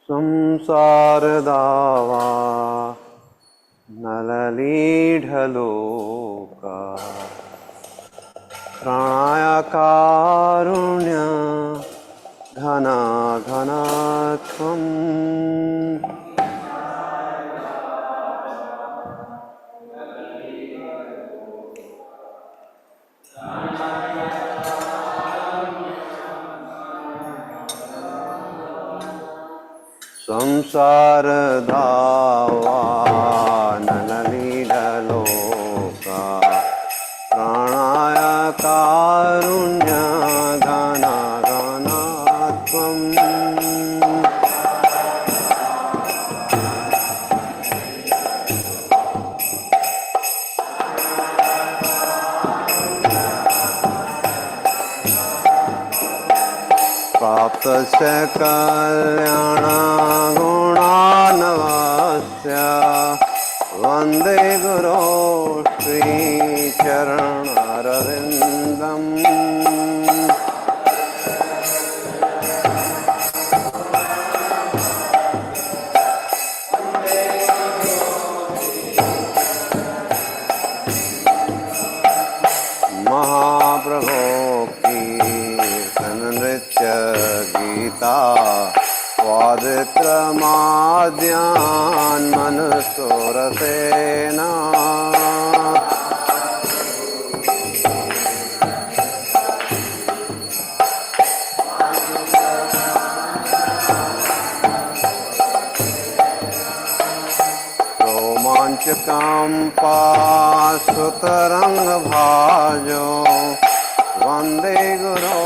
संसार दावा नललीढलोका प्राणाय कारुण्य घना घनात्वम् संसार धावा नललीढलोका प्राणाय कारुण्य घना घनात्वम् प्राप्तस्य कल्याण गुणानवस्य वन्दे गुरो श्रीचरणरविन्दम् महाप्रभो कीर्तन नृत्य गीता स्वादित्रमाद्यान् मनुसोरसेना रोमाञ्चकम्पासुतरङ्गभाजो वन्दे गुरो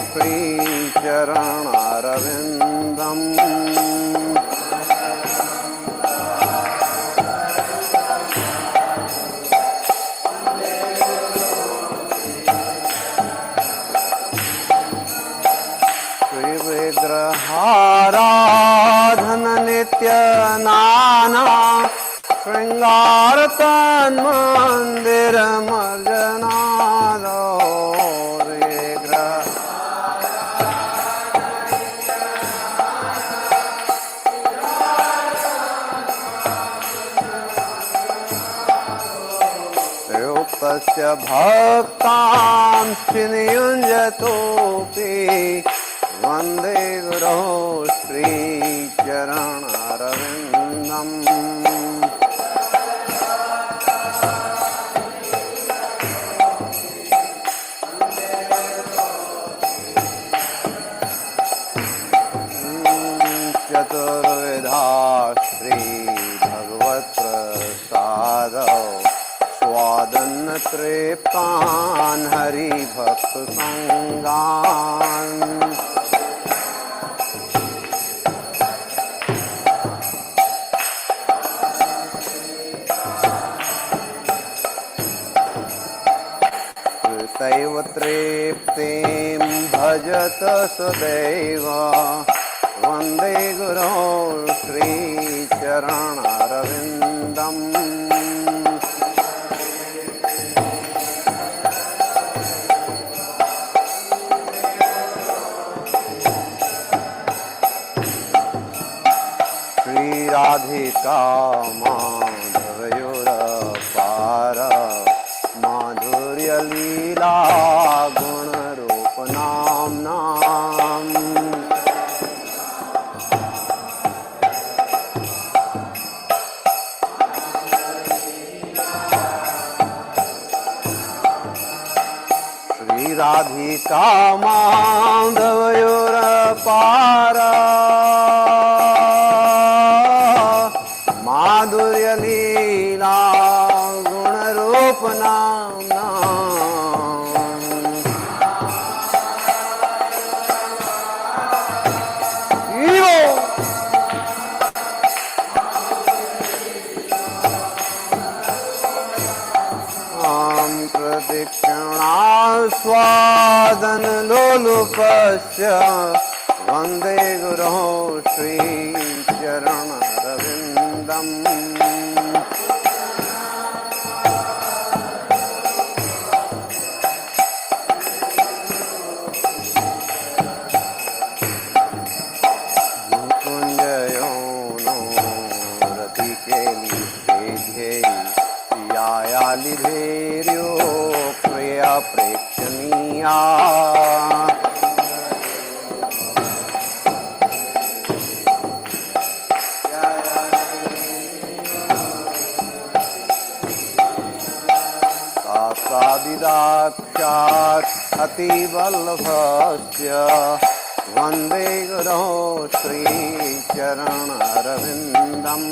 श्रीचरणरविन्दम् श्रीविग्रहाराधन नित्य नाना शृंगार तन्मंदिर मर्जनादो युक्तस्य भक्तांश्च नियुञ्जतोऽपि वन्दे गुरो श्रीचरणरविन्दम् चतुर्विधा श्रीभगवत्प्रसादौ स्वादन्न तृप्तान् हरिभक्तसङ्गान् तैव तृप्तिं भजत सदैव वन्दे गुरो श्रीचरणारविन्दम् श्रीराधिका माधवयोरपार माधुर्यलीला गुणरूपनाम्नाम् श्रीराधिका माधवयोरपार माधुर्यलीला गुणरूपनाम्ना प्रदक्षिणास्वादन लोलुपस्य वन्दे गुरो श्रीचरणरविन्दम् मुकुञ्जयो नो रतिकेली यायालिधेर्यो प्रिया प्रेक्षणीया साक्षात् अतिवल्लभस्य वन्दे गुरो श्रीचरणरविन्दम्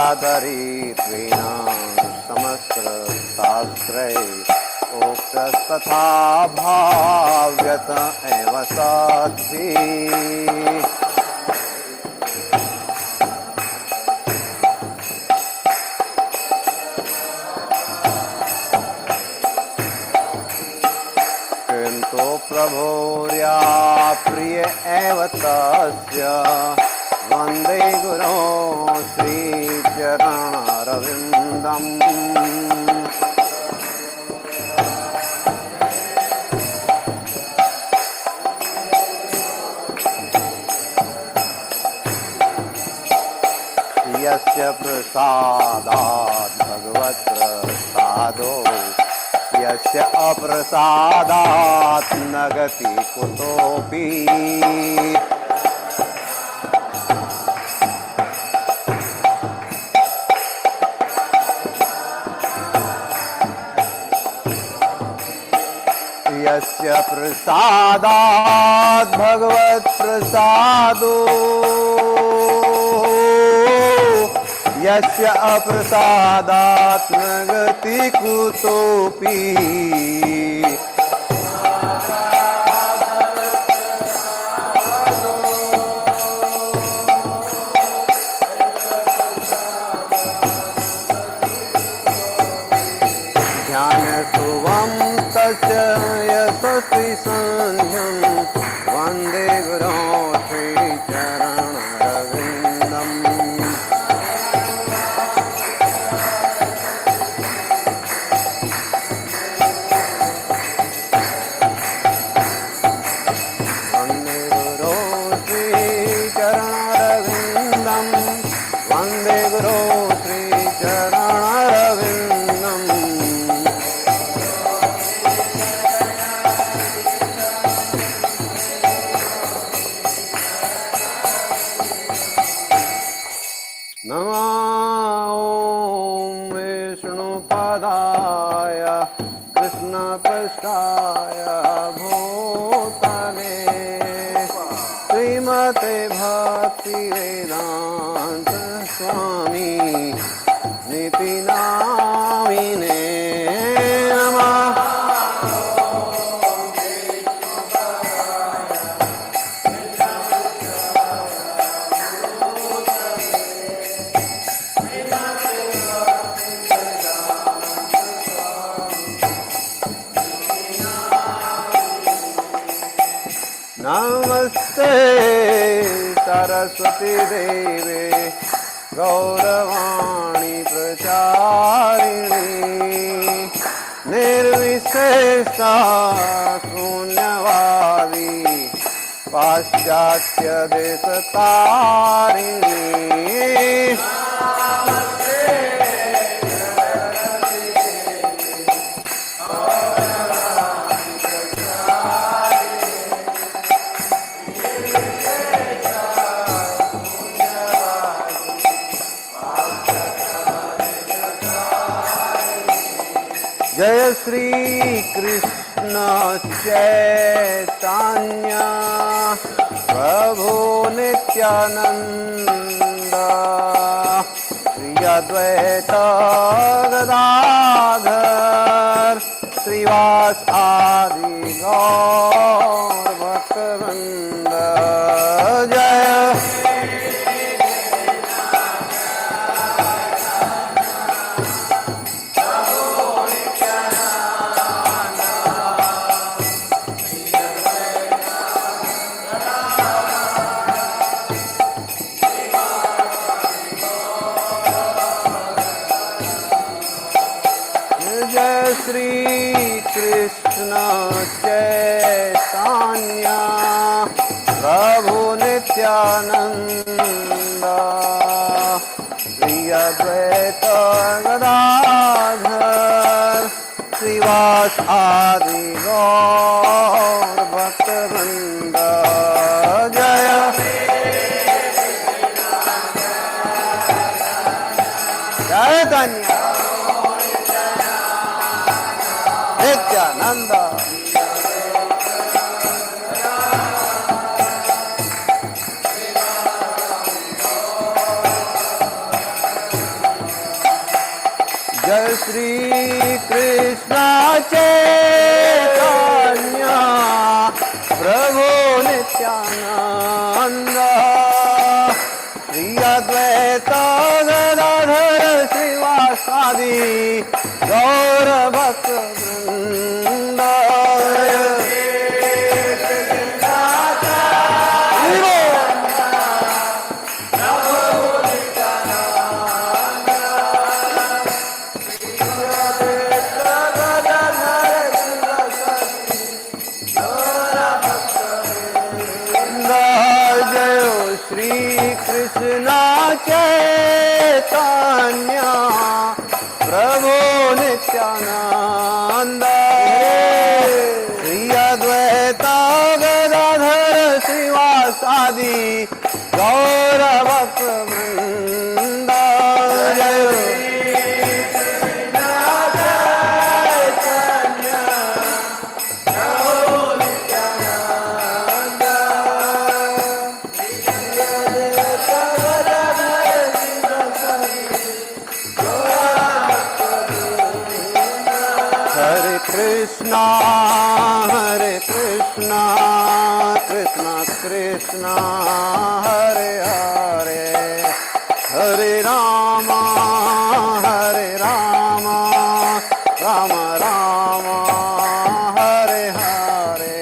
साक्षादरित्वेन समस्तशास्त्रे उक्तस्तथा भाव्यत एव साध्वी किन्तु प्रभोर्या प्रिय एव तस्य वन्दे गुरो श्रीचरणरविन्दम् यस्य प्रसादात् भगवत्प्रसादो यस्य अप्रसादात् न गति कुतोऽपि यस्य प्रसादात् भगवत्प्रसादो यस्य अप्रसादात् न गति कुतोऽपि ध्यानसुवं तस्य यशस्वी सन्ध्यं वन्दे गुरो श्रीचरणरविन्दम् वन्दे गुरो श्रीचरणरविन्दम् वन्दे गुरो श्रीचरणरविन्दम् नमो भक्तिवेदान्त स्वामी नितिनामिने नमः। नमस्ते सरस्वती देवे गौरवाणी प्रचारिणी निर्विशेषा शून्यवादी पाश्चात्य देशतारिणी। जय श्री कृष्ण चैतन्य प्रभु नित्यानंद श्री अद्वैत गदाधर श्रीवास आदि गौर भक्तवृंद। जय श्री कृष्ण चैतन्य प्रभु नित्यानंद श्री अद्वैत गदाधर श्रीवास आदि गौर भक्तवृंद। जय चैतन्य नित्यानंद। जय श्री कृष्ण चैतन्य प्रभु नित्यानंद श्री अद्वैत गदाधर श्रीवासादि गौर भक्तवृंद। श्री कृष्ण चैतन्य प्रभु नित्यानंद श्री अद्वैत गदाधर श्रीवासादि गौर भक्तवृंद। Hare Krishna, Krishna Krishna, Hare Hare, Hare Rama, Rama Rama, Hare Hare,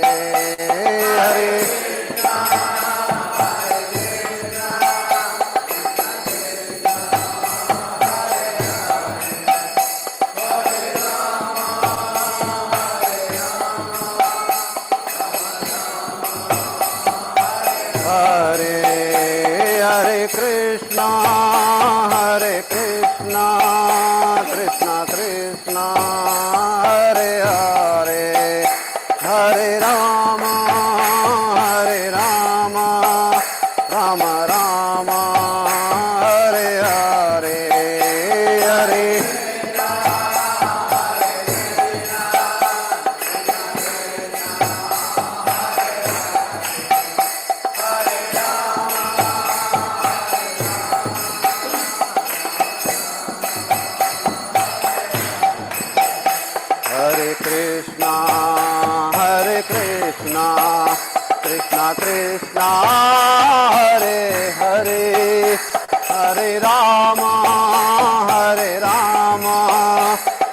Hare Krishna, Krishna Krishna, Hare Hare, Hare Rama, Rama Rama, Hare Hare, Hare Krishna Krishna Hare Hare Hare Rama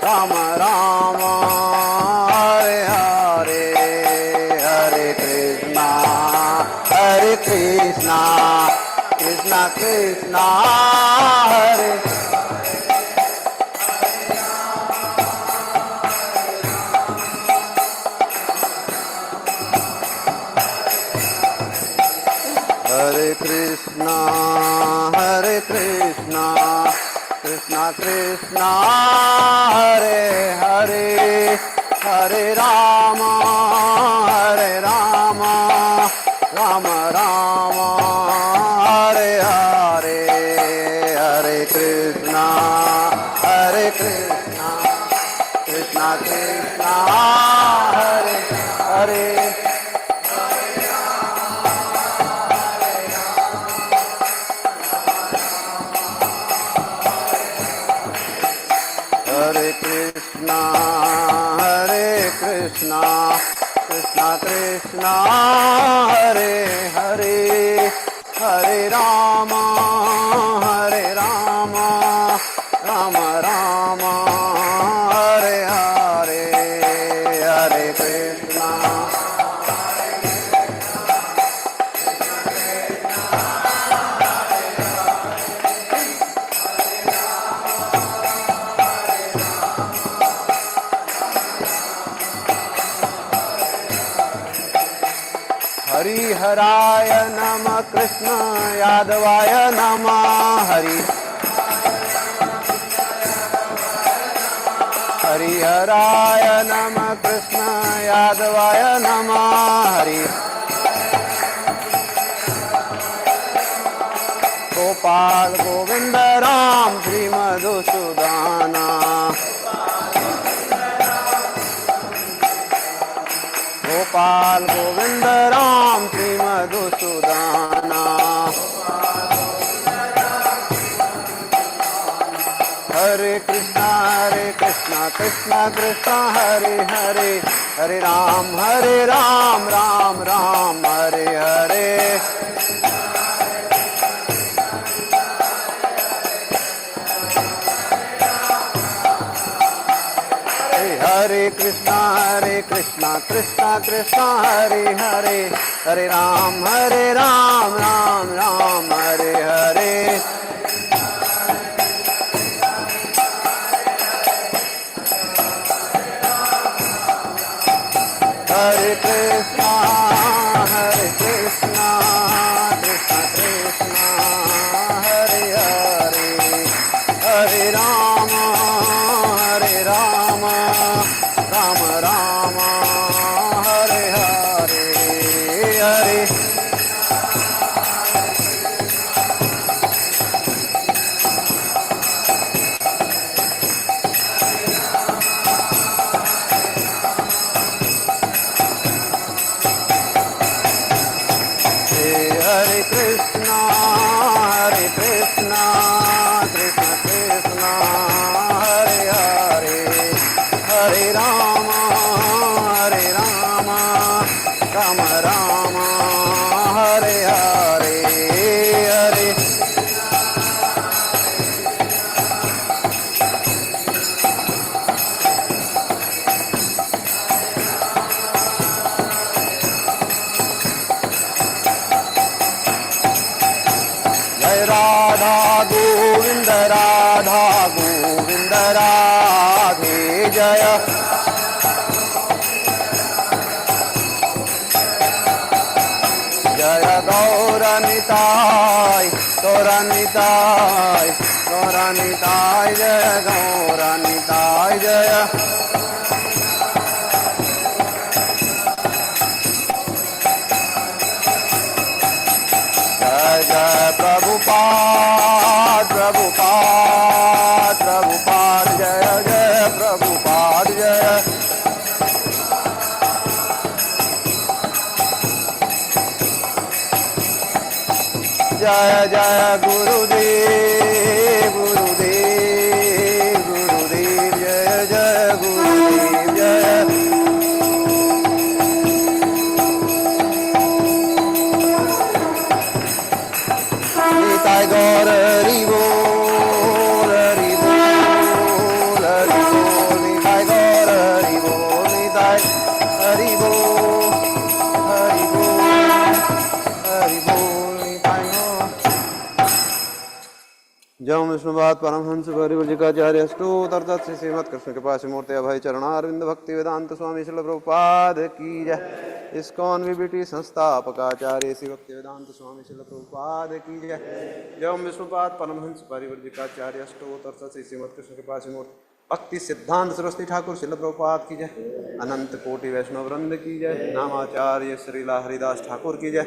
Rama Rama Hare Hare Hare Krishna Krishna Krishna Hare Hare Krishna Krishna Krishna Hare Hare Hare Rama Rama Rama Hare Hare Hare Krishna Krishna Krishna Hare Hare Hare Krishna Krishna Krishna Hare Hare Hare Rama Rama Rama Hare Hare Hare Krishna Hari Haraya Nama Krishna Yadavaya Nama Hari Haraya Nama Krishna Yadavaya Nama Hari Gopal Govinda Ram Shri Madhusudana Gopal Govinda Ram Shri Madhusudana Hare Krishna Krishna Krishna Hare Hare Hare Ram Ram Ram Hare Hare Hare Krishna Krishna Krishna Hare Hare Hare Ram Ram Ram Hare Hare Hare Krishna Krishna Krishna Hare Hare Hare Rama Rama Rama Hare Hare Hare Radha Govinda Radhe Jaya Jaya Gaura Nitai Jaya Gaura Nitai Jaya Jai Jai Prabhupada Jaya Jai Prabhupada Jaya Jaya Jaya Gurudev Jaya Jaya Gurudev Jaya Nitai गौर हरि बोल हरि बोल हरि बोल निताय गौर हरि बोल निताय हरि बोल हरि बोल हरि बोल निताय गौर। जय विष्णुपाद परमहंस परिव्रजिकाचार्य अष्टोत्तर तत्व श्रीमद कृष्ण कृपा मूर्ति अभय चरणारविंद भक्ति वेदांत स्वामी श्रील प्रभुपाद की जय। इस्कॉन विबिटी संस्थापकाचार्य श्री भक्ति वेदांत स्वामी श्रील प्रभुपाद की जय। जय विष्णुपाद परमहंस परिव्रजिकाचार्य अष्टोत्तर तत्व श्रीमद कृष्ण कृपा मूर्ति भक्ति सिद्धांत सरस्वती ठाकुर श्रील प्रभुपाद की जय। अनंत कोटि वैष्णव वृंद की जय। नामाचार्य श्रीला हरिदास ठाकुर की जय।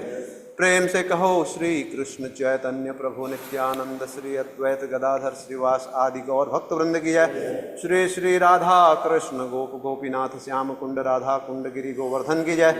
प्रेम से कहो श्री कृष्ण चैतन्य प्रभु नित्यानंद श्री अद्वैत गदाधर श्रीवास आदि गौर भक्त वृंद की जय। श्री श्री राधा कृष्ण गोप गोपीनाथ श्याम कुंड राधा कुंड गिरी गोवर्धन की जय।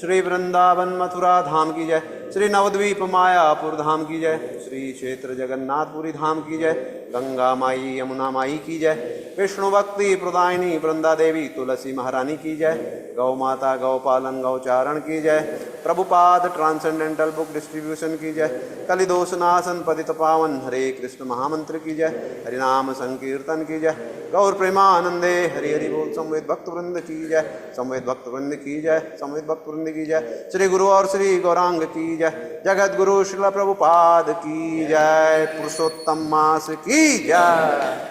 श्री वृंदावन मथुरा धाम की जय। श्री नवद्वीप मायापुर धाम की जय। श्री क्षेत्र जगन्नाथपुरी धाम की जय। गंगा माई यमुना माई की जय। विष्णु भक्ति प्रदायिनी वृंदा देवी तुलसी महारानी की जय। गौ माता गौपालन गौचारण की जय। प्रभुपाद ट्रांसेंडेंटल बुक डिस्ट्रीब्यूशन की जय। कलिदोष नाशन पतित पावन हरे कृष्ण महामंत्र की जय। हरिनाम संकीर्तन की जय। गौर प्रेमानंदे हरि हरि बोल। संवेद भक्त वृंद की जय। संवेद भक्त वृंद की जय। संवेद भक्त वृंद की जय। श्री गुरु और श्री गौरांग की जय। जगत गुरु श्रील प्रभुपाद की जय। पुरुषोत्तम मास की जय।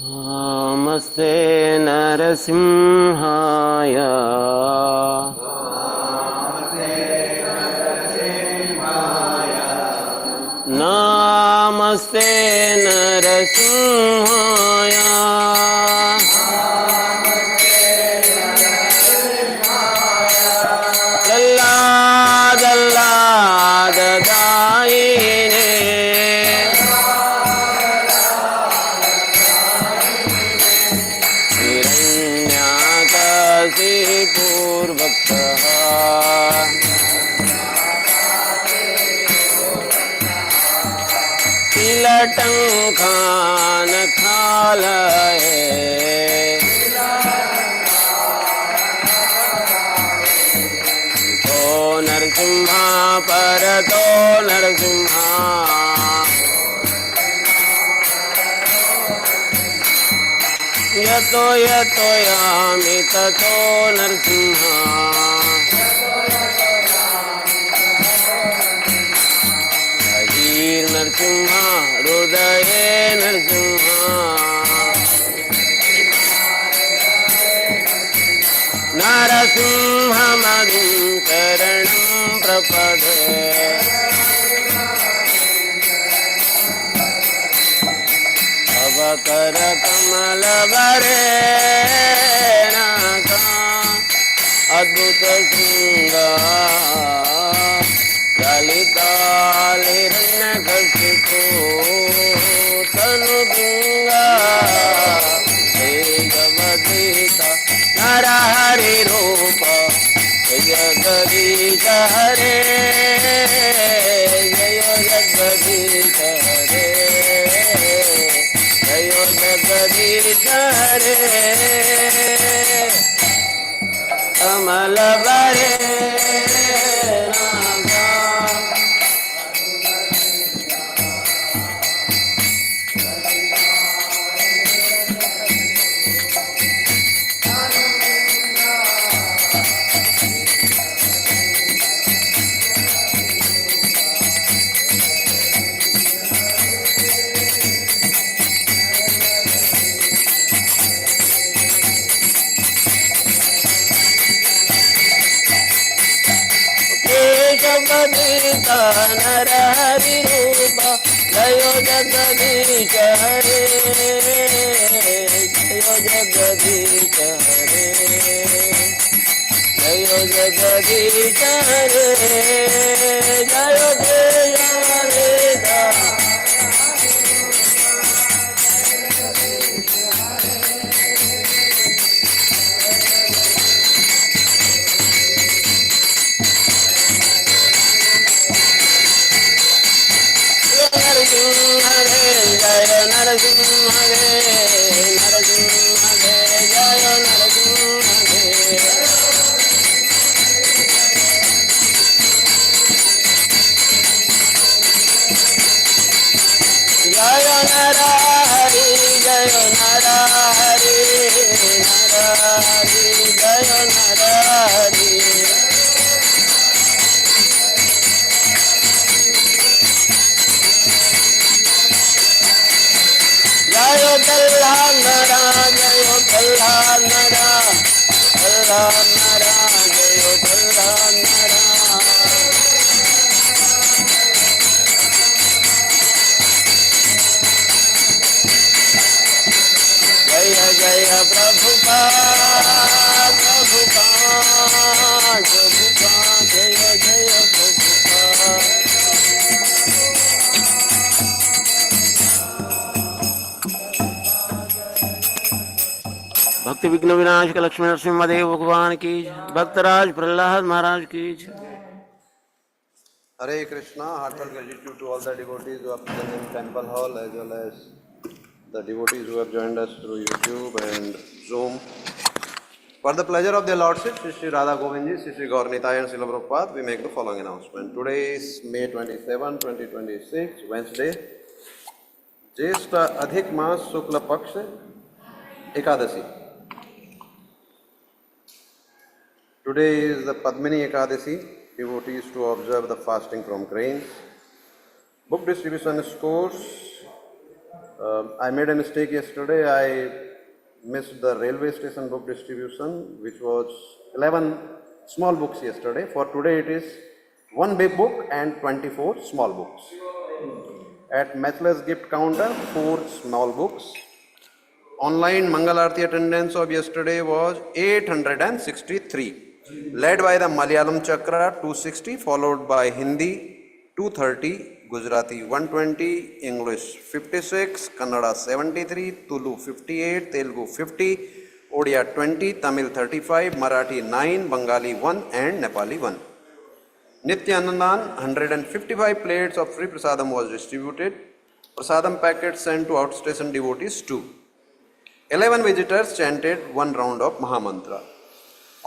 नमस्ते नरसिंहाय नमस्ते नरसिंहाय प्रह्लाद दायिने पूर्वक्तः तिलटंकान खालये तो नरसिंहा परतो नरसिंहा यतो यतो यामि ततो नरसिंहा नरसिंहा हृदये नरसिंहा नरसिंहमदिं शरणं प्रपदे कर कमल बरे अद्भुत श्रृंगार ललितालिरण्यकशिपो तनु गंगा जगदीता नरहरि रूप जगदीश हरे जय जगदीश हरे जय जगदीश हरे कमल बरे जगदीता नरहरि रूप जय जगदीश हरे जय जगदीश हरे जय जगदीश हरे जय जय हरे नरसिंह हरे जय नरसिंह भक्ति विघ्न विनाशक लक्ष्मी नरसिंहदेव भगवान की जय। भक्तराज प्रहलाद महाराज की जय। Hare Krishna, heartfelt gratitude to all the devotees who are present in Temple Hall as well as the devotees who have joined us through YouTube and Zoom. For the pleasure of their Lordship, Sri Sri Radha Govindji, Sri Sri Gaurnitai and Srila Prabhupada, we make the following announcement. Today is May 27, 2026, Wednesday, Jyeshta Adhik Maas Shukla Paksha Ekadasi. Today is the Padmini Ekadasi, devotees to observe the fasting from grains. Book distribution scores. I made a mistake yesterday. I missed the railway station book distribution, which was 11 small books yesterday. For today, it is 1 big book and 24 small books. At Matchless Gift Counter, 4 small books. Online Mangal Aarti attendance of yesterday was 863. Led by the Malayalam Chakra 260, followed by Hindi 230, Gujarati 120, English 56, Kannada 73, Tulu 58, Telugu 50, Odia 20, Tamil 35, Marathi 9, Bengali 1 and Nepali 1. Nitya Anandan 155 plates of free prasadam was distributed. Prasadam packets sent to outstation devotees 2. 11 visitors chanted 1 round of Mahamantra.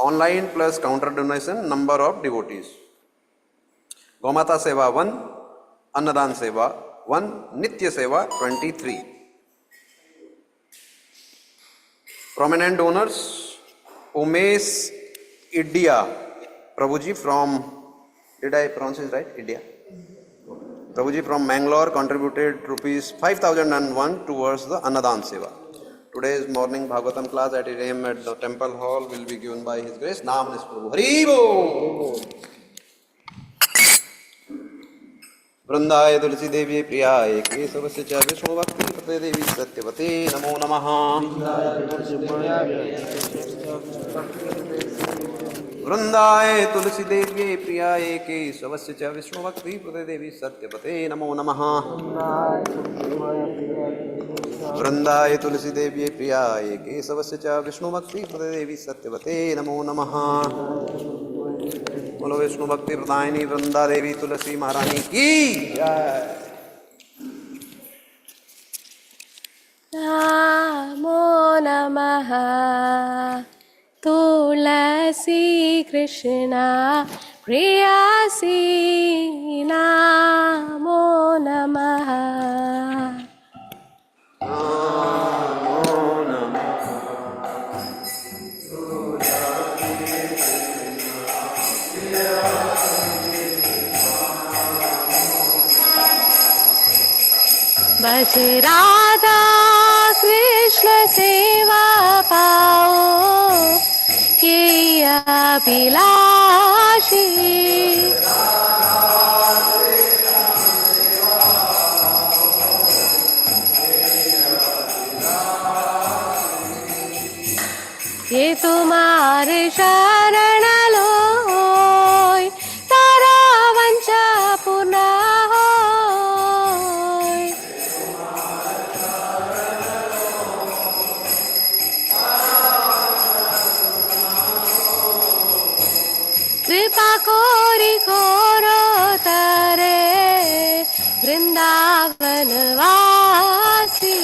Online plus counter donation, number of devotees. Gomata Seva 1, Annadan Seva 1, Nitya Seva 23. Prominent donors, Umesh Idya Prabhuji from, did I pronounce it right? Idya. Prabhuji from Mangalore contributed rupees 5001 towards the Annadan Seva. Today's morning Bhagavatam class at 8 a.m. at the temple hall will be given by His Grace. Naam is Prabhu. Hari Bol. Vrindaye Tulsi Devi Priyaye Kesavasya Cha Vishnu Bhakti Prade Devi Satyavate Namo Namaha. Vrindaye Tulsi Devi Priyaye Kesavasya Cha Vishnu Bhakti Prade Devi Satyavate Namo Namaha. Vrindaye Tulsi Devi Priyaye Kesavasya Cha Vishnu Bhakti Prade Devi Satyavate Namo Namaha. बोलो विष्णु भक्ति प्रदायिनी वृंदा देवी तुलसी महारानी की जय। नमो नमः तुलसी कृष्णा प्रियासी नमो नमः। बस राधा कृष्ण सेवा पाओ के अभिलाषी। ये तुम्हारे शरण लोय तारा वंचा पुनः होय। कृपा कोरी कोरो तारे वृंदावन वासी।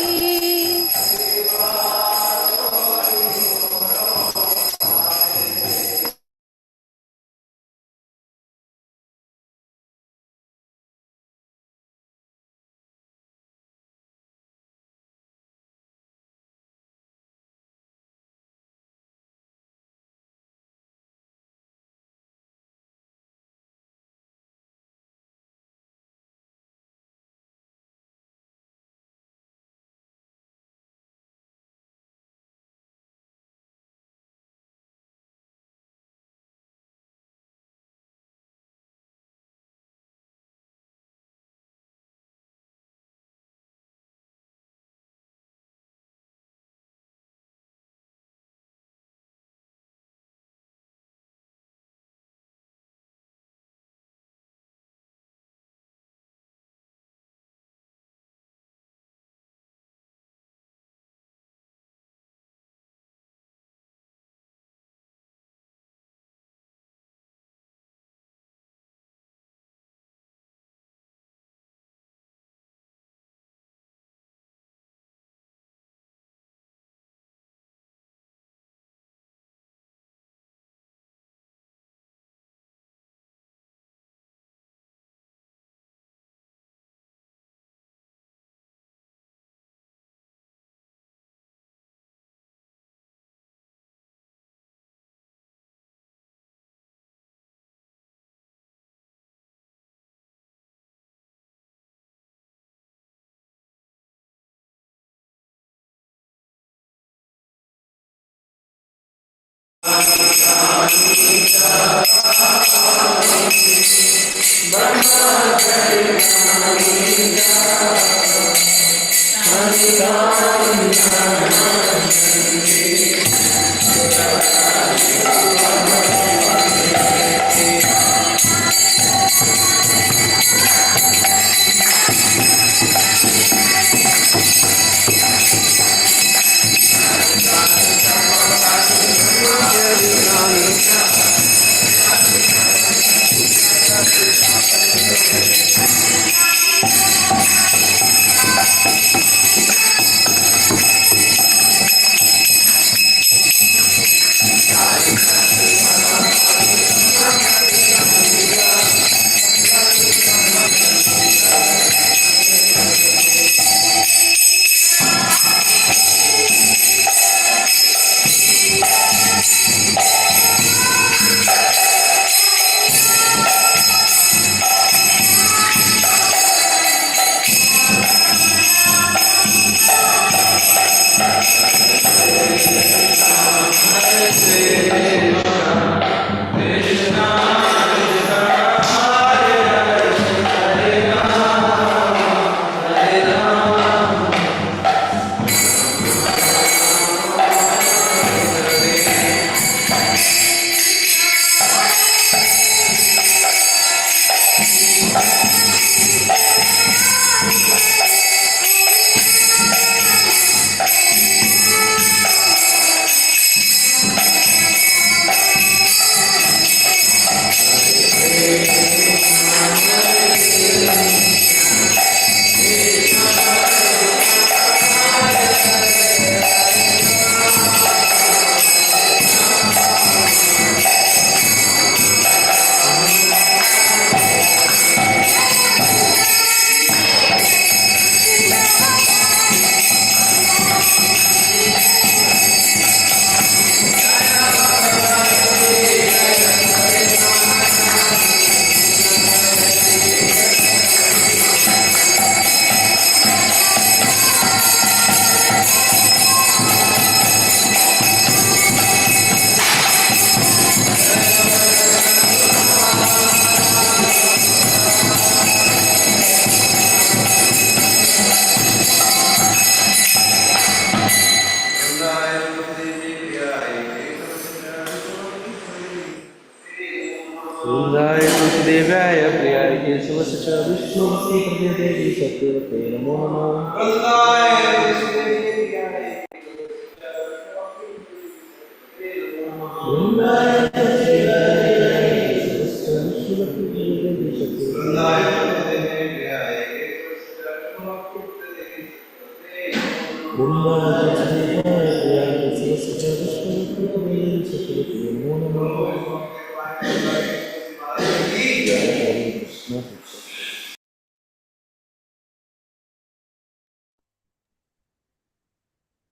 सूर्याय तुलसीदेव्याय प्रियाय केशवस्य च विष्णुभक्ति प्रदेवी सत्यवते नमो नमः। वृन्दाय तुलसीदेव्याय केशवस्य विष्णुभक्ति प्रदेवी सत्यवते वृन्दाय तुलसीदेव्याय प्रियाय केशवस्य च विष्णुभक्ति प्रदेवी सत्यवते नमो नमः।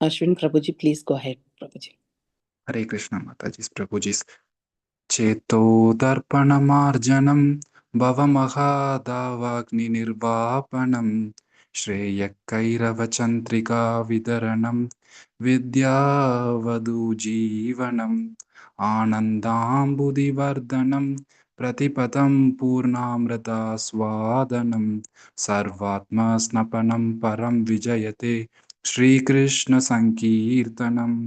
Ashwin Prabhuji, please go ahead, Prabhuji. हरे कृष्ण माताजी प्रभुजी चेतो दर्पणमार्जनं भवमहादावाग्निर्वापनं श्रेयकैरवचन्द्रिका विदरणं विद्यावधूजीवनम् आनन्दाम्बुदिवर्धनं प्रतिपदं पूर्णामृतास्वादनं सर्वात्मस्नपनं परं विजयते श्रीकृष्णसङ्कीर्तनम्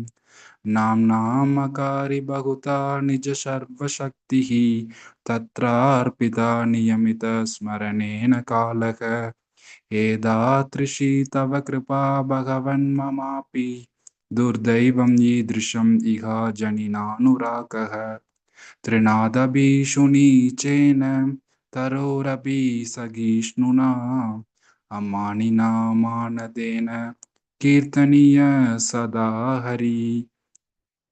नाम्नामकारि बहुता निज सर्वशक्तिः तत्रार्पिता नियमितस्मरणेन कालः एदादृशी तव कृपा भगवन्ममापि दुर्दैवं ईदृशम् इह जनिनानुरागः त्रिनादभीषुनीचेन तरोरपि सहिष्णुना अमानिना मानदेन कीर्तनीय सदा हरि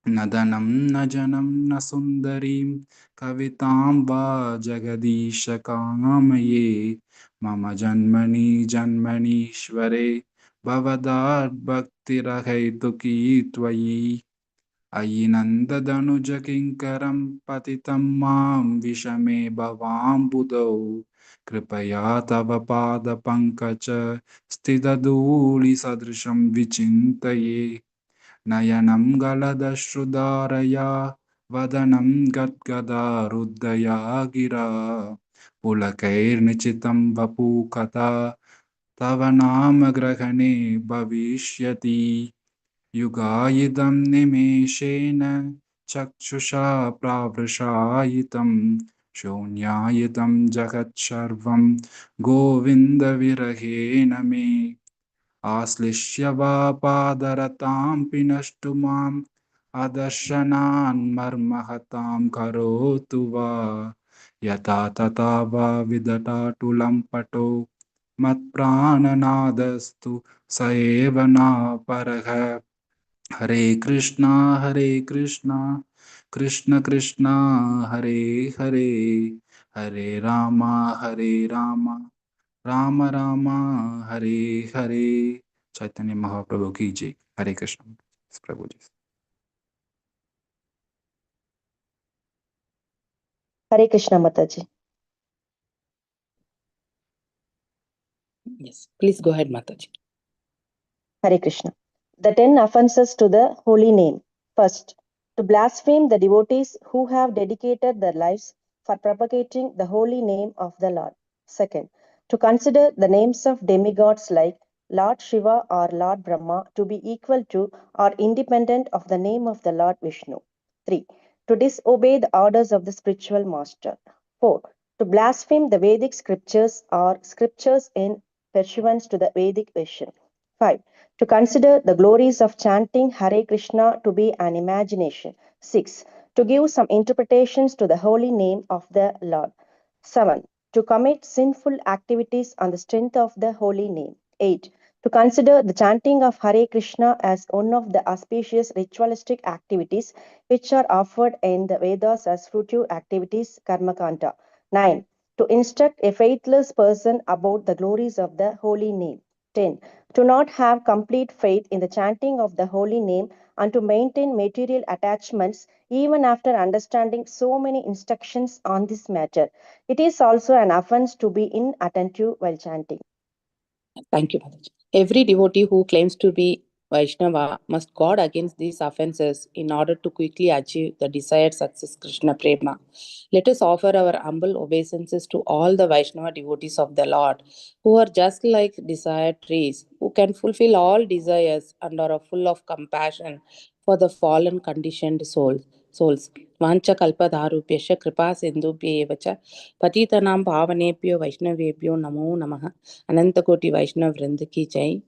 न धनं न जनं न सुन्दरीं कवितां वा जगदीश कामये मम जन्मनि जन्मनीश्वरे भवदाद्भक्तिरहैतुकी त्वयि अयि नन्ददनुजकिङ्करं पतितं मां विषमे भवाम्बुधौ कृपया तव पादपङ्कज स्थितधूलिसदृशं विचिन्तये नयनं गलदश्रुधारया वदनं गद्गदारुद्धया गिरा पुलकैर्निचितं वपुकथा तव नाम ग्रहणे भविष्यति युगायिदं निमेषेण चक्षुषा प्रावृषायितं शून्यायितं जगत्सर्वं गोविन्दविरहेण मे आश्लिष्य वा पादरतां पिनष्टु माम् अदर्शनान् मर्महतां करोतु वा यथा तथा वा विदटाटुलं पटो मत्प्राणनादस्तु स एव न परः हरे कृष्णा कृष्ण कृष्णा हरे हरे हरे राम राम राम हरे हरे। चैतन्य महाप्रभु की जय। हरे कृष्ण प्रभु जी। Hare Krishna Mataji. Yes, please go ahead, Mataji. Hare Krishna. The 10 offenses to the holy name. First, to blaspheme the devotees who have dedicated their lives for propagating the holy name of the Lord. Second, to consider the names of demigods like Lord Shiva or Lord Brahma to be equal to or independent of the name of the Lord Vishnu. 3. To disobey the orders of the spiritual master. 4. To blaspheme the Vedic scriptures or scriptures in pursuance to the Vedic vision. 5. To consider the glories of chanting Hare Krishna to be an imagination. 6. To give some interpretations to the holy name of the Lord. 7. To commit sinful activities on the strength of the holy name. 8. To consider the chanting of Hare Krishna as one of the auspicious ritualistic activities which are offered in the Vedas as fruitive activities, Karmakanta. 9. To instruct a faithless person about the glories of the holy name. 10. To not have complete faith in the chanting of the holy name and to maintain material attachments even after understanding so many instructions on this matter. It is also an offense to be inattentive while chanting. Thank you, Mataji. Every devotee who claims to be Vaishnava must guard against these offenses in order to quickly achieve the desired success, Krishna Prema. Let us offer our humble obeisances to all the Vaishnava devotees of the Lord, who are just like desired trees, who can fulfill all desires and are full of compassion for the fallen conditioned souls. Vancha kalpadharupyascha kripa sindhubhya च पतितनां पावनेभ्यो वैष्णवेभ्यो नमो नमः। अनंतकोटि वैष्णव वृंद की जय।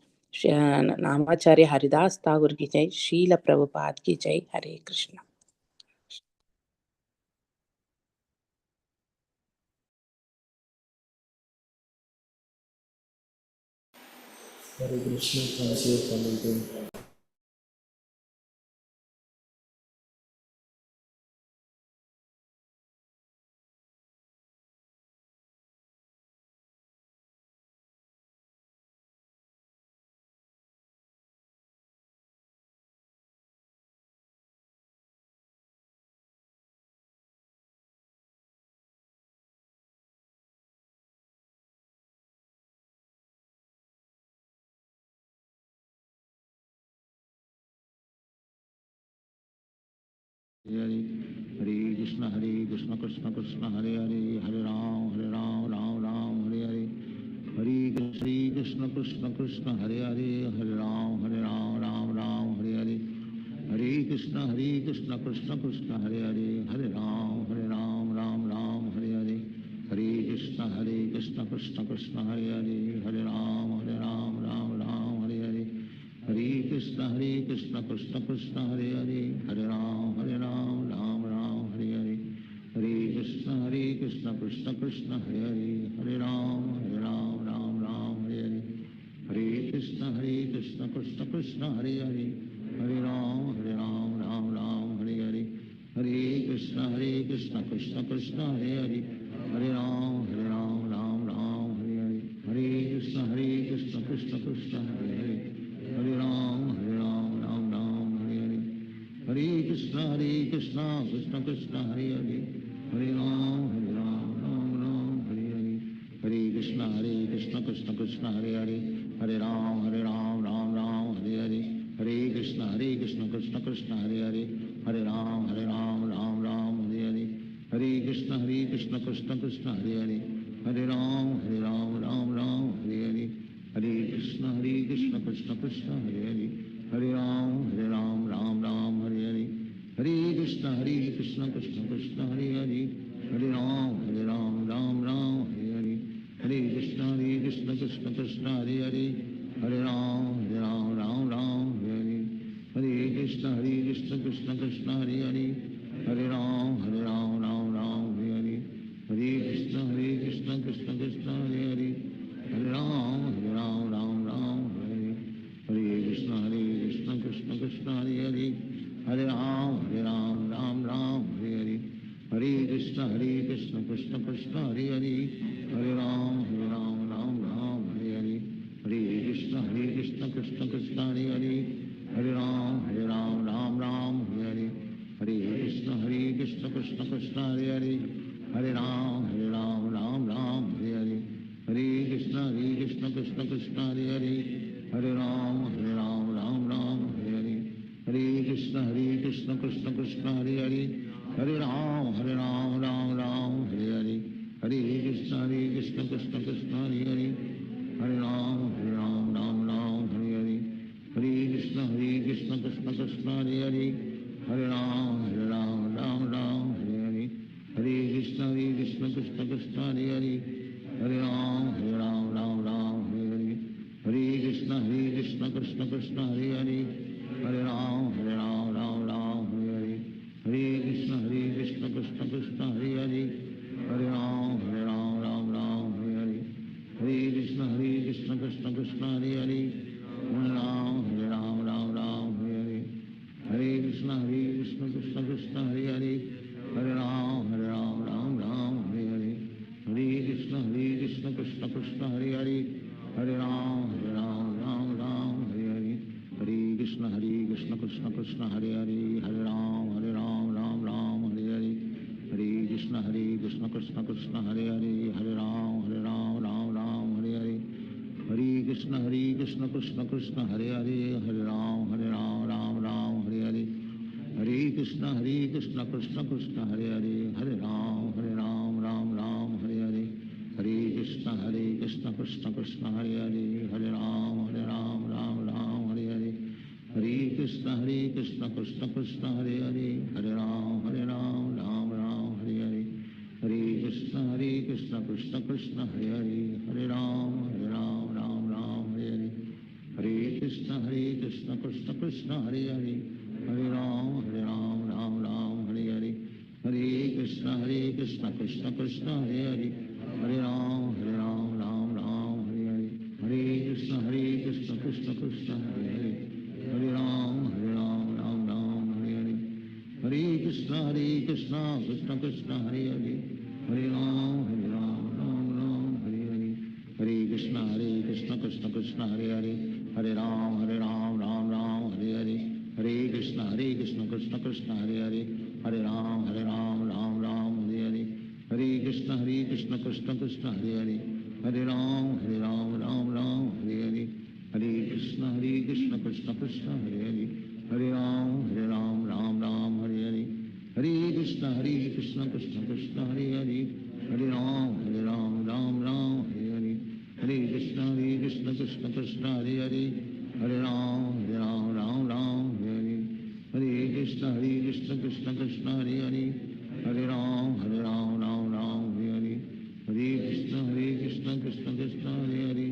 नामाचार्य हरिदास ठाकुर की जय। शील प्रभुपाद की जय। हरे Krishna. Hare Krishna, thank you for commenting. Hare Krishna Krishna Krishna Hare Hare Hare Ram Ram Ram Hare Hare Hare Krishna Krishna Krishna Hare Hare Hare Ram Ram Hare Hare Hare Krishna Krishna Krishna Hare Hare Hare Ram Ram Hare Hare Hare Krishna Krishna Krishna Hare Hare Hare Ram Ram Hare Hare Hare Krishna Krishna Krishna Hare Hare Hare Ram Ram Hare Hare Hare Krishna Krishna Krishna Hare Hare Hare Ram Ram Hare Hare Hare Krishna Krishna Krishna Hare Hare Hare Ram Ram Hare Hare Hare Krishna Krishna Krishna Hare Hare Hare Ram Ram Hare Hare Hare Krishna Krishna Krishna Hare Hare Hare Ram Ram Hare Hare Hare Krishna Krishna Krishna Hare Hare Hare Ram Ram Hare Hare Hare Krishna Krishna Krishna Hare Hare Hare Ram Ram Hare Hare Hare Krishna Krishna Krishna Hare Hare Hare Ram Ram Krishna Krishna Hare Hare, Hare Ram Ram Ram Hare Hare, Hare Krishna Krishna Krishna Hare Hare, Hare Ram Ram Hare Hare, Hare Krishna Krishna Krishna Hare Hare, Hare Ram Ram Hare Hare, Hare Krishna Krishna Krishna Hare Hare, Hare Ram Ram Hare Hare, Hare Krishna Krishna Krishna Hare Hare, Hare Ram Ram Hare Hare, Hare Krishna Krishna Krishna Hare Hare, Hare Ram Ram Hare Hare, Hare Krishna Krishna Krishna Hare Hare, Hare Ram Ram Hare Hare, Hare Krishna Krishna Krishna Hare Hare, Hare Ram Ram Hare Hare, Hare Krishna Krishna Krishna Hare Hare, Hare Ram Ram Hare Hare, Hare Krishna Krishna Krishna Hare Hare, Hare Ram Ram Hare Hare, Hare Krishna Krishna Krishna Hare Hare, Hare Ram Ram Hare Hare, Hare Krishna Krishna Krishna Hare Hare, Hare Ram Ram Hare Hare, Hare Krishna Krishna Krishna Hare Hare, Hare Ram Ram Hare Hare, Hare Krishna Krishna Krishna Hare Hare, Hare Ram Hare Hare, Hare Krishna Krishna Krishna Hare Hare, Hare Ram Hare Hare, Hare Krishna Krishna Krishna Hare Hare, Hare Ram Hare Hare, Hare Krishna Krishna Krishna Hare Hare, Hare Ram Hare Hare, Hare Krishna Krishna Krishna Hare Hare, Hare Ram Hare Hare, Hare Krishna Krishna Krishna Hare Hare, Hare Ram Hare Hare, Hare Krishna Krishna Krishna Hare Hare, Hare Ram Hare Hare, Hare Krishna Krishna Krishna Hare Hare, Hare Ram Hare Hare, Hare Krishna Krishna Krishna Hare Hare, Hare Ram Hare Hare, Hare Krishna Krishna Krishna Hare Hare, Hare Ram Hare Hare, Hare Krishna Krishna Krishna Hare Hare, Hare Ram Hare Hare, Hare Krishna Krishna Krishna Hare Hare, Hare Ram Hare Hare, Hare Krishna Krishna Krishna Hare Hare, Hare Ram Hare Hare, Hare Krishna Krishna Krishna Hare Hare, Hare Ram Hare Hare, Hare Krishna Krishna Krishna Hare Hare, Hare Ram Hare Hare, Hare Krishna Krishna Krishna Hare Hare, Hare Ram Hare Hare, Hare Krishna Krishna Krishna Hare Hare, Hare Ram Hare Hare, Hare Krishna Krishna Krishna Hare Hare, Hare Ram Hare Hare, Hare Krishna Krishna Krishna Hare Hare, Hare Ram Hare Hare, Hare Krishna Krishna Krishna Hare Hare, Hare Ram Hare Hare, Hare Krishna Krishna Krishna Hare Hare, Hare Ram Hare Hare, Hare Krishna Krishna Krishna Hare Hare, Hare Ram Hare Hare, Hare Krishna Krishna Krishna Hare Hare, Hare Ram Hare Hare, Hare Krishna Krishna Krishna Hare Hare, Hare Ram Hare Hare, Hare Krishna Krishna Krishna Hare Hare,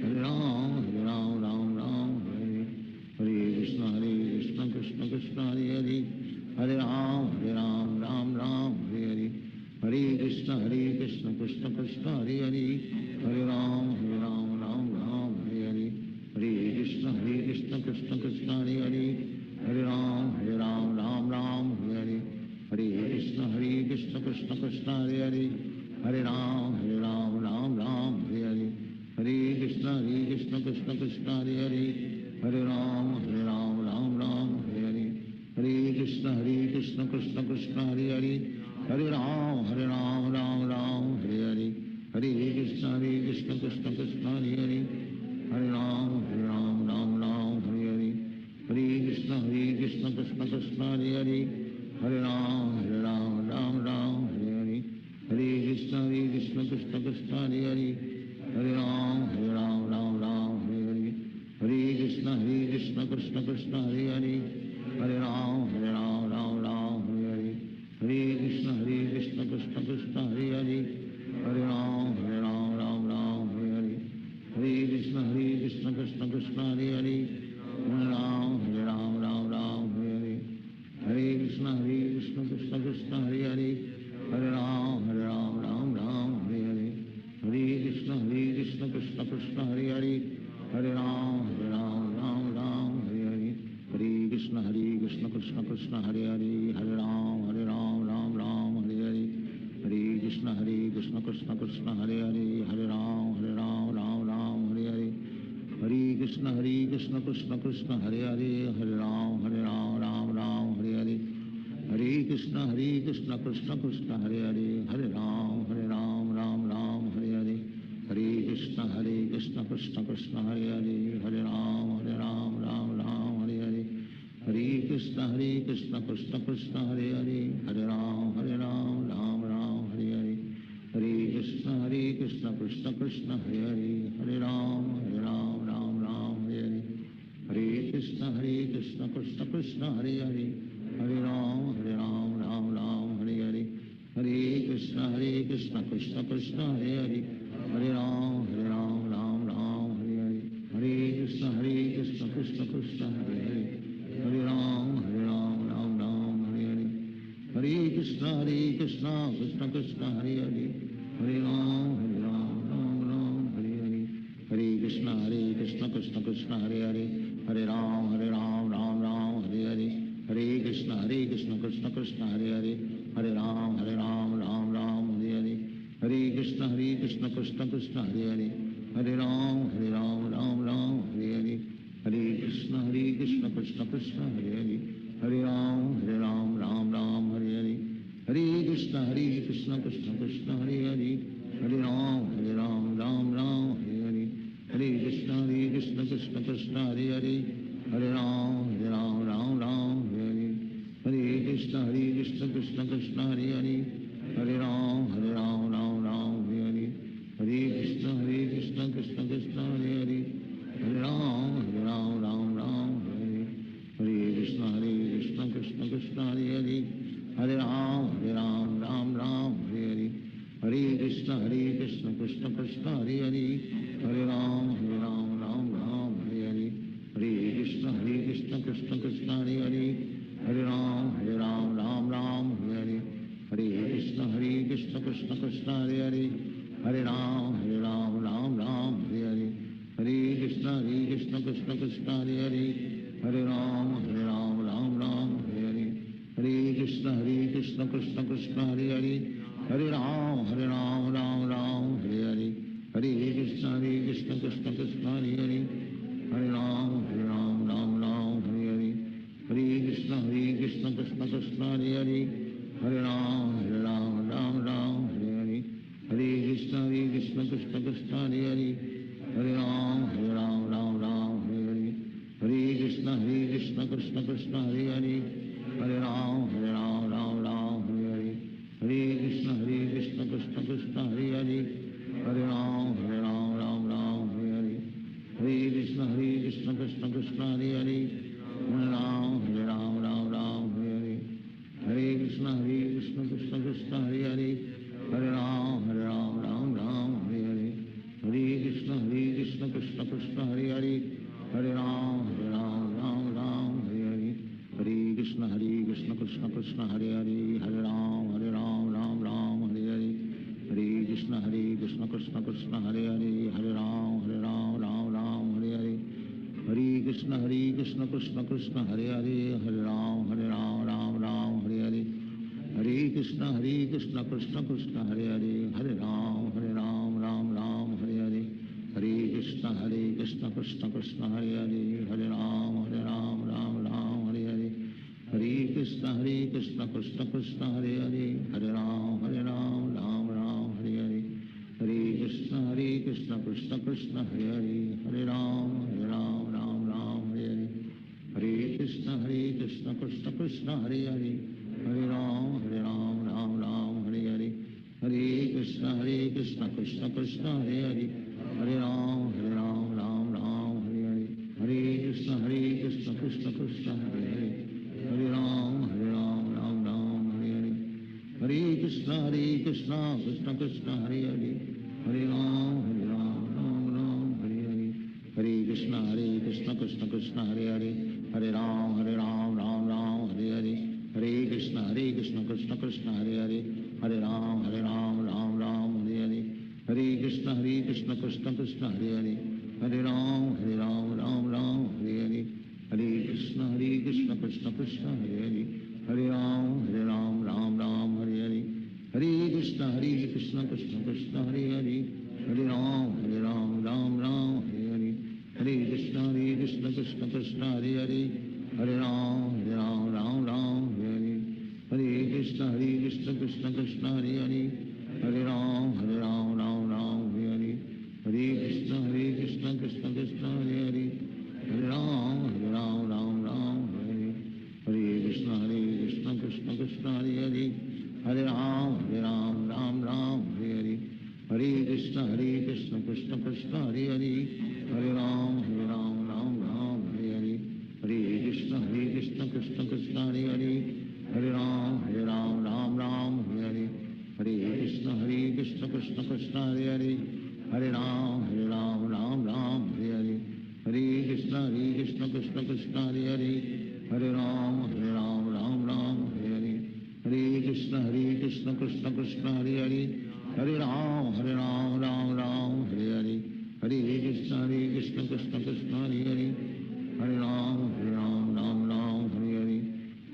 Hare Ram Hare Hare, Hare Krishna Krishna Krishna Hare Hare, Hare Ram Hare Hare, Hare Krishna Krishna Krishna Hare Hare, Hare Ram Hare Hare, Hare Krishna Krishna Krishna Hare Hare, Hare Ram Hare Hare, Hare Krishna Krishna Krishna Hare Hare, Hare Ram Hare Hare, Hare Krishna Krishna Krishna Hare Hare, Hare Ram Hare Hare, Hare Krishna Krishna Krishna Hare Hare, Hare Ram Hare Hare, Hare Krishna Krishna Krishna Hare Hare, Hare Ram Hare Hare, Hare Krishna Krishna Krishna Hare Hare, Hare Ram Hare Hare, Hare Krishna Krishna Krishna Hare Hare, Hare Ram Hare Hare, Hare Krishna Krishna Krishna Krishna Hare Hare Hare Ram Ram Ram Hare Hare Hare Krishna Krishna Krishna Hare Hare Hare Ram Ram Hare Hare Hare Krishna Krishna Krishna Hare Hare Hare Ram Ram Hare Hare Hare Krishna Krishna Krishna Hare Hare Hare Ram Ram Hare Hare Hare Krishna Krishna Krishna Hare Hare Hare Ram Ram Hare Hare Hare Krishna Krishna Krishna Hare Hare Hare Ram Hare Hare Hare Krishna Krishna Krishna Hare Hare Hare Ram Ram Hare Hare Hare Krishna Krishna Krishna Hare Hare Hare Ram Ram Hare Hare Hare Krishna Krishna Krishna Hare Hare Hare Ram Ram Hare Hare Hare Krishna Krishna Krishna Hare Hare Hare Ram Ram Hare Hare Hare Krishna Krishna Krishna Hare Hare Hare Ram Ram Hare Hare Hare Krishna Krishna Krishna Hare Hare Hare Ram Ram Hare Hare Hare Krishna Krishna Krishna Hare Hare Hare Ram Ram Hare Hare Hare Krishna Krishna Krishna Hare Hare Hare Ram Ram Hare Hare Hare Krishna Krishna Krishna Hare Hare Hare Ram Hare Hare Hare Krishna Krishna Krishna Hare Hare Hare Ram Ram Hare Hare Hare Krishna Krishna Krishna Hare Hare Hare Ram Ram Hare Hare Hare Krishna Krishna Krishna Hare Hare Hare Ram Ram Hare Hare Hare Krishna Krishna Krishna Hare Hare Hare Ram Ram Hare Hare Hare Krishna Krishna Krishna Hare Hare Hare Ram Ram Hare Hare Hare Krishna Krishna Krishna Hare Hare Hare Ram Ram Hare Hare Hare Krishna Krishna Krishna Hare Hare Hare Ram Ram Hare Hare Hare Krishna Krishna Krishna Hare Hare Hare Ram Ram Hare Hare Hare Krishna Krishna Krishna Hare Hare Hare Ram Ram Hare Hare Hare Krishna Krishna Krishna Hare Hare Hare Ram Ram Hare Hare Hare Krishna Krishna Krishna Hare Hare Hare Ram Ram Hare Hare Hare Krishna Krishna Krishna Hare Hare Hare Ram Ram Hare Hare Hare Krishna Krishna Krishna Hare Hare Hare Ram Ram Hare Hare Hare Krishna Krishna Krishna Hare Hare Hare Ram Ram Hare Hare Hare Krishna Krishna Krishna Hare Hare Hare Ram Ram Hare Hare Hare Krishna Krishna Krishna Hare Hare Hare Ram Ram Hare Hare Hare Krishna Krishna Krishna Hare Hare Hare Ram Ram Hare Hare Hare Krishna Krishna Krishna Hare Hare Hare Ram Ram Hare Hare Hare Krishna Krishna Krishna Hare Hare Hare Ram Ram Hare Hare Hare Krishna Krishna Krishna Hare Hare Hare Ram Hare Hare Hare Krishna Krishna Krishna Hare Hare Hare Ram Ram Hare Hare Hare Krishna Krishna Krishna Hare Hare Hare Ram Ram Hare Hare Hare Krishna Krishna Krishna Hare Hare Hare Ram Ram Hare Hare Hare Krishna Krishna Krishna Hare Hare Hare Ram Hare Hare Hare Krishna Krishna Krishna Hare Hare Hare Ram Hare Hare Hare Krishna Krishna Krishna Hare Hare Hare Ram Ram Hare Hare Hare Krishna Krishna Krishna Hare Hare Hare Ram Hare Hare Hare Krishna Krishna Krishna Hare Hare Hare Ram Ram Hare Hare Hare Krishna Krishna Krishna Hare Hare Hare Ram Ram Hare Hare Hare Krishna Krishna Krishna Hare Hare Hare Ram Ram Hare Hare Hare Krishna Krishna Krishna Hare Hare Hare Ram Ram Hare Hare Hare Krishna Krishna Krishna Hare Hare Hare Ram Ram Hare Hare Hare Krishna Krishna Krishna Hare Hare, Hare Ram Ram Ram Hare Hare, Hare Krishna Krishna Krishna Hare Hare, Hare Ram Ram Ram Hare Hare, Hare Krishna Krishna Krishna Hare Hare, Hare Ram Ram Ram Hare Hare, Hare Krishna Krishna Krishna Hare Hare, Hare Ram Ram Ram Hare Hare, Hare Krishna Krishna Krishna Hare Hare, Hare Ram Ram Ram Hare Hare, Hare Krishna Krishna Krishna Hare Hare, Hare Ram Ram Ram Hare Hare, Hare Krishna Krishna Krishna Hare Hare, Hare Ram Ram Ram Hare Hare, Hare Krishna Krishna Krishna Hare Hare, Hare Ram Ram Ram Hare Hare, Hare Krishna Krishna Krishna Hare Hare, Hare Ram Ram Ram Hare Hare, Hare Krishna Krishna Krishna Hare Hare, Hare Ram Ram Ram Hare Hare, Hare Krishna Krishna Krishna Hare Hare, Hare Ram Ram Ram Hare Hare, Hare Krishna Krishna Krishna Hare Hare, Hare Ram Ram Hare Hare, Hare Krishna Krishna Krishna Hare Hare, Hare Ram Ram Hare Hare, Hare Krishna Krishna Krishna Hare Hare, Hare Ram Ram Hare Hare, Hare Krishna Krishna Krishna Hare Hare, Hare Ram Ram Hare Hare, Hare Krishna Krishna Krishna Hare Hare, Hare Ram Ram Hare Hare, Hare Krishna Krishna Krishna Hare Hare, Hare Ram Ram Hare Hare, Hare Krishna Krishna Krishna Hare Hare, Hare Ram Ram Hare Hare,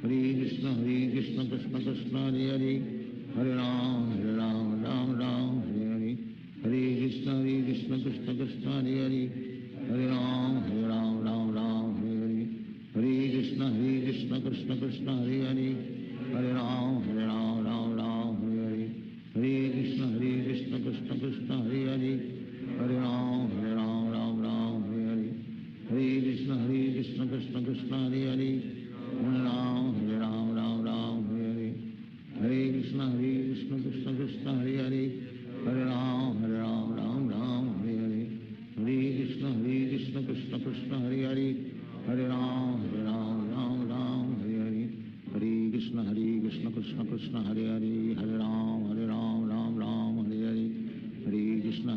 Hare Krishna Krishna Krishna Hare Hare, Hare Ram Ram Hare Hare, Hare Krishna Krishna Krishna Hare Hare, Hare Ram Ram Hare Hare, Hare Krishna Krishna Krishna Hare Hare, Hare Ram Ram Hare Hare, Hare Krishna Krishna Krishna Hare Hare, Hare Ram Ram Hare Hare, Hare Krishna Krishna Krishna Hare Hare, Hare Ram Ram Hare Hare, Hare Krishna Krishna Krishna Hare Hare, Hare Ram Ram Hare Hare, Hare Krishna Krishna Krishna Hare Hare, Hare Ram Ram Hare Hare, Hare Krishna Krishna Krishna Hare Hare, Hare Ram Ram Hare Hare, Hare Krishna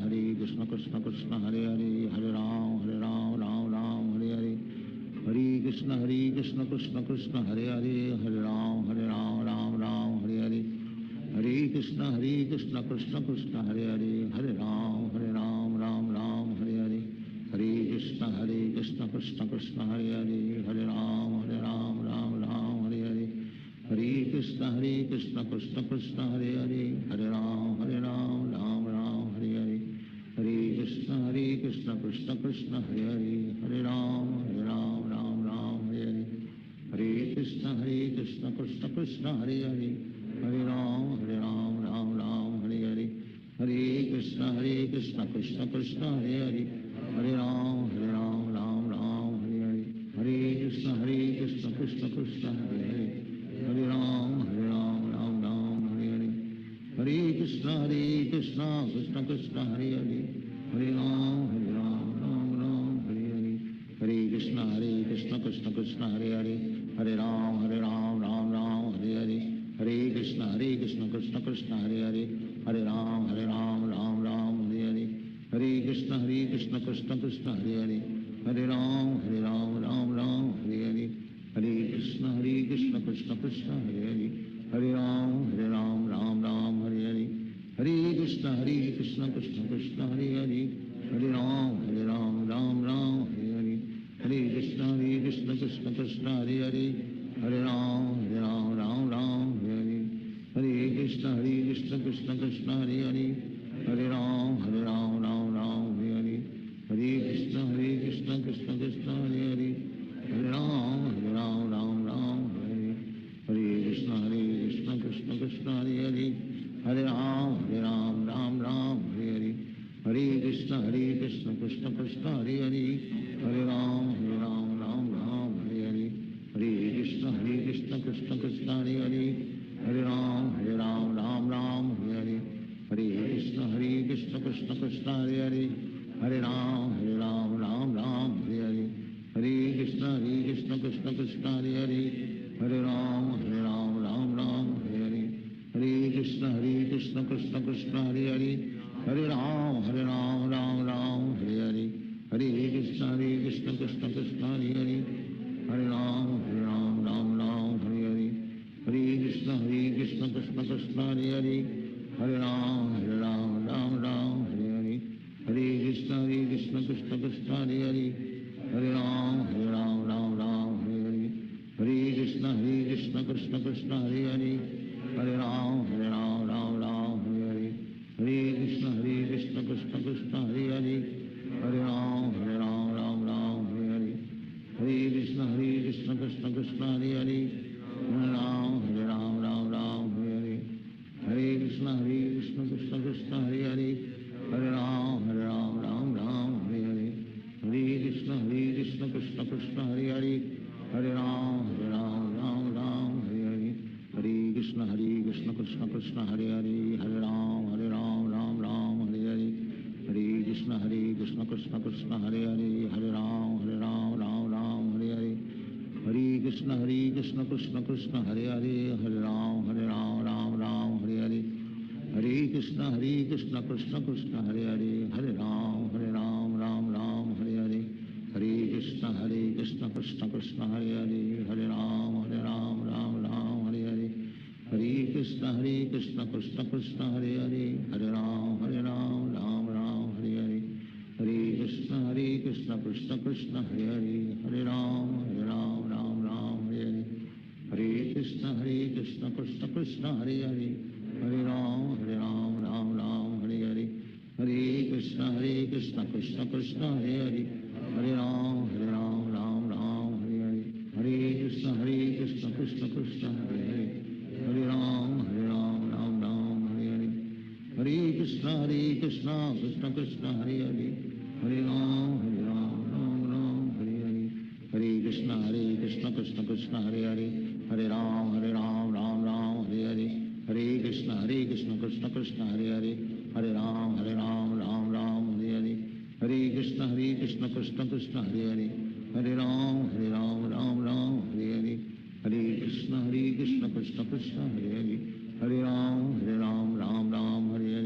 Krishna Krishna Hare Hare, Hare Ram Ram Hare Hare, Hare Krishna Krishna Krishna Hare Hare, Hare Ram Ram Hare Hare, Hare Krishna Krishna Krishna Hare Hare, Hare Ram Ram Hare Hare, Hare Krishna Krishna Krishna Hare Hare, Hare Ram Ram Hare Hare, Hare Krishna Krishna Krishna Hare Hare, Hare Ram Ram Hare Hare, Hare Krishna Krishna Krishna Hare Hare, Hare Ram Ram Hare Hare, Hare Krishna Krishna Krishna Hare Hare, Hare Ram Ram Hare Hare, Hare Krishna Krishna Krishna Hare Hare, Hare Ram Ram Hare Hare, Hare Krishna Krishna Krishna Hare Hare, Hare Ram Ram Hare Hare, Hare Krishna Krishna Krishna Hare Hare, Hare Ram Ram Hare Hare, Hare Krishna Krishna Krishna Hare Hare, Hare Ram Ram Hare Hare, Hare Krishna Krishna Krishna Hare Hare, Hare Ram Ram Hare Hare, Hare Krishna Krishna Krishna Hare Hare, Hare Ram Ram Hare Hare, Hare Krishna Krishna Krishna Hare Hare, Hare Ram Ram Hare Hare, Hare Krishna Krishna Krishna Hare Hare, Hare Ram Ram Hare Hare, Hare Krishna Krishna Krishna Hare Hare, Hare Ram Ram Hare Hare, Hare Krishna Krishna Krishna Hare Hare, Hare Ram Ram Hare Hare, Hare Krishna Krishna Krishna Hare Hare, Hare Ram Ram Hare Hare, Hare Krishna Krishna Krishna Hare Hare, Hare Ram Ram Hare Hare, Hare Krishna Krishna Krishna Hare Hare, Hare Ram Ram Hare Hare, Hare Krishna Krishna Krishna Hare Hare, Hare Ram Ram Hare Hare, Hare Krishna Krishna Krishna Hare Hare Hare Ram Ram Ram Hare Hare Hare Krishna Krishna Krishna Hare Hare Hare Ram Ram Ram Hare Hare Hare Krishna Krishna Krishna Hare Hare Hare Ram Ram Hare Hare Hare Krishna Krishna Krishna Hare Hare Hare Ram Ram Hare Hare Hare Krishna Krishna Krishna Hare Hare Hare Ram Ram Hare Hare Hare Krishna Krishna Krishna Hare Hare Hare Ram Ram Hare Hare Hare Krishna Krishna Krishna Hare Hare Hare Ram Ram Hare Hare Hare Krishna Krishna Krishna Hare Hare Hare Ram Ram Hare Hare Hare Krishna Krishna Krishna Hare Hare Hare Ram Ram Hare Hare Hare Krishna Krishna Krishna Hare Hare Hare Ram Ram Hare Hare Hare Krishna Krishna Krishna Hare Hare Hare Ram Ram Hare Hare Hare Krishna Krishna Krishna Hare Hare Hare Ram Ram Hare Hare Hare Krishna Krishna Krishna Hare Hare Hare Ram Ram Hare Hare Hare Krishna Krishna Krishna Hare Hare Hare Ram Ram Hare Hare Hare Krishna Krishna Krishna Hare Hare Hare Ram Ram Hare Hare Hare Krishna Krishna Krishna Hare Hare Hare Ram Ram Hare Hare Hare Krishna Krishna Krishna Hare Hare Hare Ram Ram Hare Hare Hare Krishna Krishna Krishna Hare Hare Hare Ram Ram Hare Hare Hare Krishna Krishna Krishna Hare Hare Hare Ram Ram Hare Hare Hare Krishna Krishna Krishna Hare Hare Hare Ram Ram Hare Hare Hare Krishna Krishna Krishna Hare Hare Hare Ram Ram Hare Hare Hare Krishna Krishna Krishna Hare Hare Hare Ram Ram Hare Hare Hare Krishna Krishna Krishna Hare Hare Hare Ram Ram Hare Hare Hare Krishna Krishna Krishna Hare Hare Hare Ram Ram Hare Hare Hare Krishna Krishna Krishna Hare Hare Hare Ram Ram Hare Hare Hare Krishna Krishna Krishna Hare Hare Hare Ram Ram Hare Hare Hare Krishna Krishna Krishna Hare Hare Hare Ram Ram Hare Hare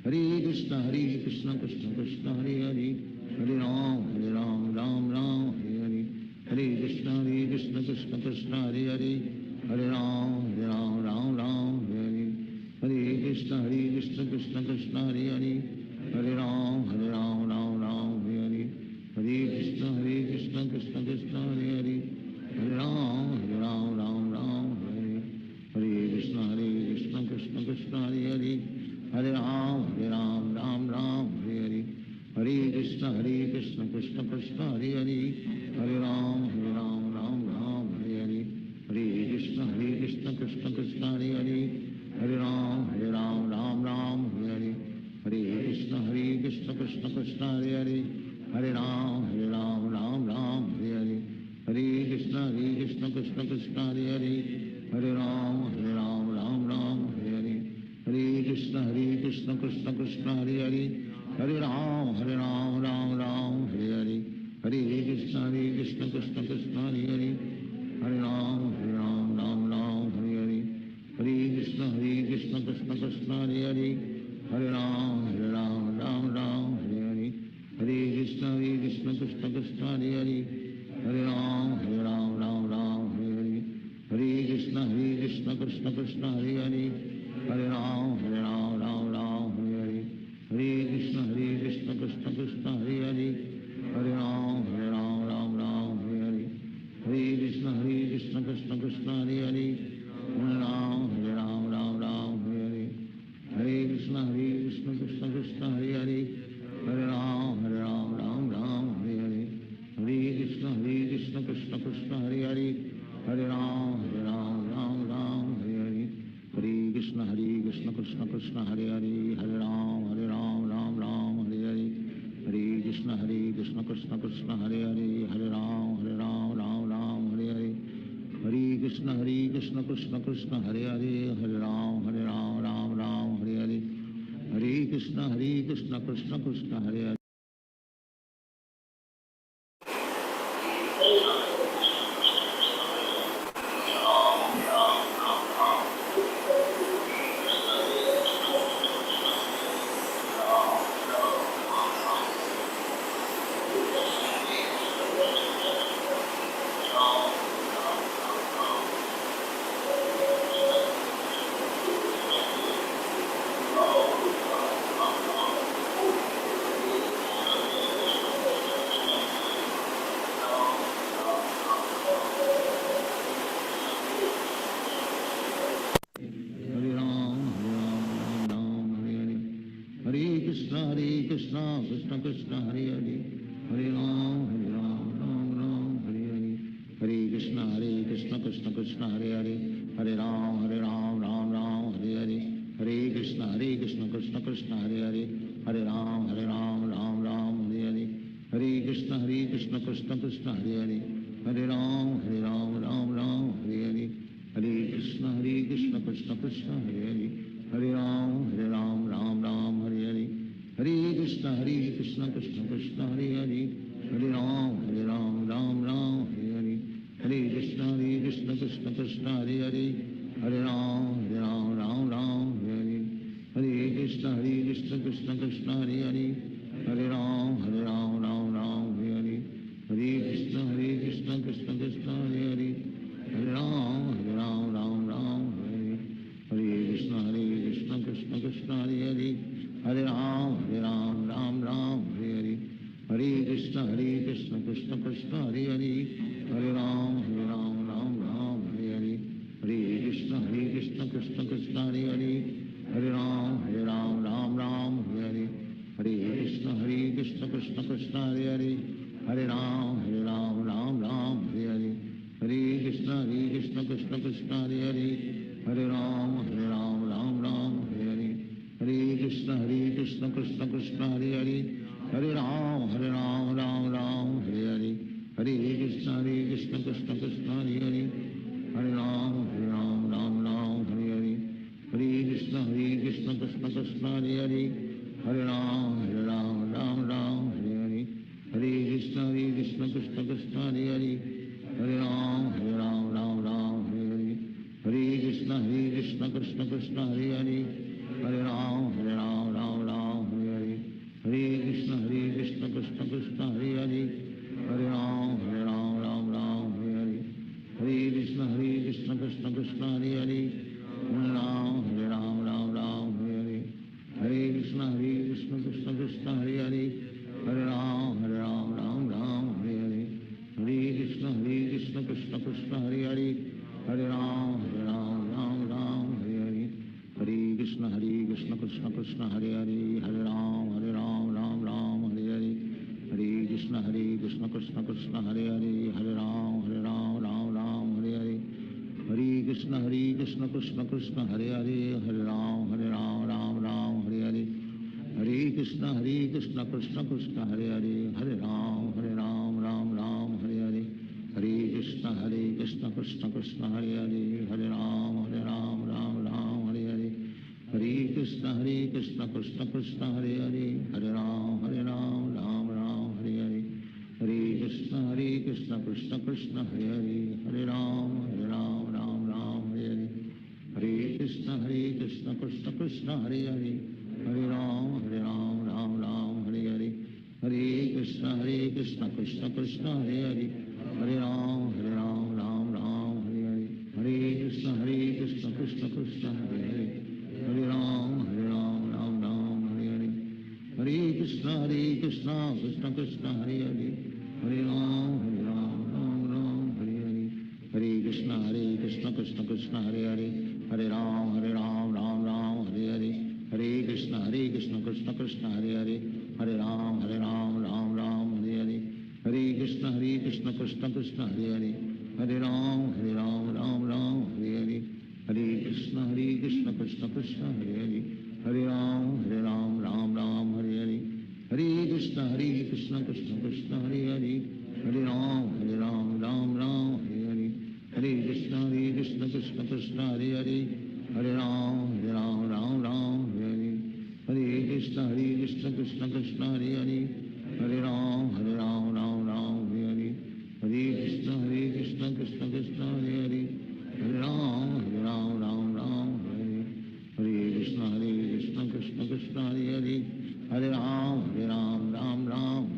Hare Krishna Krishna Krishna Hare Hare Hare Ram Ram Hare Hare Hare Krishna Krishna Krishna Hare Hare Hare Ram Ram Hare Hare Hare Krishna Krishna Krishna Hare Hare Hare Ram Ram Hare Hare Hare Krishna Krishna Krishna Hare Hare Hare Ram Ram Hare Hare Hare Krishna Krishna Krishna Hare Hare Hare Ram Ram Hare Hare Hare Krishna Krishna Krishna Hare Hare Hare Ram Ram Hare Hare Hare Krishna Krishna Krishna Hare Hare Hare Ram Ram Hare Hare Hare Krishna Krishna Krishna Hare Hare Hare Ram Ram Hare Hare Hare Krishna Krishna Krishna Hare Hare Hare Ram Ram Hare Hare Hare Krishna Krishna Krishna Hare Hare Hare Ram Ram Hare Hare Hare Krishna Krishna Krishna Hare Hare Hare Ram Ram Hare Hare Hare Krishna Krishna Krishna Hare Hare Hare Ram Ram Hare Hare Hare Krishna Krishna Krishna Hare Hare Hare Ram Hare Hare Hare Krishna Krishna Krishna Hare Hare Hare Ram Ram Hare Hare Hare Krishna Krishna Krishna Hare Hare Hare Ram Ram Hare Hare Hare Krishna Krishna Krishna Hare Hare Hare Ram Ram Hare Hare Hare Krishna Krishna Krishna Hare Hare Hare Ram Hare Hare Hare Krishna Krishna Krishna Hare Hare Hare Ram Hare Hare Hare Krishna Krishna Krishna Hare Hare Krishna Krishna Krishna Hare Hare Hare Ram Ram Ram Hare Hare Hare Krishna Krishna Krishna Hare Hare Hare Ram Ram Ram Hare Hare Hare Krishna Krishna Krishna Hare Hare Hare Ram Ram Ram Hare Hare Hare Krishna Krishna Krishna Hare Hare Hare Ram Ram Ram Hare Hare Hare Krishna Krishna Krishna Hare Hare Hare Ram Ram Ram Hare Hare Hare Krishna Krishna Krishna Hare Hare Hare Ram Ram Ram Hare Hare Hare Krishna Krishna Krishna Hare Hare Hare Ram Ram Hare Hare Hare Krishna Krishna Krishna Hare Hare Hare Ram Ram Hare Hare Hare Krishna Krishna Krishna Hare Hare Hare Ram Ram Hare Hare Krishna Krishna Krishna Hare Hare Hare Ram Ram Hare Hare Hare Krishna Krishna Krishna Hare Hare Hare Ram Ram Hare Hare Hare Krishna Krishna Krishna Hare Hare Hare Ram Ram Hare Hare Hare Krishna Krishna Krishna Hare Hare Hare Ram Ram Hare Hare Hare Krishna Krishna Krishna Hare Hare Hare Ram Ram Hare Hare Hare Krishna Krishna Krishna Hare Hare Hare Ram Ram Hare Hare Hare Krishna Krishna Krishna Hare Hare Hare Ram Ram Hare Hare Hare Krishna Krishna Krishna Hare Hare Hare Ram Ram Hare Hare Hare Krishna Krishna Krishna Hare Hare Hare Ram Ram Hare Hare Hare Krishna Krishna Krishna Hare Hare Hare Ram Ram Hare Hare Hare Krishna Krishna Krishna Hare Hare Hare Ram Ram Hare Hare Hare Krishna Krishna Krishna Hare Hare Hare Ram Ram Hare Hare Hare Krishna Krishna Krishna Hare Hare Hare Ram Ram Hare Hare Hare Krishna Krishna Krishna Hare Hare Hare Ram Ram Hare Hare Hare Krishna Krishna Krishna Hare Hare Hare Ram Ram Hare Hare Hare Krishna Krishna Krishna Hare Hare Hare Ram Ram Hare Hare Hare Krishna Krishna Krishna Hare Hare Hare Ram Ram Hare Hare Hare Krishna Krishna Krishna Hare Hare Hare Ram Ram Hare Hare Hare Krishna Krishna Krishna Hare Hare Hare Ram Ram Hare Hare Hare Krishna Krishna Krishna Hare Hare Hare Ram Ram Hare Hare Hare Krishna Krishna Krishna Hare Hare Hare Ram Ram Hare Hare Hare Krishna Krishna Krishna Hare Hare Hare Ram Hare Hare Hare Krishna Krishna Krishna Hare Hare Hare Ram Hare Hare Hare Krishna Krishna Krishna Hare Hare Hare Ram Ram Hare Hare Hare Krishna Krishna Krishna Hare Hare Hare Ram Ram Hare Hare Hare Krishna Krishna Krishna Hare Hare Hare Ram Ram Hare Hare Hare Krishna Krishna Krishna Hare Hare Hare Ram Ram Hare Hare Hare Krishna Krishna Krishna Hare Hare Hare Ram Ram Hare Hare Hare Krishna Krishna Krishna Hare Hare Hare Ram Ram Hare Hare Hare Krishna Krishna Krishna Hare Hare Hare Ram Ram Hare Hare Hare Krishna Krishna Krishna Hare Hare Hare Ram Ram Hare Hare Hare Krishna Krishna Krishna Hare Hare Hare Ram Ram Hare Hare Hare Krishna Krishna Krishna Hare Hare Hare Ram Ram Hare Hare Hare Krishna Krishna Krishna Hare Hare Hare Ram Ram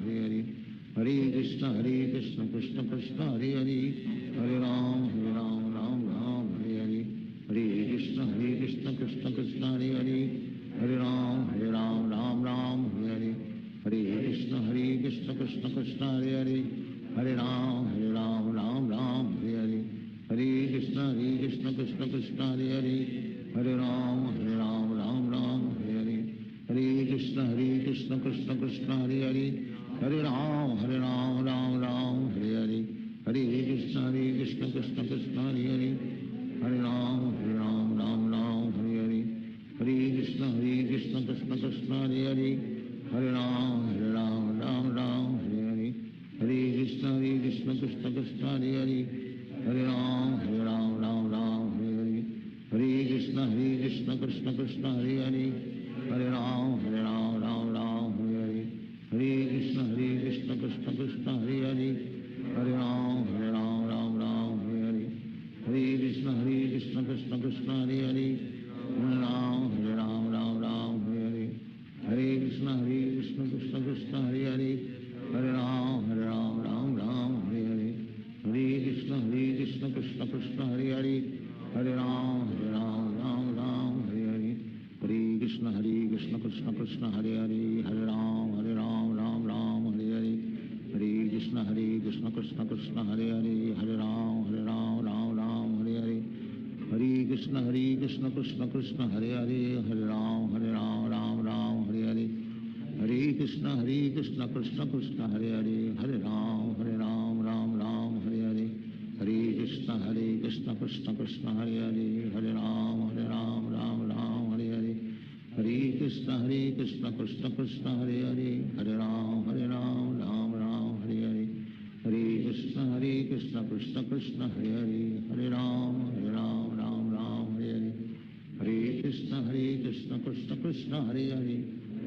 Hare Hare Hare Krishna Krishna Krishna Hare Hare Hare Ram Ram Hare Hare Hare Krishna Krishna Krishna Hare Hare Hare Ram Ram Hare Hare Hare Krishna Krishna Krishna Hare Hare Hare Ram Ram Hare Hare Hare Krishna Krishna Krishna Hare Hare Hare Ram Ram Hare Hare Hare Krishna Krishna Hare Hare Hare Ram Ram Ram Hare Hare Hare Krishna Krishna Krishna Hare Hare Hare Ram Ram Ram Hare Hare Hare Krishna Krishna Krishna Hare Hare Hare Ram Ram Ram Hare Hare Hare Krishna Krishna Krishna Hare Hare Hare Ram Ram Ram Hare Hare Hare Krishna Krishna Krishna Hare Hare Hare Ram Ram Ram Hare Hare Hare Krishna Krishna Krishna Hare Hare Hare Ram Ram Ram Hare Hare Hare Krishna Krishna Krishna Hare Hare Hare Ram Ram Ram Hare Hare Hare Krishna Krishna Krishna Hare Hare Hare Ram Ram Ram Hare Hare Hare Krishna Krishna Krishna Hare Hare Hare Ram Ram Ram Hare Hare Hare Krishna Krishna Krishna Hare Hare Hare Ram Ram Ram Hare Hare Hare Krishna Krishna Krishna Hare Hare Hare Ram Ram Ram Hare Hare Hare Krishna Krishna Krishna Hare Hare Hare Ram Ram Ram Hare Hare Hare Krishna Krishna Krishna Hare Hare Hare Ram Ram Ram Hare Hare Hare Krishna Krishna Krishna Hare Hare Hare Ram Ram Ram Hare Hare Hare Krishna Krishna Krishna Hare Hare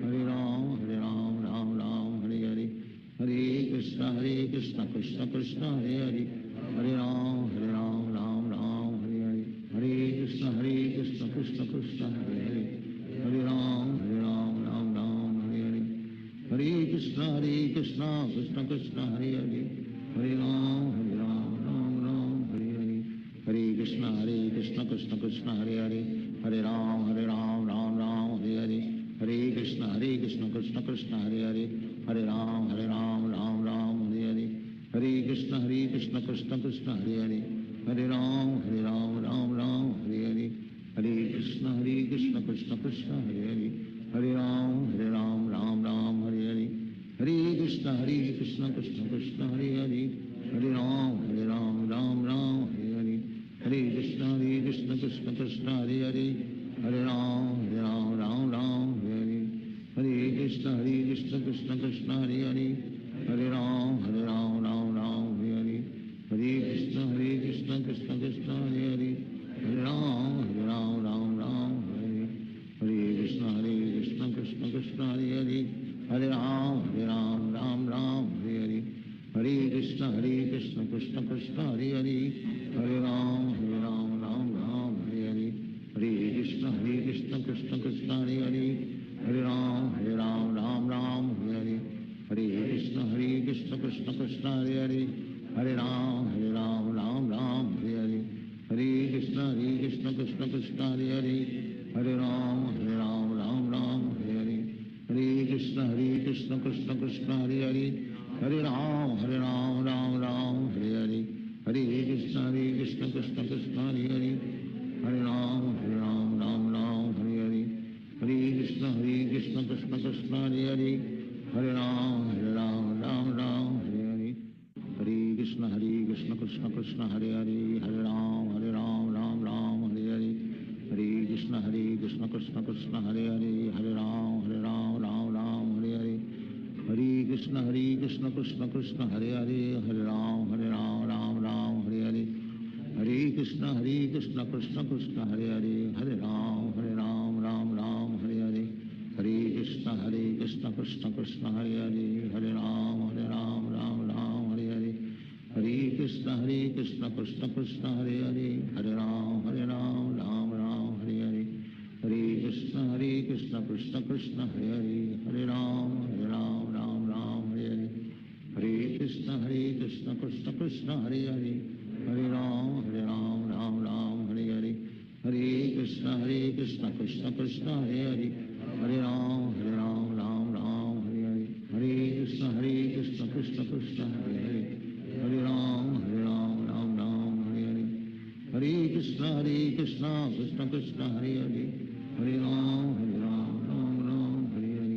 Hare Ram Ram Ram Hare Hare Hare Krishna Krishna Krishna Hare Hare Hare Ram Ram Ram Hare Hare Hare Krishna Krishna Krishna Hare Hare Hare Ram Ram Ram Hare Hare Hare Krishna Krishna Krishna Hare Hare Hare Ram Ram Ram Hare Hare Hare Krishna Krishna Krishna Hare Hare Hare Ram Ram Ram Hare Hare Hare Krishna Krishna Krishna Hare Hare Hare Ram Ram Ram Hare Hare Hare Krishna Krishna Krishna Hare Hare Hare Ram Ram Ram Hare Hare Hare Krishna Krishna Krishna Hare Hare Hare Ram Ram Ram Hare Hare Hare Krishna Krishna Krishna Hare Hare Hare Ram Ram Ram Hare Hare Hare Krishna Krishna Krishna Hare Hare Hare Ram Ram Ram Hare Hare Hare Krishna Krishna Krishna Hare Hare Hare Ram Ram Ram Hare Hare Hare Krishna Krishna Krishna Hare Hare Hare Ram Ram Ram Hare Hare Hare Krishna Krishna Krishna Hare Hare Hare Ram Ram Ram Hare Hare Hare Krishna Krishna Krishna Hare Hare Hare Ram Ram Ram Hare Hare Hare Krishna Krishna Krishna Hare Hare Hare Ram Ram Ram Hare Hare Hare Krishna Krishna Krishna Hare Hare Hare Ram Ram Ram Hare Hare Hare Krishna Krishna Krishna Hare Hare Hare Ram Ram Ram Hare Hare Hare Krishna Krishna Krishna Hare Hare Hare Ram Ram Ram Hare Hare Hare Krishna Krishna Krishna Hare Hare Hare Ram Ram Ram Hare Hare Hare Krishna Krishna Krishna Hare Hare Hare Ram Ram Ram Hare Hare Hare Krishna Krishna Krishna Hare Hare Hare Ram Ram Ram Hare Hare Hare Krishna Krishna Krishna Hare Hare Hare Ram Ram Ram Hare Hare Hare Krishna Krishna Krishna Hare Hare Hare Ram Ram Ram Hare Hare Hare Krishna Krishna Krishna Hare Hare Hare Ram Ram Ram Hare Hare Hare Krishna Krishna Krishna Hare Hare Hare Ram Ram Ram Hare Hare Hare Krishna Krishna Krishna Hare Hare Hare Ram Ram Ram Hare Hare Hare Krishna Krishna Krishna Hare Hare Hare Ram Ram Hare Hare Hare Krishna Krishna Krishna Hare Hare Hare Ram Ram Hare Hare Hare Krishna Krishna Krishna Hare Hare Hare Ram Ram Hare Hare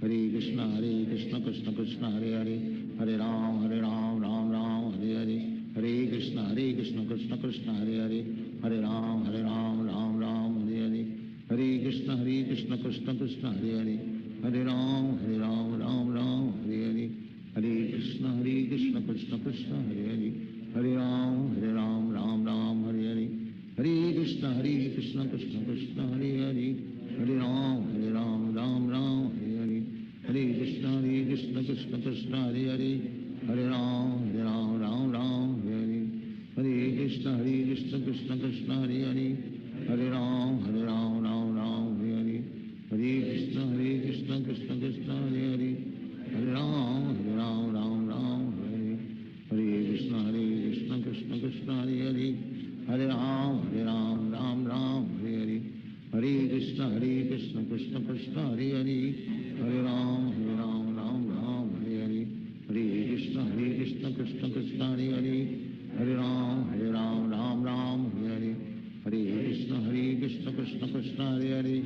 Hare Krishna Krishna Krishna Hare Hare Hare Ram Ram Hare Hare Hare Krishna Krishna Krishna Hare Hare Hare Ram Ram Hare Hare Hare Krishna Krishna Krishna Hare Hare Hare Ram Ram Hare Hare Hare Krishna Krishna Krishna Hare Hare Hare Ram Ram Hare Hare Hare Krishna Krishna Krishna Hare Hare Hare Ram, Ram Ram, Hare Hare. Hare Krishna, Krishna Krishna, Hare Hare. Hare Ram, Ram Ram, Hare Hare. Hare Krishna, Krishna Krishna, Hare Hare. Hare Ram, Ram Ram, Hare Hare. Hare Krishna, Krishna Krishna, Hare Hare. Hare Ram, Ram Ram, Hare Hare. Hare Krishna, Krishna Krishna, Hare Hare. Hare Ram, Ram Ram, Hare Hare. Hare Krishna, Krishna Krishna, Hare Hare. Hare Ram, Ram Ram, Hare Hare. Hare Krishna, Krishna Krishna, Hare Hare. Hare Ram, Ram Ram, Hare Hare. Hare Krishna, Krishna Krishna, Hare Hare. Hare Ram, Ram Ram, Hare Hare. Hare Krishna, Krishna Krishna, Hare Hare.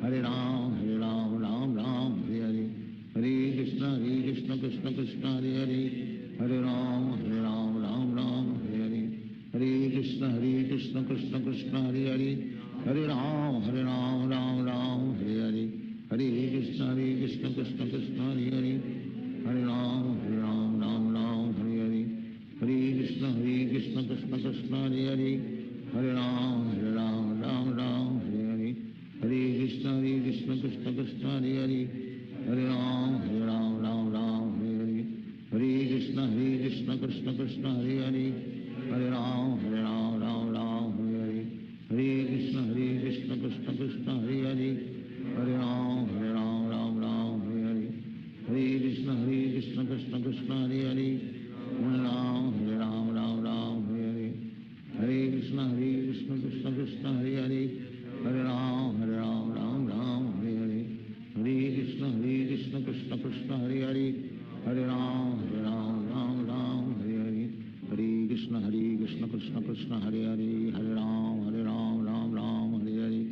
Hare Ram, Ram Ram, Hare Hare. Hare Krishna, Krishna Krishna, Hare Hare. Hare Ram, Ram Ram, Hare Hare. Hare Krishna, Krishna Krishna, Hare Hare. Hare Ram, Ram Ram, Hare Hare. Hare Krishna, Krishna Krishna, Hare Hare. Hare Ram, Ram Ram, Hare Hare. Hare Krishna, Krishna Krishna, Hare Hare. Hare Ram, Ram Ram, Hare Hare. Hare Krishna, Krishna Krishna, Hare Hare. Hare Ram, Ram Ram, Hare Hare. Hare Krishna, Krishna Krishna, Hare Hare. Hare Ram, Ram Ram, Hare Hare. Hare Krishna, Krishna Krishna, Hare Hare. Hare Ram, Ram Ram, Hare Hare. Hare Krishna, Krishna Krishna, Hare Hare. Hare Ram, Ram Ram, Hare Hare. Hare Krishna, Krishna Krishna, Hare Hare. Hare Ram, Ram Ram, Hare Hare. Hare Krishna, Krishna Krishna, Hare Hare. Hare Ram, Ram Ram, Hare Hare. Hare Krishna, Krishna Krishna, Hare Hare. Hare Ram, Ram Ram, Hare Hare. Hare Krishna, Krishna Krishna, Hare Hare. Hare Ram, Ram Hare Hare. Hare Krishna, Krishna Krishna, Hare Hare. Hare Ram, Ram Hare Hare.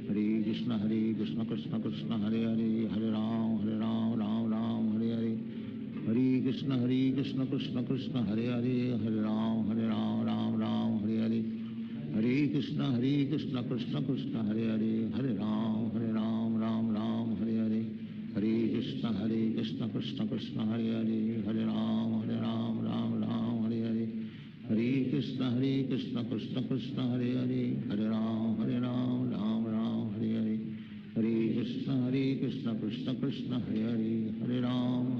Hare Krishna, Krishna Krishna, Hare Hare. Hare Ram, Ram Hare Hare. Hare Krishna, Krishna Krishna, Hare Hare. Hare Ram, Ram Hare Hare. Hare Krishna, Krishna Krishna, Hare Hare. Hare Ram, Ram Hare Hare. Hare Krishna, Krishna Krishna, Hare Hare. Hare Ram, Ram Hare Hare. Hare Krishna, Krishna Krishna, Hare Hare. Hare Ram, Ram Hare Hare. Hare Krishna, Krishna Krishna, Hare Hare. Hare Ram, Ram Hare Hare. Hare Krishna, Krishna Krishna, Hare Hare. Hare Ram,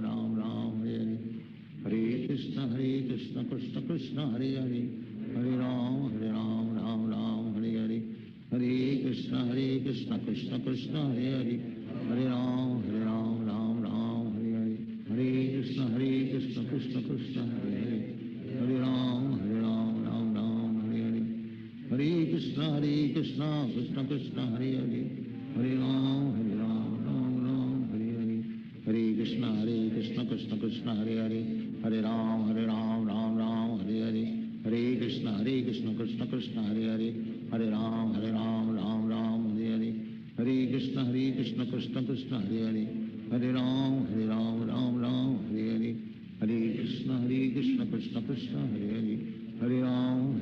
Ram Hare Hare. Hare Krishna, Krishna Krishna, Hare Hare. Hare Ram, Ram Hare Hare. Hare Krishna, Krishna Krishna, Hare Hare. Hare Ram, Ram Hare Hare. Hare Krishna, Krishna Krishna, Hare Hare. Hare Ram, Ram Hare Hare. Hare Krishna, Krishna Krishna, Hare Hare. Hare Ram, Ram Hare Hare. Hare Krishna, Krishna Krishna, Hare Hare. Hare Ram, Ram Hare Hare. Hare Krishna, Krishna Krishna, Hare Hare. Hare Ram, Ram Hare Hare. Hare Krishna, Krishna Krishna, Hare Hare. Hare Ram,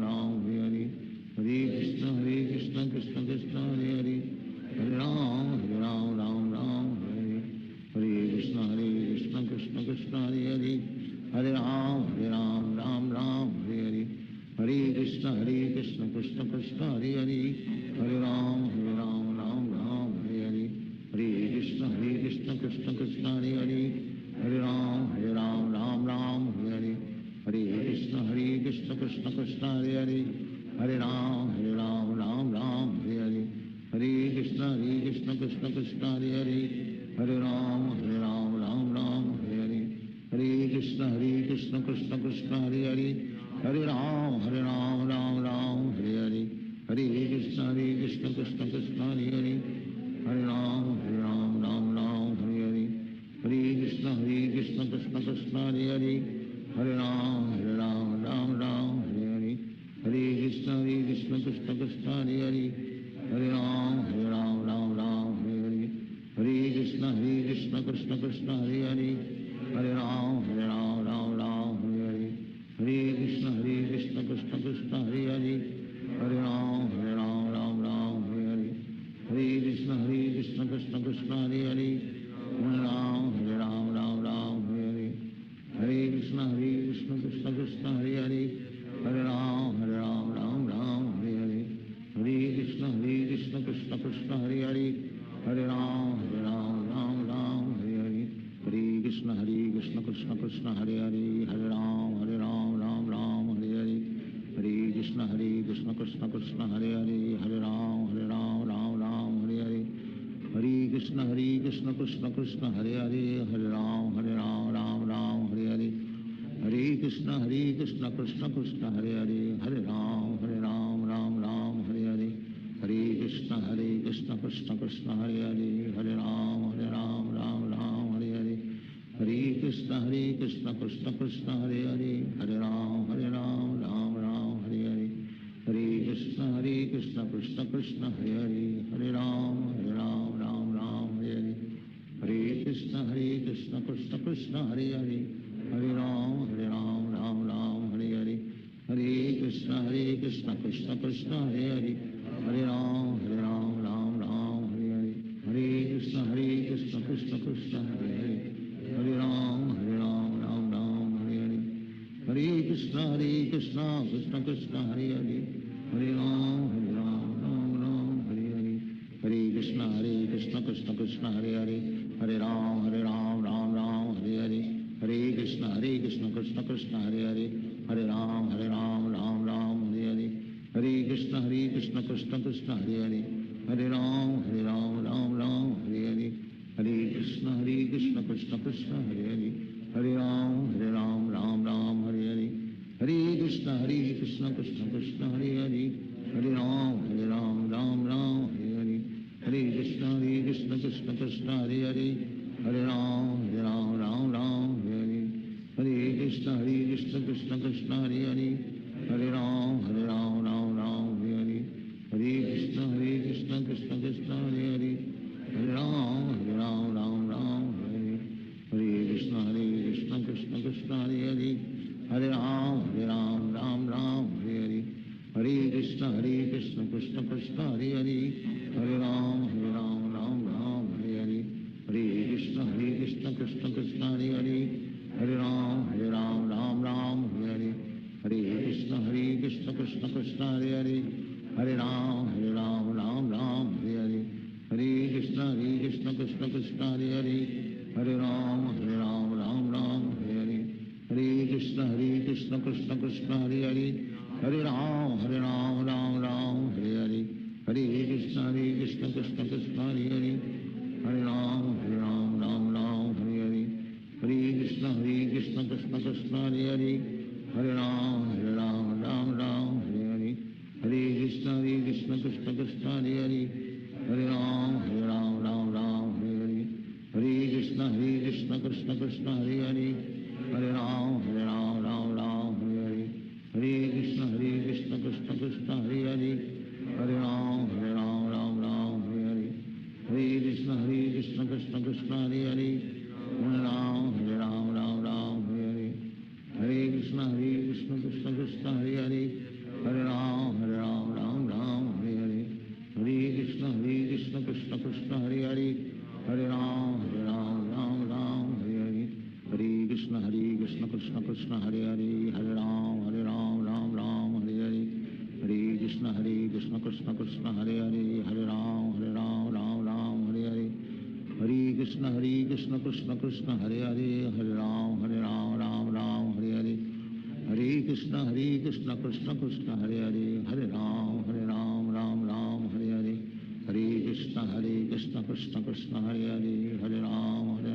Ram Hare Hare. Hare Krishna, Krishna Krishna, Hare Hare. Hare Ram, Ram Hare Hare. Hare Krishna, Krishna Krishna, Hare Hare. Hare Ram, Ram Hare Hare. Hare Krishna, Krishna Krishna, Hare Hare. Hare Ram, Ram Hare Hare. Hare Krishna, Krishna Krishna, Hare Hare. Hare Ram, Ram Hare Hare. Hare Krishna, Krishna Krishna, Hare Hare. Hare Ram, Ram Hare Hare. Hare Krishna, Krishna Krishna, Hare Hare. Hare Ram, Ram Hare Hare. Hare Krishna, Krishna Krishna, Hare Hare. Hare Ram, Ram Hare Hare. Hare Krishna, Krishna Krishna, Hare Hare. Hare Ram, Ram Hare Hare. Hare Krishna, Krishna Krishna, Hare Hare. Hare Ram, Ram Hare Hare. Hare Krishna, Krishna Krishna, Hare Hare. Hare Ram, Ram Hare Hare. Hare Krishna, Krishna Krishna, Hare Hare. Hare Ram, Ram Hare Hare. Hare Krishna, Krishna Krishna Krishna Hare Hare Hare Ram Ram Ram Hare Hare Hare Krishna Krishna Krishna Hare Hare Hare Ram Ram Ram Hare Hare Hare Krishna Krishna Krishna Hare Hare Hare Ram Ram Hare Hare Hare Krishna Krishna Krishna Hare Hare Hare Ram Ram Hare Hare Hare Krishna Krishna Krishna Hare Hare Hare Ram Ram Hare Hare Hare Krishna Krishna Krishna Hare Hare Hare Ram Ram Hare Hare Hare Krishna Krishna Krishna Hare Hare Hare Ram Ram Hare Hare Hare Krishna Krishna Krishna Hare Hare Hare Ram Ram Hare Hare Hare Krishna Krishna Krishna Hare Hare Hare Ram Ram Hare Hare Hare Krishna Krishna Krishna Hare Hare Hare Ram Ram Hare Hare Hare Krishna Krishna Krishna Hare Hare Hare Ram Ram Hare Hare Hare Krishna Krishna Krishna Hare Hare Hare Ram Ram Hare Hare Hare Krishna Krishna Krishna Hare Hare Hare Ram Ram Hare Hare Hare Krishna Krishna Krishna Hare Hare Hare Ram Ram Hare Hare Hare Krishna Krishna Krishna Hare Hare Hare Ram Ram Hare Hare Hare Krishna Krishna Krishna Hare Hare Hare Ram Ram Hare Hare Hare Krishna Krishna Krishna Hare Hare Hare Ram Ram Hare Hare Hare Krishna Krishna Krishna Hare Hare Hare Ram Ram Hare Hare Hare Krishna Krishna Krishna Hare Hare Hare Ram Ram Hare Hare Hare Krishna Krishna Krishna Hare Hare Hare Ram Ram Hare Hare Hare Krishna Krishna Krishna Hare Hare Hare Ram Ram Hare Hare Hare Krishna Krishna Krishna Hare Hare Hare Ram Ram Hare Hare Hare Krishna Krishna Krishna Hare Hare Hare Ram Ram Hare Hare Hare Krishna Krishna Krishna Hare Hare Hare Ram Ram Hare Hare Hare Krishna Krishna Krishna Hare Hare Hare Ram Ram Hare Hare Hare Krishna Krishna Krishna Hare Hare Hare Ram Ram Hare Hare Hare Krishna Krishna Krishna Hare Hare Hare Ram Ram Hare Hare Hare Krishna Krishna Krishna Hare Hare Hare Ram Ram Hare Hare Hare Krishna Krishna Krishna Hare Hare Hare Ram Ram Hare Hare Hare Krishna Krishna Krishna Hare Hare Hare Ram Ram Hare Hare Hare Krishna Krishna Krishna Hare Hare Hare Ram Ram Hare Hare Hare Krishna Krishna Krishna Hare Hare Hare Ram Ram Hare Hare Hare Krishna Krishna Krishna Hare Hare Hare Ram Ram Hare Hare Hare Krishna Krishna Krishna Hare Hare Hare Ram Ram Hare Hare Hare Krishna Krishna Krishna Hare Hare Hare Ram Ram Hare Hare Hare Krishna Krishna Krishna Hare Hare Hare Ram Ram Hare Hare Hare Krishna Krishna Krishna Hare Hare Hare Ram Ram Hare Hare Hare Krishna Krishna Krishna Hare Hare Hare Ram Ram Hare Hare Hare Krishna Krishna Krishna Hare Hare Hare Ram Ram Hare Hare Hare Krishna Krishna Krishna Hare Hare Hare Ram Ram Hare Hare Hare Krishna Krishna Krishna Hare Hare Hare Ram Ram Hare Hare Hare Krishna Krishna Krishna Hare Hare Hare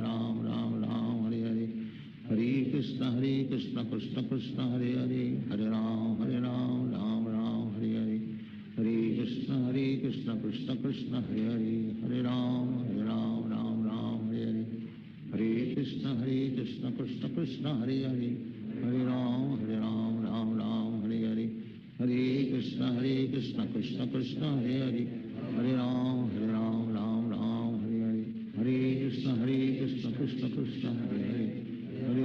Ram Ram Hare Hare Hare Krishna Krishna Krishna Hare Hare Hare Ram Ram Hare Hare Hare Krishna Krishna Krishna Hare Hare Hare Ram Ram Hare Hare Hare Krishna Krishna Krishna Hare Hare Hare Ram Ram Hare Hare Hare Krishna Krishna Krishna Hare Hare Hare Ram Ram Hare Hare Hare Krishna Krishna Krishna Hare Hare Hare Ram Ram Hare Hare Hare Krishna Krishna Krishna Krishna Hare Hare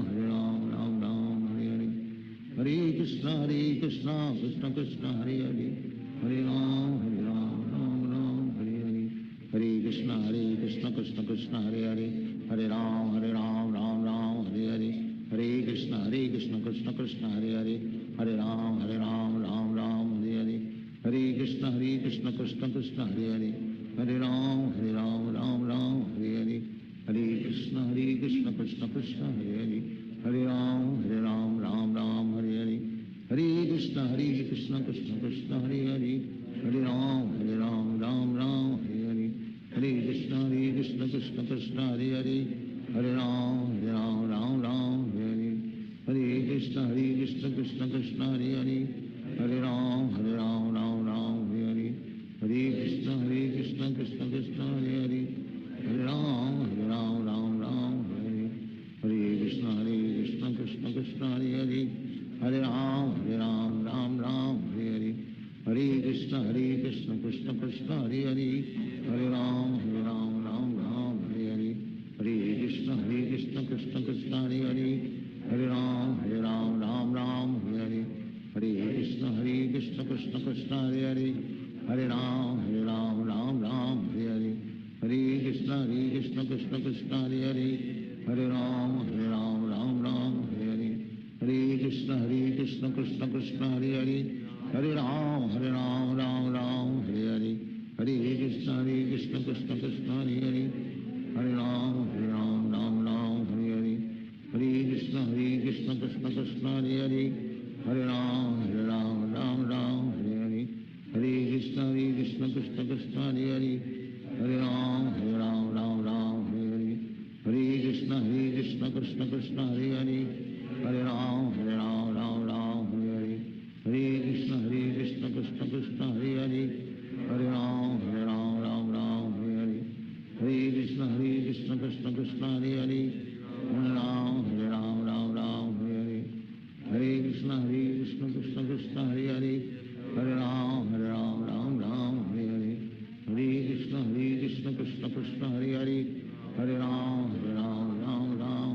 Hare Ram Ram Ram Hare Hare Hare Krishna Krishna Krishna Hare Hare Hare Ram Ram Hare Hare Hare Krishna Krishna Krishna Hare Hare Hare Ram Ram Hare Hare Hare Krishna Krishna Krishna Hare Hare Hare Ram Ram Hare Hare Hare Krishna Krishna Krishna Hare Hare Hare Ram Ram Hare Hare Hare Krishna Krishna Krishna Hare Hare Hare Ram Ram Hare Hare Hare Krishna Krishna Krishna Hare Hare Hare Ram Ram Hare Hare Hare Krishna Krishna Krishna Hare Hare Hare Ram Ram Hare Hare Hare Krishna Krishna Krishna Hare Hare Hare Ram Ram Hare Hare Hare Krishna Krishna Krishna Hare Hare Hare Ram Ram Hare Hare Hare Krishna Krishna Krishna Hare Hare Hare Ram Ram Hare Hare Hare Krishna Krishna Krishna Hare Hare Hare Ram Ram Hare Hare Hare Krishna Krishna Krishna Hare Hare Hare Ram Ram Hare Hare Hare Krishna Krishna Krishna Hare Hare Hare Ram Ram Hare Hare Hare Krishna Krishna Krishna Hare Hare Hare Ram Ram Hare Hare Hare Krishna Krishna Krishna Hare Hare Hare Ram Hare Hare Hare Krishna Krishna Krishna Hare Hare Hare Ram Hare Hare Hare Krishna Krishna Krishna Hare Hare Hare Ram Hare Hare Hare Krishna Krishna Krishna Hare Hare Hare Ram Hare Hare Hare Krishna Krishna Krishna Hare Hare Hare Ram Hare Hare Hare Krishna Krishna Krishna Hare Hare Hare Ram Hare Hare Hare Krishna Krishna Krishna Hare Hare Hare Ram Hare Hare Hare Krishna Krishna Krishna Hare Hare Hare Ram Hare Hare Hare Krishna Krishna Krishna Hare Hare Hare Ram Hare Hare Hare Krishna Krishna Krishna Hare Hare Hare Ram Hare Hare Hare Krishna Krishna Krishna Hare Hare Hare Ram Hare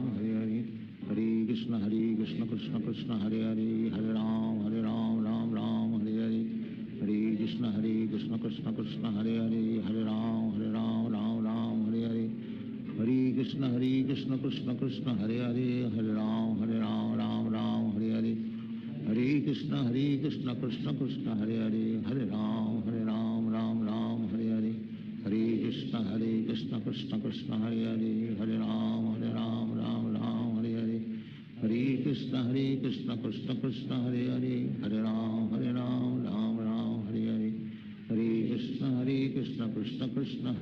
Hare Hare Krishna Krishna Krishna Hare Hare Hare Ram Hare Hare Hare Krishna Krishna Krishna Hare Hare Hare Ram Hare Hare Hare Krishna Krishna Krishna Hare Hare Hare Ram Hare Hare Hare Krishna Krishna Krishna Hare Hare Hare Ram Hare Hare Hare Krishna Krishna Krishna Hare Hare Hare Ram Hare Hare Hare Krishna Krishna Krishna Hare Hare Hare Ram Hare Hare Hare Krishna Krishna Krishna Hare Hare Hare Ram Hare Hare Hare Krishna Krishna Krishna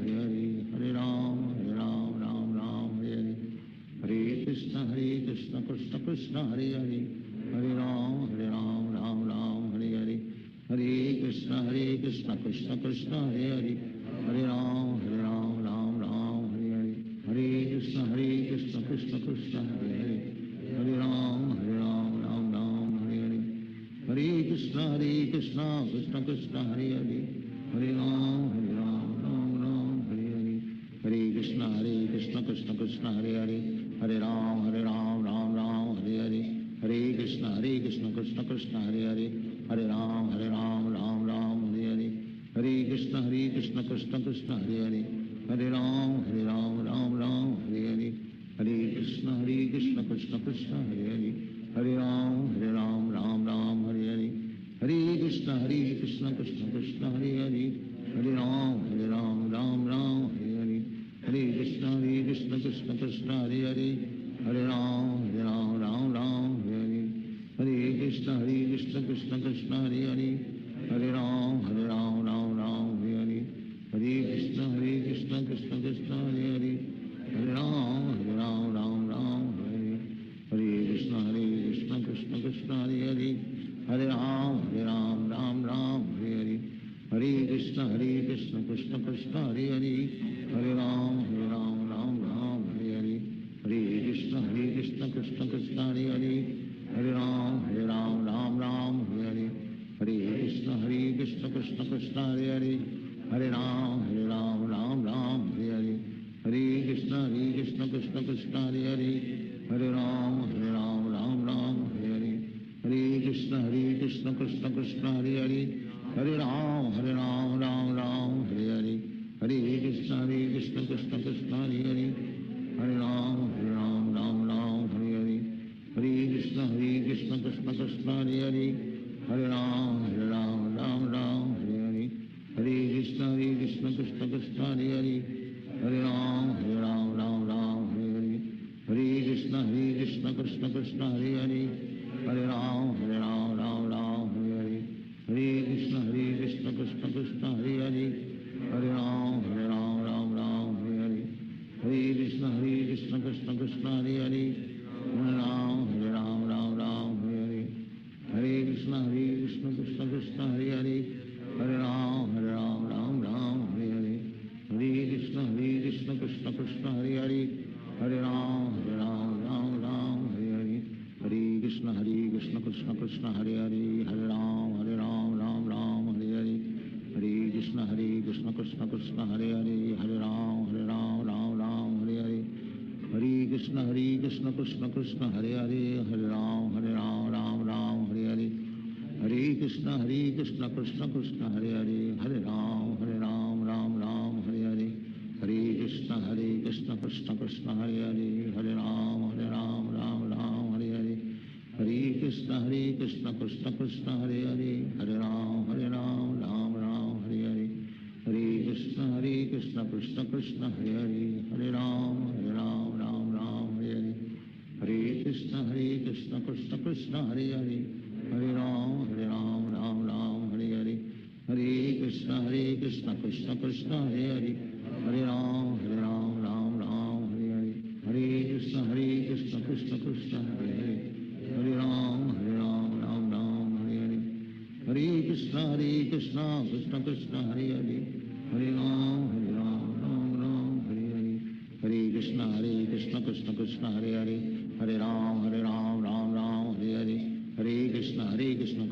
Hare Hare Hare Ram Hare Hare Hare Krishna Krishna Krishna Hare Hare Hare Ram Hare Hare Hare Krishna Krishna Krishna Hare Hare Hare Ram Hare Hare Hare Krishna Krishna Krishna Hare Hare Hare Ram Hare Hare Hare Krishna Krishna Krishna Hare Hare Hare Ram Hare Hare Hare Krishna Krishna Krishna Hare Hare Hare Ram Hare Hare Hare Krishna Krishna Krishna Hare Hare Hare Ram Hare Hare Hare Krishna Krishna Krishna Hare Hare Hare Ram Hare Hare Hare Krishna Krishna Krishna Hare Hare Hare Ram Hare Hare Hare Krishna Krishna Krishna Hare Hare Hare Ram Hare Hare Hare Krishna Krishna Krishna Hare Hare Hare Ram Hare Hare Hare Krishna Krishna Krishna Hare Hare Hare Ram Hare Hare Hare Krishna Krishna Krishna Hare Hare Hare Ram Hare Hare Hare Krishna Krishna Krishna Hare Hare Hare Ram Hare Hare Hare Krishna Krishna Krishna Krishna Hare Hare Hare Ram Ram Ram Hare Hare Hare Krishna Krishna Krishna Hare Hare Hare Ram Ram Ram Hare Hare Hare Krishna Krishna Krishna Hare Hare Hare Ram Ram Ram Hare Hare Hare Krishna Krishna Krishna Hare Hare Hare Ram Ram Ram Hare Hare Hare Krishna Krishna Krishna Hare Hare Hare Ram Ram Ram Hare Hare Hare Krishna Krishna Krishna Hare Hare Hare Ram Ram Ram Hare Hare Hare Krishna Krishna Krishna Hare Hare Hare Ram Ram Ram Hare Hare Hare Krishna Krishna Krishna Hare Hare Hare Ram Ram Hare Hare Hare Krishna Krishna Krishna Hare Hare Hare Ram Ram Ram Hare Hare Hare Krishna Krishna Krishna Hare Hare Hare Ram Ram Ram Hare Hare Hare Krishna Krishna Krishna Hare Hare Hare Ram Ram Ram Hare Hare Hare Krishna Krishna Krishna Hare Hare Hare Ram Ram Ram Hare Hare Hare Krishna Krishna Krishna Hare Hare Hare Ram Ram Ram Hare Hare Hare Krishna Krishna Krishna Hare Hare Hare Ram Ram Ram Hare Hare Hare Krishna Krishna Krishna Hare Hare Hare Ram Ram Ram Hare Hare Hare Krishna Krishna Krishna Hare Hare Hare Ram Ram Ram Hare Hare Hare Krishna Krishna Krishna Hare Hare Hare Ram Ram Ram Hare Hare Hare Krishna Krishna Krishna Hare Hare Hare Ram Ram Ram Hare Hare Hare Krishna Krishna Krishna Hare Hare Hare Ram Ram Ram Hare Hare Hare Krishna Krishna Krishna Hare Hare Hare Ram Ram Ram Hare Hare Hare Krishna Krishna Krishna Hare Hare Hare Ram Ram Ram Hare Hare Hare Krishna Krishna Krishna Hare Hare Hare Ram Ram Ram Hare Hare Hare Krishna Krishna Krishna Hare Hare Hare Ram Ram Ram Hare Hare Hare Krishna Krishna Krishna Hare Hare Hare Ram Ram Ram Hare Hare Hare Krishna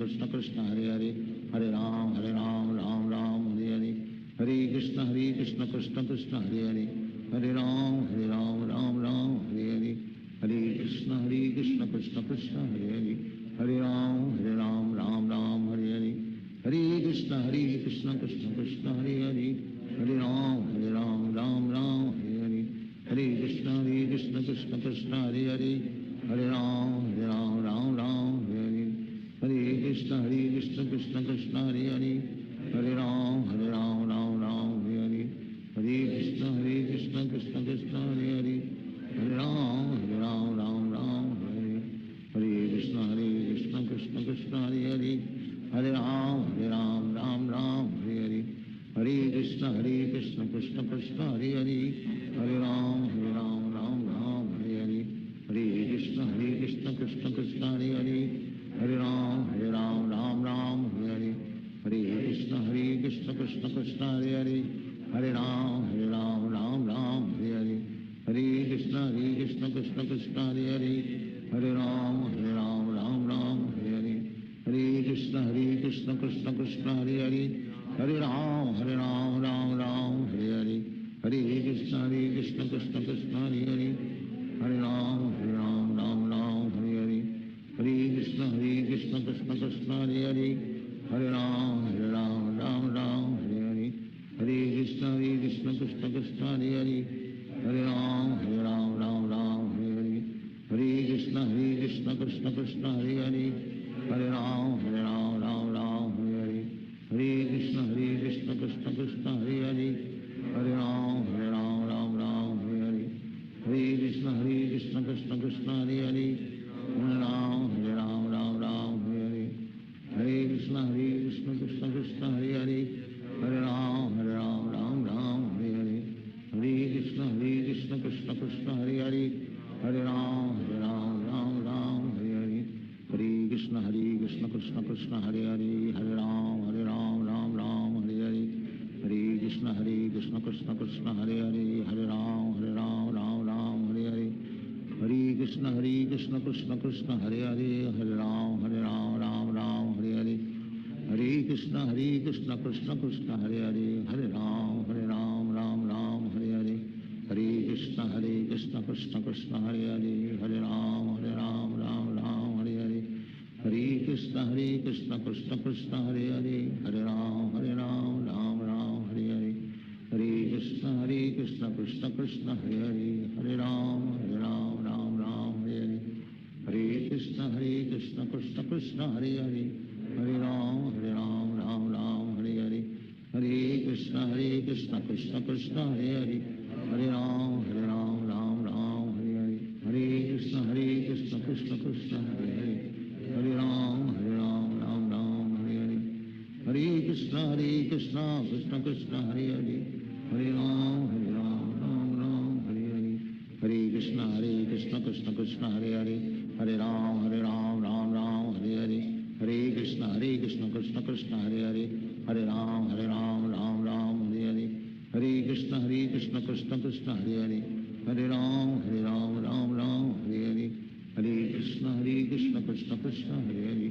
Krishna Krishna Hare Hare Hare Ram Ram Ram Hare Hare Hare Krishna Krishna Krishna Hare Hare Hare Ram Ram Ram Hare Hare Hare Krishna Krishna Krishna Hare Hare Hare Ram Ram Ram Hare Hare Hare Krishna Krishna Krishna Hare Hare Hare Ram Ram Ram Hare Hare Hare Krishna Krishna Krishna Hare Hare Hare Ram Ram Ram Hare Hare Hare Krishna Krishna Krishna Hare Hare Hare Ram Ram Ram Hare Hare Hare Krishna Krishna Krishna Hare Hare Hare Ram Ram Ram Hare Hare Hare Krishna Krishna Krishna Hare Hare Hare Ram Ram Ram Hare Hare Hare Krishna Krishna Krishna Hare Hare Hare Ram Ram Ram Hare Hare Hare Krishna Krishna Krishna Hare Hare Hare Ram Ram Ram Hare Hare Hare Krishna Krishna Krishna Hare Hare Hare Ram Ram Ram Hare Hare Hare Krishna Krishna Krishna Hare Hare Hare Ram Ram Ram Hare Hare Hare Krishna Krishna Krishna Hare Hare Hare Ram Ram Ram Hare Hare Hare Krishna Krishna Krishna Hare Hare Hare Ram Ram Ram Hare Hare Hare Krishna Krishna Krishna Hare Hare Hare Ram Ram Ram Hare Hare Hare Krishna Krishna Krishna Hare Hare Hare Ram Ram Ram Hare Hare Hare Krishna Krishna Krishna Hare Hare Hare Ram Ram Ram Hare Hare Hare Krishna Krishna Krishna Hare Hare Hare Ram Ram Ram Hare Hare Hare Krishna Krishna Krishna Hare Hare Hare Ram Ram Ram Hare Hare Hare Krishna Krishna Krishna Hare Hare Hare Ram Ram Ram Hare Hare Hare Krishna Krishna Krishna Hare Hare Hare Ram Ram Ram Hare Hare Hare Krishna Krishna Krishna Hare Hare Hare Ram Ram Ram Hare Hare Hare Krishna Krishna Krishna Hare Hare Hare Ram Ram Ram Hare Hare Hare Krishna Krishna Krishna Krishna Hare Hare Hare Ram Ram Ram Hare Hare Hare Krishna Krishna Krishna Hare Hare Hare Ram Ram Ram Hare Hare Hare Krishna Krishna Hare Hare Hare Ram Ram Ram Hare Hare Hare Krishna Krishna Hare Hare Hare Ram Ram Hare Hare Hare Krishna Krishna Hare Hare Hare Ram Ram Hare Hare Hare Krishna Krishna Hare Hare Hare Ram Ram Hare Hare Hare Krishna Krishna Hare Hare Hare Ram Hare Hare Hare Krishna Krishna Hare Hare Hare Ram Ram Hare Hare Hare Krishna Krishna Hare Hare Hare Ram Ram Hare Hare Hare Krishna Krishna Hare Hare Hare Ram Ram Hare Hare Hare Krishna Krishna Hare Hare Hare Ram Ram Hare Hare Hare Krishna Krishna Hare Hare Hare Ram Ram Hare Hare Hare Krishna Krishna Hare Hare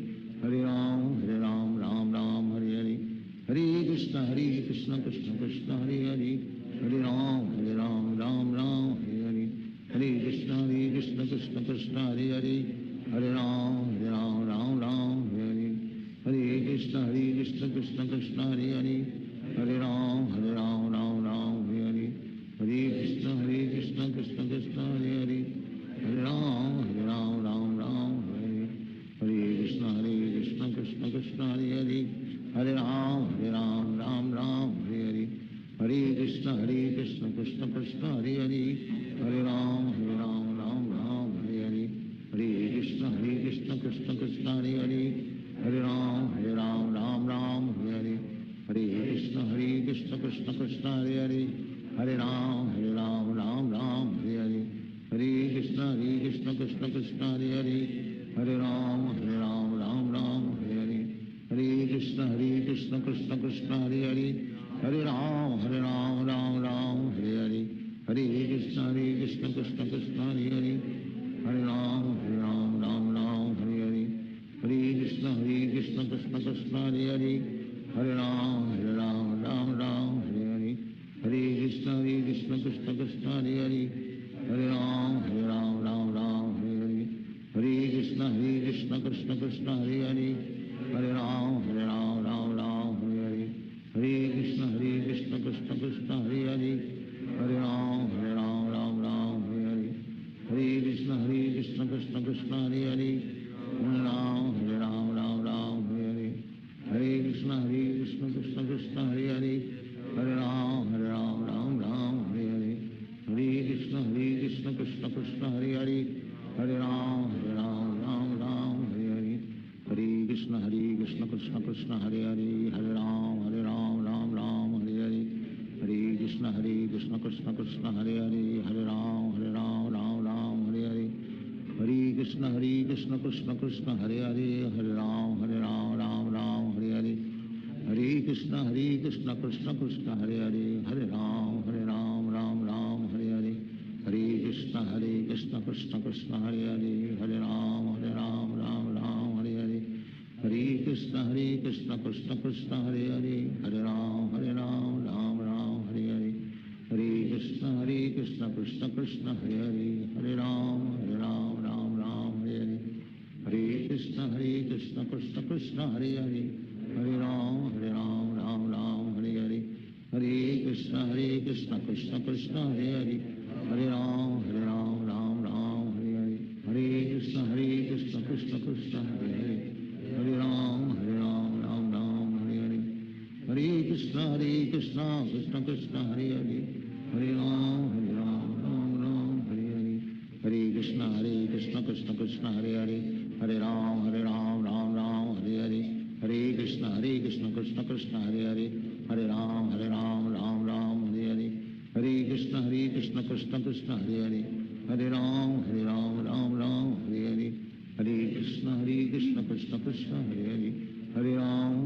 Hare Ram Ram Hare Hare Hare Krishna Krishna Hare Hare Hare Ram Ram Hare Hare Hare Krishna Krishna Hare Hare Hare Ram Ram Hare Hare Hare Krishna Krishna Hare Hare Hare Ram Ram Hare Hare Hare Krishna Krishna Hare Hare Hare Ram Ram Hare Hare Hare Krishna Krishna Hare Hare Hare Ram Ram Hare Hare Hare Krishna Krishna Hare Hare Hare Ram Ram Hare Hare Hare Krishna Krishna Hare Hare Hare Ram Ram Hare Hare Hare Krishna Krishna Hare Hare Hare Ram Ram Hare Hare Hare Krishna Krishna Hare Hare Hare Ram Ram Hare Hare Hare Krishna Krishna Hare Hare Hare Ram Ram Hare Hare Hare Krishna Krishna Hare Hare Hare Ram Ram Hare Hare Hare Krishna Krishna Hare Hare Hare Ram Ram Hare Hare Hare Krishna Krishna Hare Hare Hare Ram Ram Hare Hare Hare Krishna Krishna Hare Hare Hare Ram Ram Hare Hare Hare Krishna Krishna Hare Hare Hare Ram Ram Hare Hare Hare Krishna Krishna Hare Hare Hare Ram Ram Hare Hare Hare Krishna Krishna Hare Hare Hare Ram Ram Hare Hare Hare Krishna Krishna Hare Hare Hare Ram Ram Hare Hare Hare Krishna Krishna Hare Hare Hare Ram Ram Hare Hare Hare Krishna Krishna Hare Hare Hare Ram Ram Hare Hare Hare Krishna Krishna Hare Hare Hare Ram Ram Hare Hare Hare Krishna Krishna Hare Hare Hare Ram Ram Hare Hare Hare Krishna Krishna Hare Hare Hare Ram Ram Hare Hare Hare Krishna Krishna Hare Hare Hare Ram Ram Hare Hare Hare Krishna Krishna Hare Hare Hare Ram Ram Hare Hare Hare Krishna Krishna Hare Hare Hare Ram Ram Hare Hare Hare Krishna Krishna Hare Hare Hare Ram Hare Hare Hare Krishna Krishna Hare Hare Hare Ram Ram Hare Hare Hare Krishna Krishna Hare Hare Hare Ram Ram Hare Hare Hare Krishna Krishna Hare Hare Hare Ram Ram Hare Hare Hare Krishna Krishna Hare Hare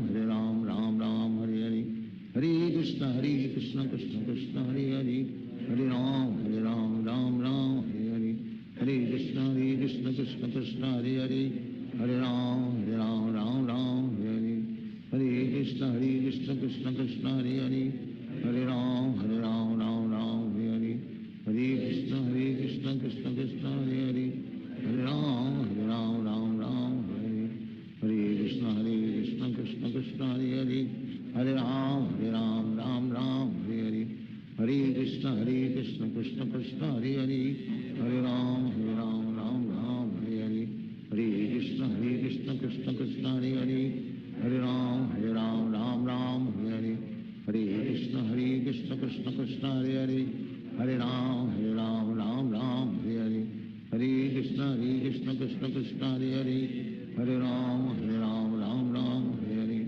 Hare Ram Ram Hare Hare Hare Krishna Krishna Hare Hare Hare Ram Ram Hare Hare Hare Krishna Krishna Hare Hare Hare Ram Ram Hare Hare Hare Krishna Krishna Hare Hare Hare Ram Ram Hare Hare Hare Krishna Krishna Hare Hare Hare Ram Ram Ram Hare Hare Hare Krishna Krishna Krishna Hare Hare Hare Ram Ram Ram Hare Hare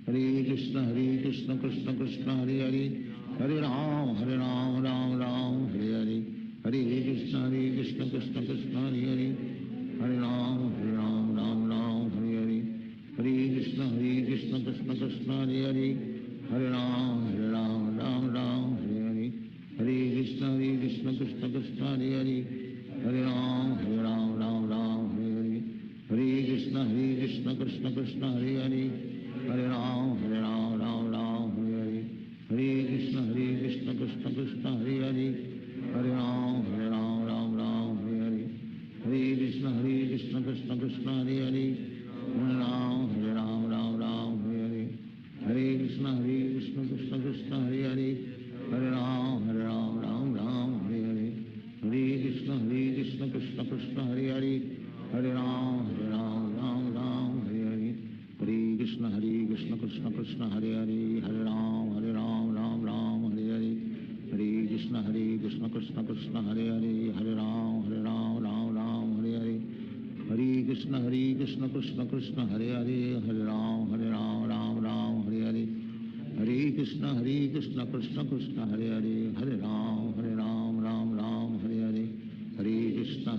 Hare Krishna Krishna Krishna Hare Hare Hare Ram Ram Ram Hare Hare Hare Krishna Krishna Krishna Hare Hare Hare Ram Ram Ram Hare Hare Hare Krishna Krishna Krishna Hare Hare Hare Ram Ram Ram Hare Hare Hare Krishna Krishna Krishna Hare Hare Hare Ram Ram Ram Hare Hare Hare Krishna Krishna Krishna Hare Hare Hare Ram Ram Ram Hare Hare Hare Krishna Krishna Krishna Hare Hare Hare Ram Ram Ram Hare Hare Hare Krishna Krishna Krishna Hare Hare Hare Ram Ram Hare Hare Hare Krishna Krishna Krishna Hare Hare Hare Ram Ram Ram Hare Hare Hare Krishna Krishna Krishna Hare Hare Hare Ram Ram Ram Hare Hare Hare Krishna Krishna Krishna Hare Hare Hare Ram Ram Ram Hare Hare Hare Krishna Krishna Krishna Hare Hare Hare Ram Ram Hare Hare Hare Krishna Krishna Krishna Hare Hare Hare Ram Ram Hare Hare Hare Krishna Krishna Krishna Hare Hare Hare Ram Ram Hare Hare Hare Krishna Krishna Krishna Hare Hare Hare Ram Ram Hare Hare Hare Krishna Krishna Krishna Hare Hare Hare Ram Ram Hare Hare Hare Krishna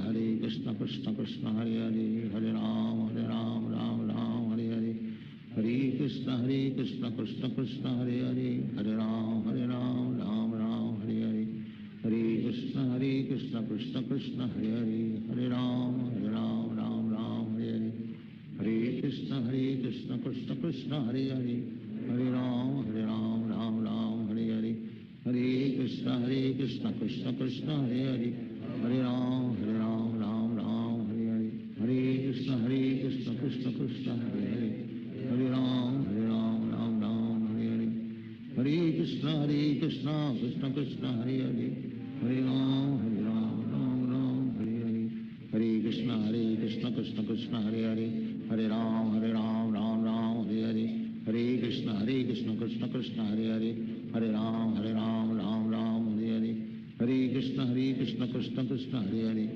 Krishna Krishna Hare Hare Hare Ram Ram Hare Hare Hare Krishna Krishna Krishna Hare Hare Hare Ram Ram Hare Hare Hare Krishna Krishna Krishna Hare Hare Hare Ram Ram Hare Hare Hare Krishna Krishna Krishna Hare Hare Hare Ram Ram Hare Hare Hare Krishna Krishna Krishna Hare Hare Hare Ram Ram Hare Hare Hare Krishna Krishna Krishna Hare Hare Hare Ram Ram Hare Hare Hare Krishna Krishna Krishna Hare Hare Hare Ram Ram Hare Hare Hare Krishna Krishna Krishna Hare Hare Hare Ram Ram Hare Hare Hare Krishna Krishna Krishna Hare Hare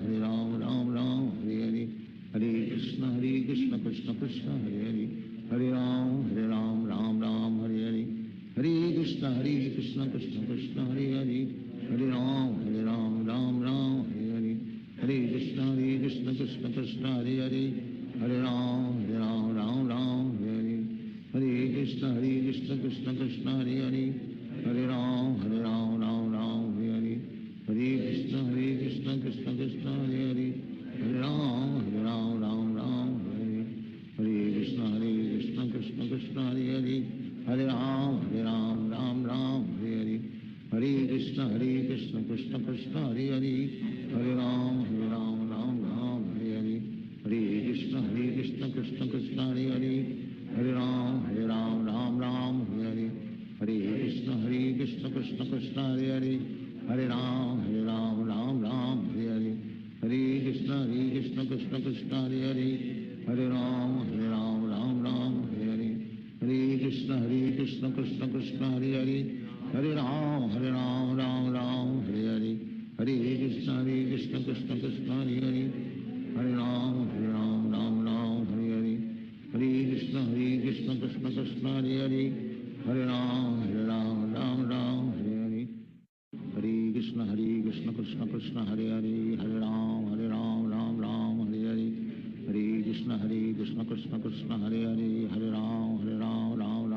Hare Ram Ram Hare Hare Hare Krishna Krishna Krishna Hare Hare Hare Ram Ram Hare Hare Hare Krishna Krishna Krishna Hare Hare Hare Ram Ram Hare Hare Hare Krishna Krishna Krishna Hare Hare Hare Ram Ram Hare Hare Hare Krishna Krishna Krishna Hare Hare Hare Ram Ram Hare Hare Hare Krishna Krishna Krishna Hare Hare Hare Ram Ram Hare Hare Hare Krishna Krishna Krishna Hare Hare Hare Ram Ram Hare Hare Hare Krishna Krishna Krishna Hare Hare Hare Ram Ram Hare Hare Hare Krishna Krishna Krishna Hare Hare Hare Ram Ram Hare Hare Hare Krishna Krishna Krishna Hare Hare Hare Ram Ram Hare Hare Hare Krishna Krishna Krishna Hare Hare Hare Ram Ram Hare Hare Hare Krishna Krishna Krishna Hare Hare Hare Ram Ram Hare Hare Hare Krishna Krishna Krishna Hare Hare Hare Ram Ram Hare Hare Hare Krishna Krishna Krishna Hare Hare Hare Ram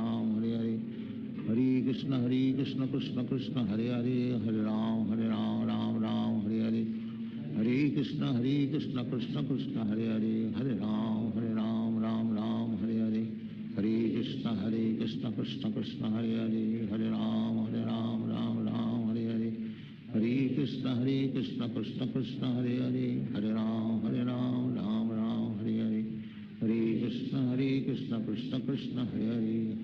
Ram Hare Hare Hare Krishna Krishna Krishna Hare Hare Hare Ram Ram Hare Hare Hare Krishna Krishna Krishna Hare Hare Hare Ram Hare Hare Hare Krishna Krishna Krishna Hare Hare Hare Ram Hare Hare Hare Krishna Krishna Krishna Hare Hare Hare Ram Hare Hare Hare Krishna Krishna Krishna Hare Hare Hare Ram Hare Hare Hare Krishna Krishna Krishna Hare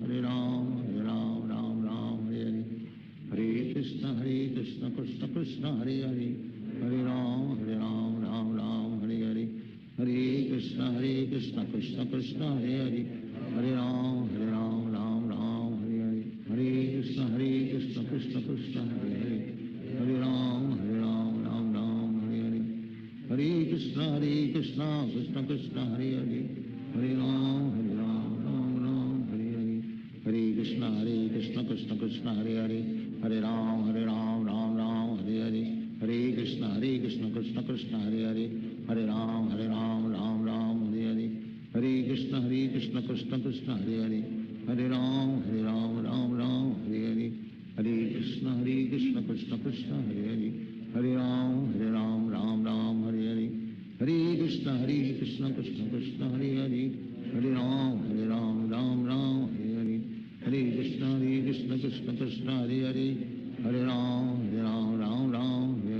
Hare Hare Ram Hare Hare Hare Krishna Krishna Krishna Hare Hare Hare Ram Hare Hare Hare Krishna Krishna Krishna Hare Hare Hare Ram Ram Hare Hare Hare Krishna Krishna Krishna Krishna Krishna Hare Hare Hare Ram Ram Ram Hare Hare Hare Krishna Krishna Krishna Hare Hare Hare Ram Ram Ram Hare Hare Hare Krishna Krishna Krishna Hare Hare Hare Ram Ram Ram Hare Hare Hare Krishna Krishna Krishna Hare Hare Hare Ram Ram Ram Hare Hare Hare Krishna Krishna Krishna Hare Hare Hare Ram Ram Ram Hare Hare Hare Krishna Krishna Krishna Hare Hare Hare Ram Ram Ram Hare Hare Hare Krishna Krishna Krishna Hare Hare Hare Ram Ram Hare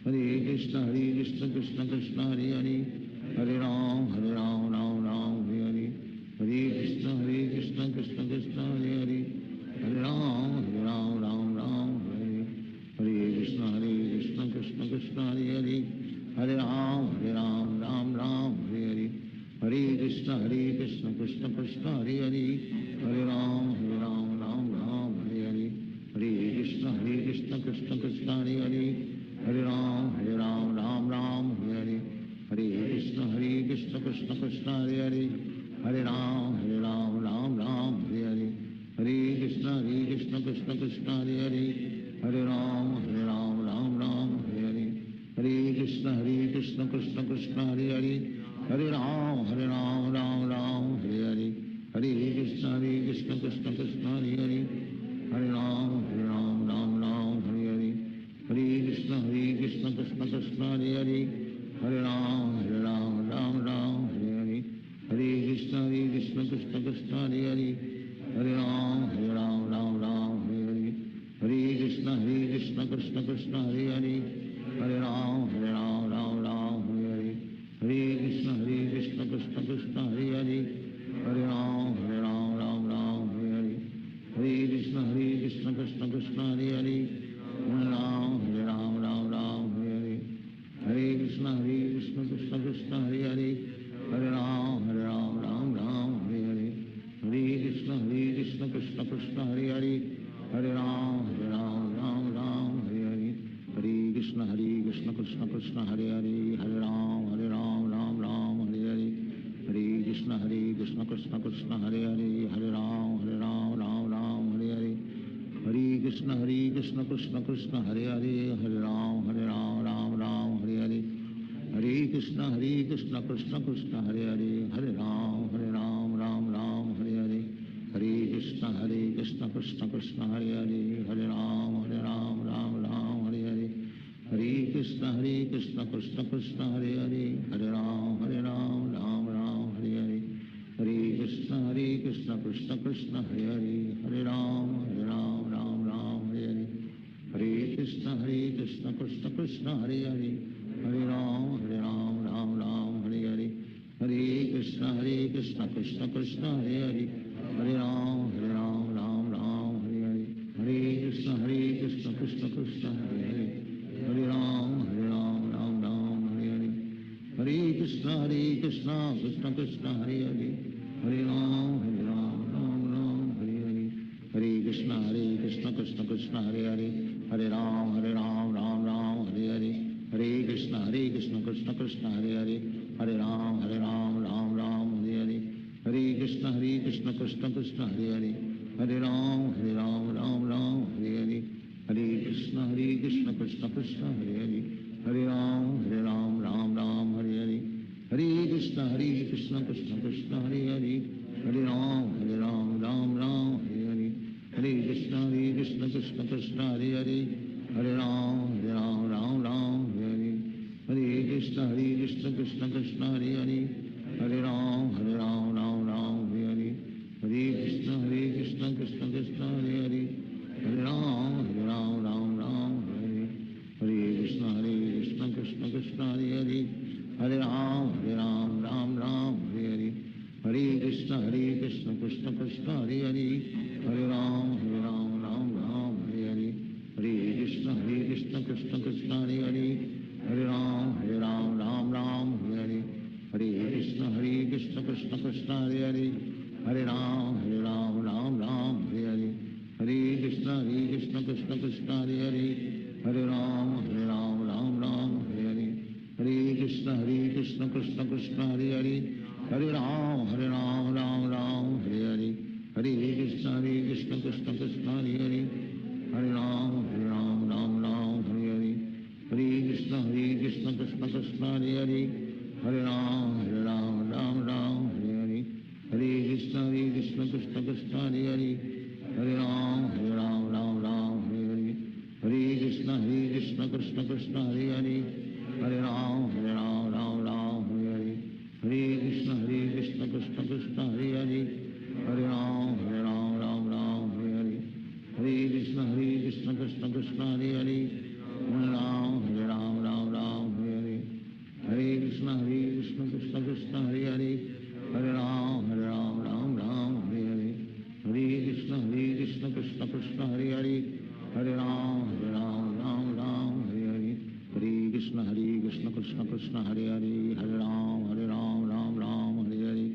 Hare Hare Krishna Krishna Krishna Hare Hare Hare Ram Ram Hare Hare Hare Krishna Krishna Krishna Hare Hare Hare Ram Ram Hare Hare Hare Krishna Krishna Krishna Hare Hare Hare Ram Ram Hare Hare Hare Krishna Krishna Krishna Hare Hare Hare Ram Ram Hare Hare Hare Krishna Krishna Krishna Hare Hare Hare Ram Ram Hare Hare Hare Krishna Krishna Krishna Hare Hare Hare Ram Hare Hare Hare Krishna Krishna Krishna Hare Hare Hare Ram Hare Hare Hare Krishna Krishna Krishna Hare Hare Hare Ram Hare Hare Hare Krishna Krishna Krishna Hare Hare Hare Ram Hare Hare Hare Krishna Krishna Krishna Hare Hare Hare Ram Hare Hare Hare Krishna Krishna Krishna Hare Hare Hare Ram Hare Hare Hare Krishna Krishna Krishna Hare Hare Hare Ram Hare Hare Hare Krishna Krishna Krishna Hare Hare Hare Ram Hare Hare Hare Krishna Krishna Krishna Hare Hare Hare Ram Hare Hare Hare Krishna Krishna Krishna Hare Hare Hare Ram Hare Hare Hare Krishna Krishna Krishna Hare Hare Hare Ram Hare Hare Hare Krishna Krishna Krishna Hare Hare Hare Ram Hare Hare Hare Krishna Krishna Krishna Hare Hare Hare Ram Hare Hare Hare Krishna Krishna Krishna Hare Hare Hare Ram Hare Hare Hare Krishna Krishna Krishna Hare Hare Hare Ram Hare Hare Hare Krishna Krishna Krishna Hare Hare Hare Ram Hare Hare Hare Krishna Krishna Krishna Hare Hare Hare Ram Hare Hare Hare Krishna Krishna Krishna Hare Hare Hare Ram Hare Hare Hare Krishna Krishna Krishna Hare Hare Hare Ram Hare Hare Hare Krishna Krishna Krishna Hare Hare Hare Ram Hare Hare Hare Krishna Krishna Krishna Hare Hare Hare Ram Hare Hare Hare Krishna Krishna Krishna Hare Hare Hare Ram Hare Hare Hare Krishna Krishna Krishna Hare Hare Hare Ram Hare Hare Hare Krishna Krishna Krishna Hare Hare Hare Ram Hare Hare Hare Krishna Krishna Krishna Hare Hare Hare Ram Hare Hare Hare Krishna Krishna Krishna Hare Hare Hare Ram Hare Hare Hare Krishna Krishna Krishna Hare Hare Hare Ram Hare Hare Hare Krishna Krishna Krishna Hare Hare Hare Ram Hare Hare Hare Krishna Krishna Krishna Hare Hare Hare Ram Hare Hare Hare Krishna Krishna Krishna Hare Hare Hare Ram Hare Hare Krishna Krishna Krishna Hare Hare Hare Ram Hare Hare Hare Krishna Krishna Krishna Hare Hare Hare Ram Hare Hare Hare Krishna Krishna Krishna Hare Hare Hare Ram Hare Hare Hare Krishna Krishna Krishna Hare Hare Hare Ram Ram Ram Hare Hare Hare Krishna Krishna Krishna Hare Hare Hare Ram Ram Hare Hare Hare Krishna Krishna Krishna Hare Hare Hare Ram Ram Hare Hare Hare Krishna Krishna Krishna Hare Hare Hare Ram Ram Hare Hare Hare Krishna Krishna Krishna Hare Hare Hare Ram Ram Hare Hare Hare Krishna Krishna Krishna Hare Hare Hare Ram Ram Hare Hare Hare Krishna Krishna Krishna Hare Hare Hare Ram Ram Hare Hare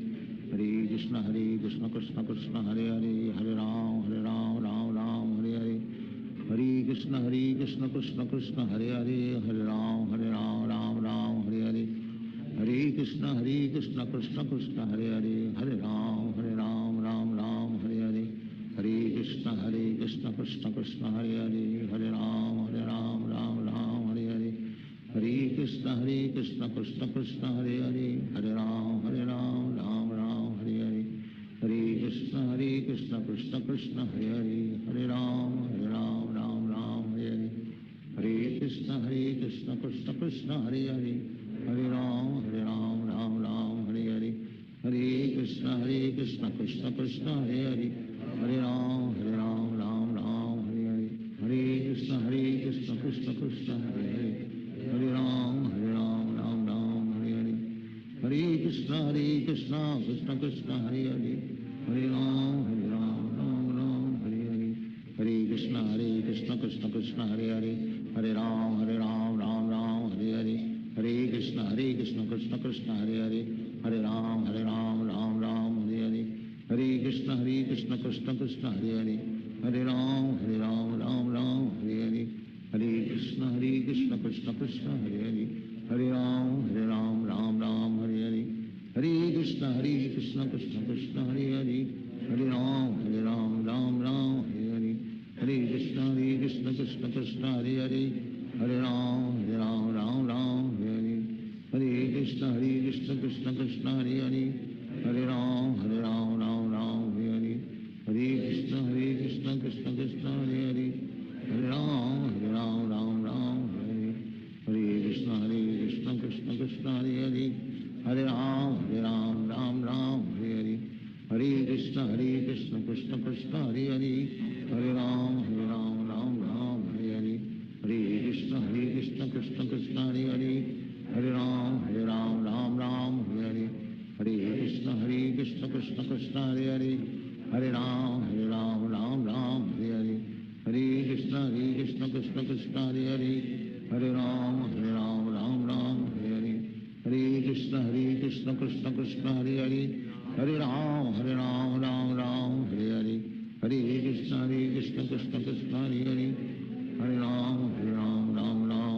Hare Krishna Krishna Krishna Hare Hare Hare Ram Ram Hare Hare Hare Krishna Krishna Krishna Hare Hare Hare Ram Ram Hare Hare Hare Krishna Krishna Krishna Hare Hare Hare Ram Ram Hare Hare Hare Krishna Krishna Krishna Hare Hare Hare Ram Ram Hare Hare Hare Krishna Krishna Krishna Hare Hare Hare Ram Ram Hare Hare Hare Krishna Krishna Krishna Hare Hare Hare Ram Ram Hare Hare Hare Krishna Krishna Krishna Hare Hare Hare Ram Hare Hare Hare Krishna Krishna Krishna Hare Hare Hare Ram Hare Hare Hare Krishna Krishna Krishna Hare Hare Hare Ram Hare Hare Hare Krishna Krishna Krishna Hare Hare Hare Ram Hare Hare Hare Krishna Krishna Krishna Hare Hare Hare Ram Hare Hare Hare Krishna Krishna Krishna Hare Hare Hare Ram Hare Hare Hare Krishna Krishna Krishna Hare Hare Hare Ram Hare Hare Hare Krishna Krishna Krishna Hare Hare Hare Ram Hare Hare Hare Krishna Krishna Krishna Hare Hare Hare Ram Hare Hare Hare Krishna Krishna Krishna Hare Hare Hare Ram Hare Hare Hare Krishna Krishna Krishna Hare Hare Hare Ram Hare Hare Hare Krishna Krishna Krishna Hare Hare Hare Ram Hare Hare Hare Krishna Krishna Krishna Hare Hare Hare Ram Hare Hare Hare Krishna Krishna Krishna Hare Hare Hare Ram Hare Hare Hare Krishna Krishna Krishna Hare Hare Hare Ram Hare Hare Hare Krishna Krishna Krishna Hare Hare Hare Ram Hare Hare Hare Krishna Krishna Krishna Hare Hare Hare Ram Hare Hare Hare Krishna Krishna Krishna Hare Hare Hare Ram Hare Hare Hare Krishna Krishna Krishna Hare Hare Hare Ram Hare Hare Hare Krishna Krishna Krishna Hare Hare Hare Ram Hare Hare Hare Krishna Krishna Krishna Hare Hare Hare Ram Hare Hare Hare Krishna Krishna Krishna Hare Hare Hare Ram Hare Hare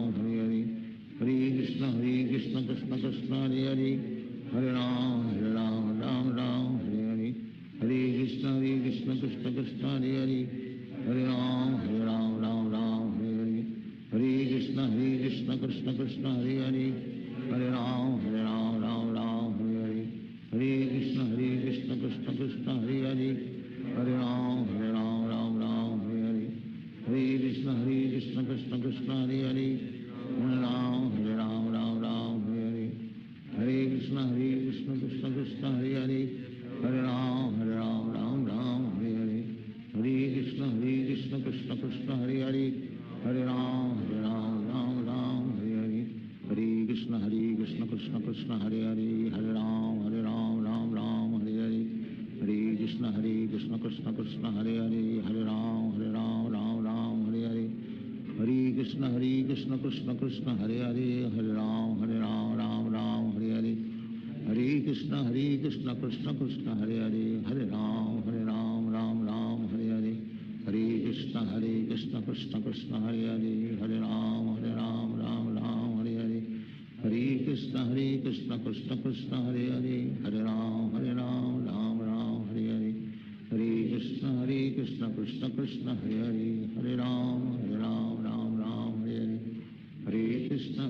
Hare Krishna Krishna Krishna Hare Hare Hare Ram Hare Hare Hare Krishna Krishna Krishna Hare Hare Hare Ram Hare Hare Hare Krishna Krishna Krishna Hare Hare Hare Ram Hare Hare Hare Krishna Krishna Krishna Hare Hare Hare Ram Hare Hare Hare Krishna Krishna Krishna Hare Hare Hare Ram Hare Hare Hare Krishna Krishna Krishna Hare Hare Hare Ram Hare Hare Hare Krishna Krishna Krishna Hare Hare Hare Ram Hare Hare Hare Krishna Krishna Krishna Hare Hare Hare Ram Hare Hare Hare Krishna Krishna Krishna Hare Hare Hare Ram Hare Hare Hare Krishna Krishna Krishna Hare Hare Hare Ram Hare Hare Hare Krishna Krishna Krishna Hare Hare Hare Ram Hare Hare Hare Krishna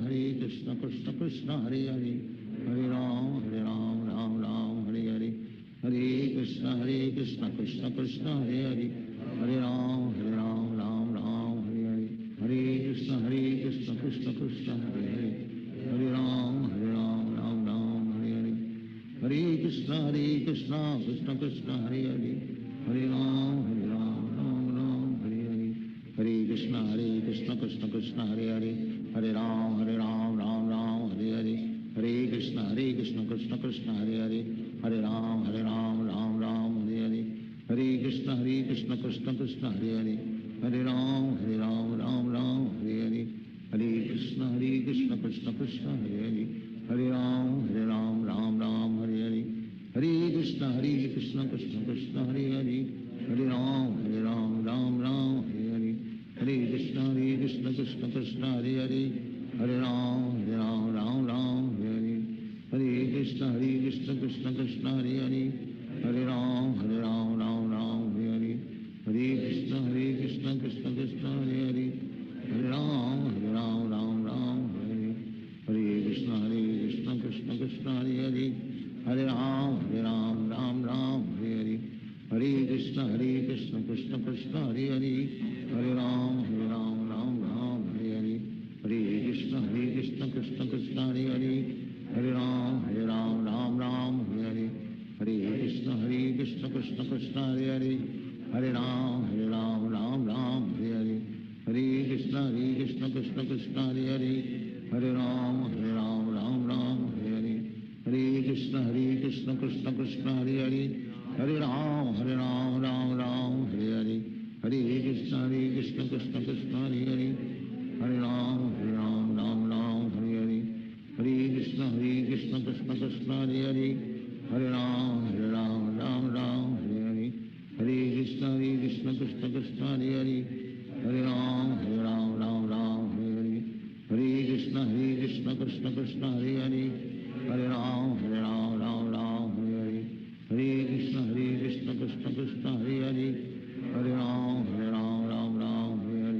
Krishna Krishna Hare Hare Hare Ram Hare Hare Hare Krishna Krishna Krishna Krishna Hare Hare Hare Ram Ram Ram Hare Hare Hare Krishna Krishna Krishna Hare Hare Hare Ram Ram Ram Hare Hare Hare Krishna Krishna Krishna Hare Hare Hare Ram Ram Ram Hare Hare Hare Krishna Krishna Krishna Hare Hare Hare Ram Ram Hare Hare Hare Krishna Krishna Krishna Hare Hare Hare Ram Ram Hare Hare Hare Krishna Krishna Krishna Hare Hare Hare Ram Ram Hare Hare Hare Krishna Krishna Krishna Hare Hare Hare Ram Ram Hare Hare Hare Krishna Krishna Krishna Hare Hare Hare Ram Ram Hare Hare Hare Krishna Krishna Krishna Hare Hare Hare Ram Ram Hare Hare Hare Krishna Krishna Krishna Hare Hare Hare Ram Ram Hare Hare Hare Krishna Krishna Krishna Hare Hare Hare Ram Ram Hare Hare Hare Krishna Krishna Krishna Hare Hare Hare Ram Ram Hare Hare Hare Krishna Krishna Krishna Hare Hare Hare Ram Ram Hare Hare Hare Krishna Krishna Krishna Hare Hare Hare Ram Ram Hare Hare Hare Krishna Krishna Krishna Hare Hare Hare Ram Ram Hare Hare Hare Krishna Krishna Krishna Hare Hare Hare Ram Ram Hare Hare Hare Krishna Krishna Krishna Hare Hare Hare Ram Ram Hare Hare Hare Krishna Krishna Krishna Hare Hare Hare Ram Ram Hare Hare Hare Krishna Krishna Krishna Hare Hare Hare Ram Ram Hare Hare Hare Krishna Krishna Krishna Hare Hare Hare Ram Ram Hare Hare Hare Krishna Krishna Krishna Hare Hare Hare Ram Ram Hare Hare Hare Krishna Krishna Krishna Hare Hare Hare Ram Ram Hare Hare Hare Krishna Krishna Krishna Hare Hare Hare Ram Ram Hare Hare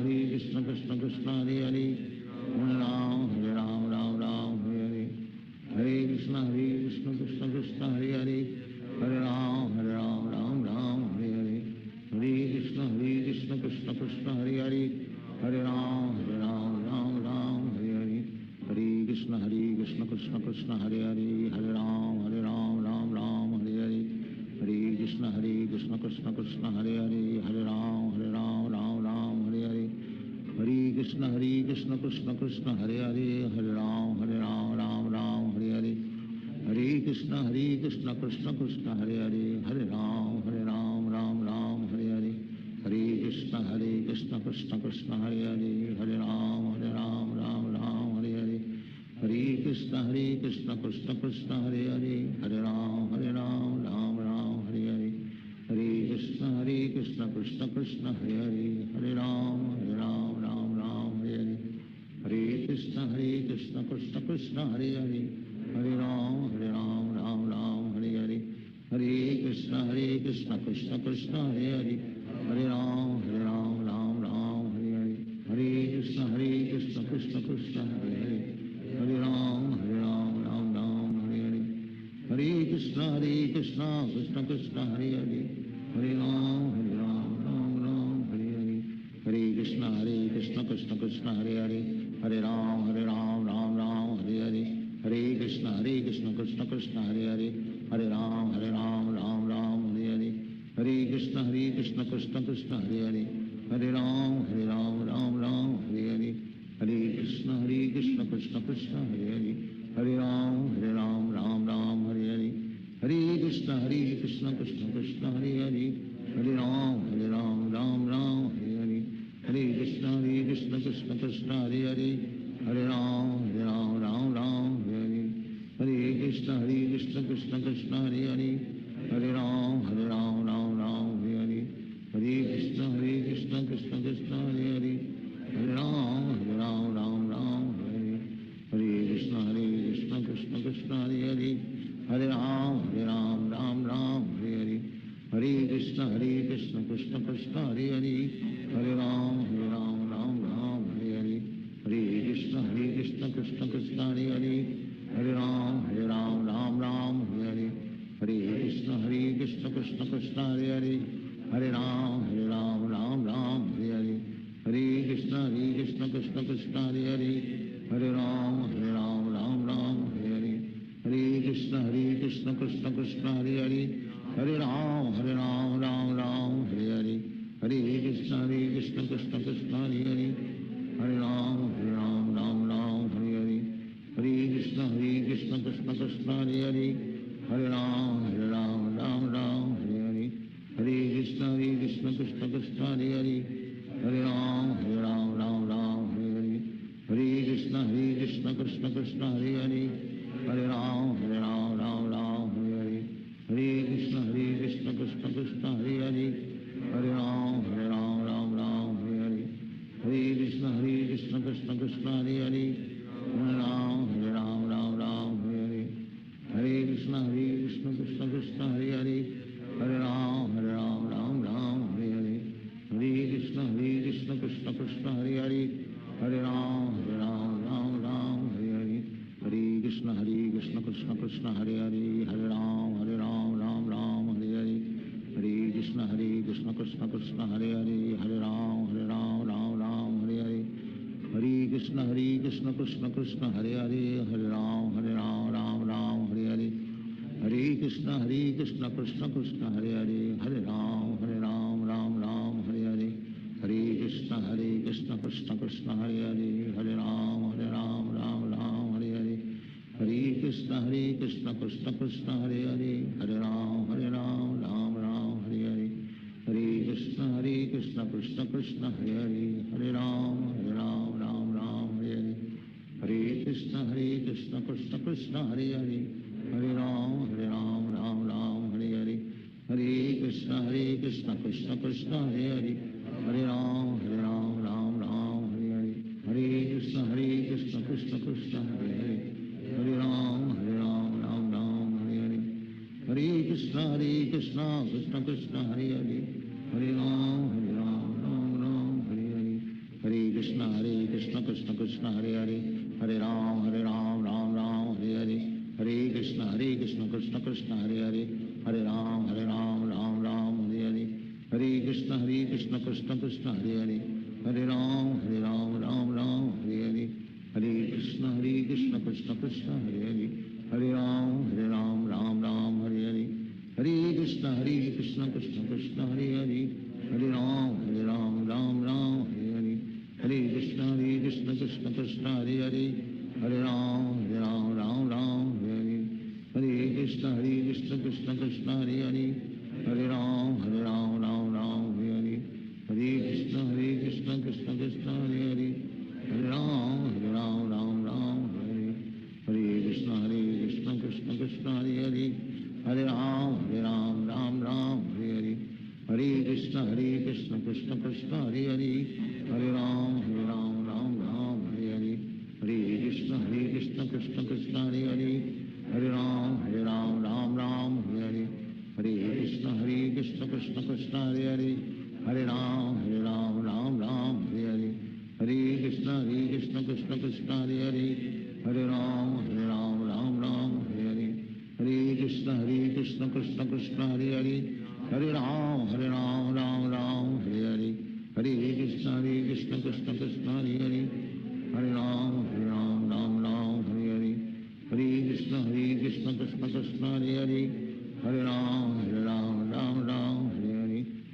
Hare Krishna Krishna Krishna Hare Hare Hare Ram Ram Hare Hare Hare Krishna Krishna Krishna Hare Hare Hare Ram Ram Hare Hare Hare Krishna Krishna Krishna Hare Hare Hare Ram Ram Hare Hare Hare Krishna Krishna Krishna Hare Hare Hare Ram Ram Hare Hare Hare Krishna Krishna Krishna Hare Hare Hare Ram Ram Hare Hare Hare Krishna Krishna Krishna Hare Hare Hare Ram Ram Hare Hare Hare Krishna Krishna Krishna Hare Hare Hare Ram Ram Hare Hare Hare Krishna Krishna Krishna Hare Hare Hare Ram Ram Hare Hare Hare Krishna Krishna Krishna Hare Hare Hare Ram Ram Hare Hare Hare Krishna Krishna Krishna Hare Hare Hare Ram Ram Hare Hare Hare Krishna Krishna Krishna Hare Hare Hare Ram Ram Hare Hare Hare Krishna Krishna Krishna Hare Hare Hare Ram Ram Hare Hare Hare Krishna Krishna Krishna Hare Hare Hare Ram Ram Hare Hare Hare Krishna Krishna Krishna Hare Hare Hare Ram Ram Hare Hare Hare Krishna Krishna Krishna Hare Hare Hare Ram Ram Hare Hare Hare Krishna Krishna Krishna Hare Hare Hare Ram Ram Hare Hare Hare Krishna Krishna Krishna Hare Hare Hare Ram Ram Hare Hare Hare Krishna Krishna Krishna Hare Hare Hare Ram Ram Hare Hare Hare Krishna Krishna Krishna Hare Hare Hare Ram Ram Hare Hare Hare Krishna Krishna Krishna Hare Hare Hare Ram Ram Hare Hare Hare Krishna Krishna Krishna Hare Hare Hare Ram Ram Hare Hare Hare Krishna Krishna Krishna Hare Hare Hare Ram Ram Hare Hare Hare Krishna Krishna Krishna Hare Hare Hare Ram Ram Hare Hare Hare Krishna Krishna Krishna Hare Hare Hare Ram Ram Hare Hare Hare Krishna Krishna Krishna Hare Hare Hare Ram Ram Ram Hare Hare Hare Krishna Krishna Krishna Hare Hare Hare Ram Ram Ram Hare Hare Hare Krishna Krishna Krishna Hare Hare Hare Ram Ram Ram Hare Hare Hare Krishna Krishna Krishna Hare Hare Hare Ram Ram Ram Hare Hare Hare Krishna Krishna Krishna Hare Hare Hare Ram Ram Ram Hare Hare Hare Krishna Krishna Krishna Hare Hare Hare Ram Ram Ram Hare Hare Hare Krishna Krishna Krishna Hare Hare Hare Ram Ram Ram Hare Hare Hare Krishna Krishna Krishna Hare Hare Hare Ram Ram Ram Hare Hare Hare Krishna Krishna Krishna Hare Hare Hare Ram Ram Ram Hare Hare Hare Krishna Krishna Krishna Hare Hare Hare Ram Ram Ram Hare Hare Hare Krishna Krishna Krishna Hare Hare Hare Ram Ram Ram Hare Hare Hare Krishna Krishna Krishna Hare Hare Hare Ram Ram Ram Hare Hare Hare Krishna Krishna Krishna Hare Hare Hare Ram Ram Ram Hare Hare Hare Krishna Krishna Krishna Hare Hare Hare Ram Ram Ram Hare Hare Hare Krishna Krishna Krishna Hare Hare Hare Ram Ram Ram Hare Hare Hare Krishna Krishna Krishna Hare Hare Hare Ram Ram Ram Hare Hare Hare Krishna Krishna Krishna Hare Hare Hare Ram Ram Ram Hare Hare Hare Krishna Krishna Krishna Hare Hare Hare Ram Ram Ram Hare Hare Hare Krishna Krishna Krishna Hare Hare Hare Ram Ram Ram Hare Hare Hare Krishna Krishna Krishna Hare Hare Hare Ram Ram Ram Hare Hare Hare Krishna Krishna Krishna Hare Hare Hare Ram Ram Ram Hare Hare Hare Krishna Krishna Krishna Hare Hare Hare Ram Ram Hare Hare Hare Krishna Krishna Krishna Hare Hare Hare Ram Ram Ram Hare Hare Hare Krishna Krishna Krishna Hare Hare Hare Ram Ram Ram Hare Hare Hare Krishna Krishna Krishna Hare Hare Hare Ram Ram Ram Hare Hare Hare Krishna Krishna Krishna Hare Hare Hare Ram Ram Ram Hare Hare Hare Krishna Krishna Krishna Hare Hare Hare Ram Ram Ram Hare Hare Hare Krishna Krishna Krishna Hare Hare Hare Ram Ram Ram Hare Hare Hare Krishna Krishna Krishna Hare Hare Hare Ram Ram Ram Hare Hare Hare Krishna Krishna Krishna Hare Hare Hare Ram Ram Ram Hare Hare Hare Krishna Krishna Krishna Hare Hare Hare Ram Ram Ram Hare Hare Hare Krishna Krishna Krishna Hare Hare Hare Ram Ram Ram Hare Hare Hare Krishna Krishna Krishna Hare Hare Hare Ram Ram Ram Hare Hare Hare Krishna Krishna Krishna Hare Hare Hare Ram Ram Ram Hare Hare Hare Krishna Krishna Krishna Hare Hare Hare Ram Ram Ram Hare Hare Hare Krishna Krishna Krishna Hare Hare Hare Ram Ram Ram Hare Hare Hare Krishna Krishna Krishna Hare Hare Hare Ram Ram Ram Hare Hare Hare Krishna Krishna Krishna Hare Hare Hare Ram Ram Ram Hare Hare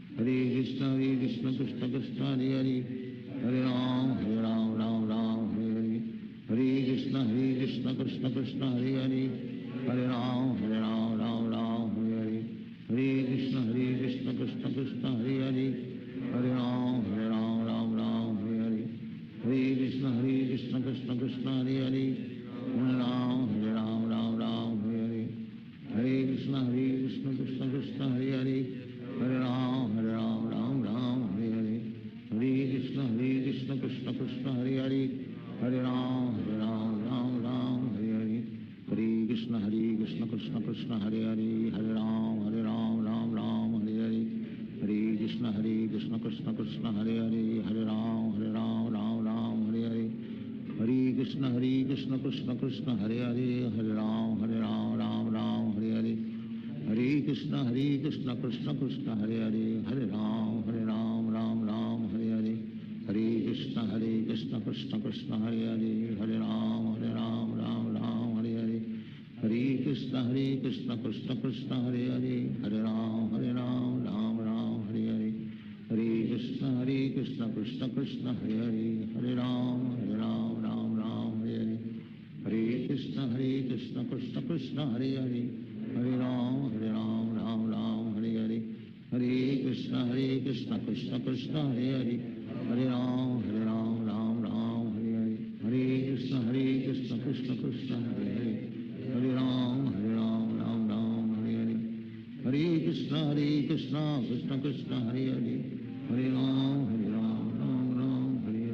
Hare Krishna Krishna Krishna Hare Hare Hare Ram Ram Ram Hare Hare Hare Krishna Krishna Krishna Hare Hare Hare Ram Ram Ram Hare Hare Hare Krishna Krishna Krishna Hare Hare Hare Ram Ram Ram Hare Hare Hare Krishna Krishna Krishna Hare Hare Hare Ram Ram Hare Hare Hare Krishna Krishna Krishna Hare Hare Hare Ram Ram Ram Hare Hare Hare Krishna Krishna Krishna Hare Hare Hare Ram Ram Ram Hare Hare Hare Krishna Krishna Krishna Hare Hare Hare Ram Ram Ram Hare Hare Hare Krishna Krishna Krishna Hare Hare Hare Ram Ram Ram Hare Hare Hare Krishna Krishna Krishna Hare Hare Hare Ram Ram Ram Hare Hare Hare Krishna Krishna Krishna Hare Hare Hare Ram Ram Ram Hare Hare Hare Krishna Krishna Krishna Hare Hare Hare Ram Ram Ram Hare Hare Hare Krishna Krishna Krishna Hare Hare Hare Ram Ram Hare Hare Hare Krishna Krishna Krishna Hare Hare Hare Ram Ram Hare Hare Hare Krishna Krishna Krishna Hare Hare Hare Ram Ram Hare Hare Hare Krishna Krishna Krishna Hare Hare Hare Ram Ram Hare Hare Hare Krishna Krishna Krishna Hare Hare Hare Ram Ram Hare Hare Hare Krishna Krishna Krishna Hare Hare Hare Ram Ram Hare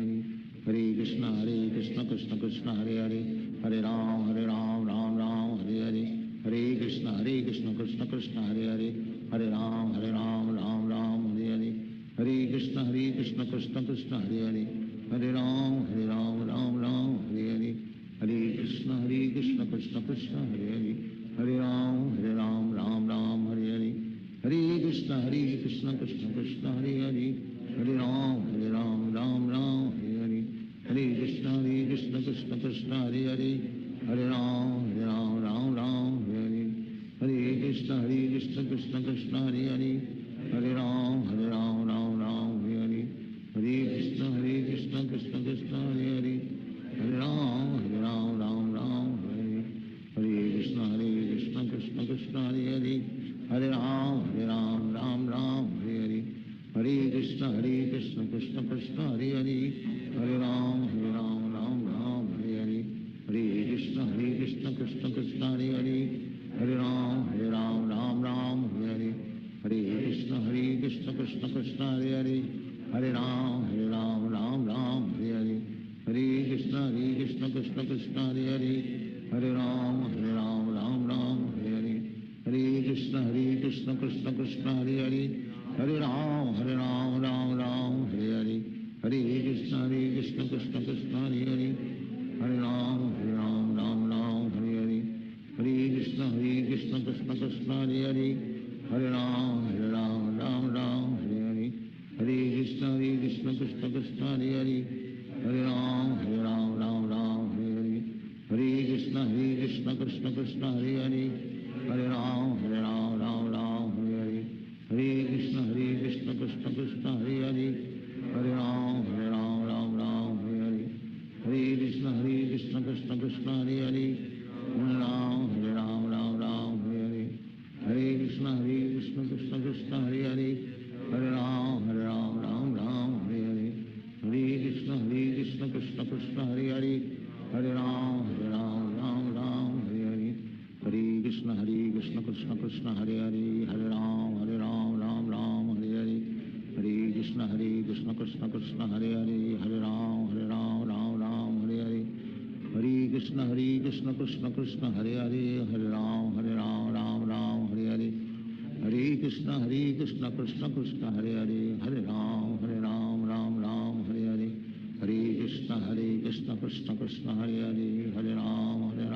Hare Hare Krishna Krishna Krishna Hare Hare Hare Ram Ram Hare Hare Hare Krishna Krishna Krishna Hare Hare Hare Ram Ram Hare Hare Hare Krishna Krishna Krishna Hare Hare Hare Ram Ram Hare Hare Hare Krishna Krishna Krishna Hare Hare Hare Ram Ram Hare Hare Hare Krishna Krishna Krishna Hare Hare Hare Ram Ram Hare Hare Hare Krishna Krishna Krishna Hare Hare Hare Ram Ram Hare Hare Hare Krishna Krishna Krishna Hare Hare Hare Ram Ram Hare Hare Hare Krishna Krishna Krishna Hare Hare Hare Ram Ram Hare Hare Hare Krishna Krishna Krishna Hare Hare Hare Ram Ram Hare Hare Hare Krishna Krishna Krishna Hare Hare Hare Ram Ram Hare Hare Hare Krishna Krishna Krishna Hare Hare Hare Ram Ram Hare Hare Hare Krishna Krishna Krishna Hare Hare Hare Ram Ram Hare Hare Hare Krishna Krishna Krishna Hare Hare Hare Ram Ram Hare Hare Hare Krishna Krishna Krishna Hare Hare Hare Ram Ram Hare Hare Hare Krishna Krishna Krishna Hare Hare Hare Ram Ram Hare Hare Hare Krishna Krishna Krishna Hare Hare Hare Ram Ram Hare Hare Hare Krishna Krishna Krishna Hare Hare Hare Ram Ram Hare Hare Hare Krishna Krishna Krishna Hare Hare Hare Ram Ram Hare Hare Hare Krishna Krishna Krishna Hare Hare Hare Ram Ram Hare Hare Hare Krishna Krishna Krishna Hare Hare Hare Ram Ram Hare Hare Hare Krishna Krishna Krishna Hare Hare Hare Ram Ram Hare Hare Hare Krishna Krishna Krishna Hare Hare Hare Ram Ram Hare Hare Hare Krishna Krishna Krishna Hare Hare Hare Ram Ram Hare Hare Hare Krishna Krishna Krishna Hare Hare Hare Ram Ram Hare Hare Hare Krishna Krishna Krishna Hare Hare Hare Ram Ram Hare Hare Hare Krishna Krishna Krishna Hare Hare Hare Ram Ram Hare Hare Hare Krishna Krishna Krishna Hare Hare Hare Ram Ram Hare Hare Hare Krishna Krishna Krishna Hare Hare Hare Ram Ram Hare Hare Hare Krishna Krishna Krishna Hare Hare Hare Ram Ram Hare Hare Hare Krishna Krishna Krishna Hare Hare Hare Ram Ram Hare Hare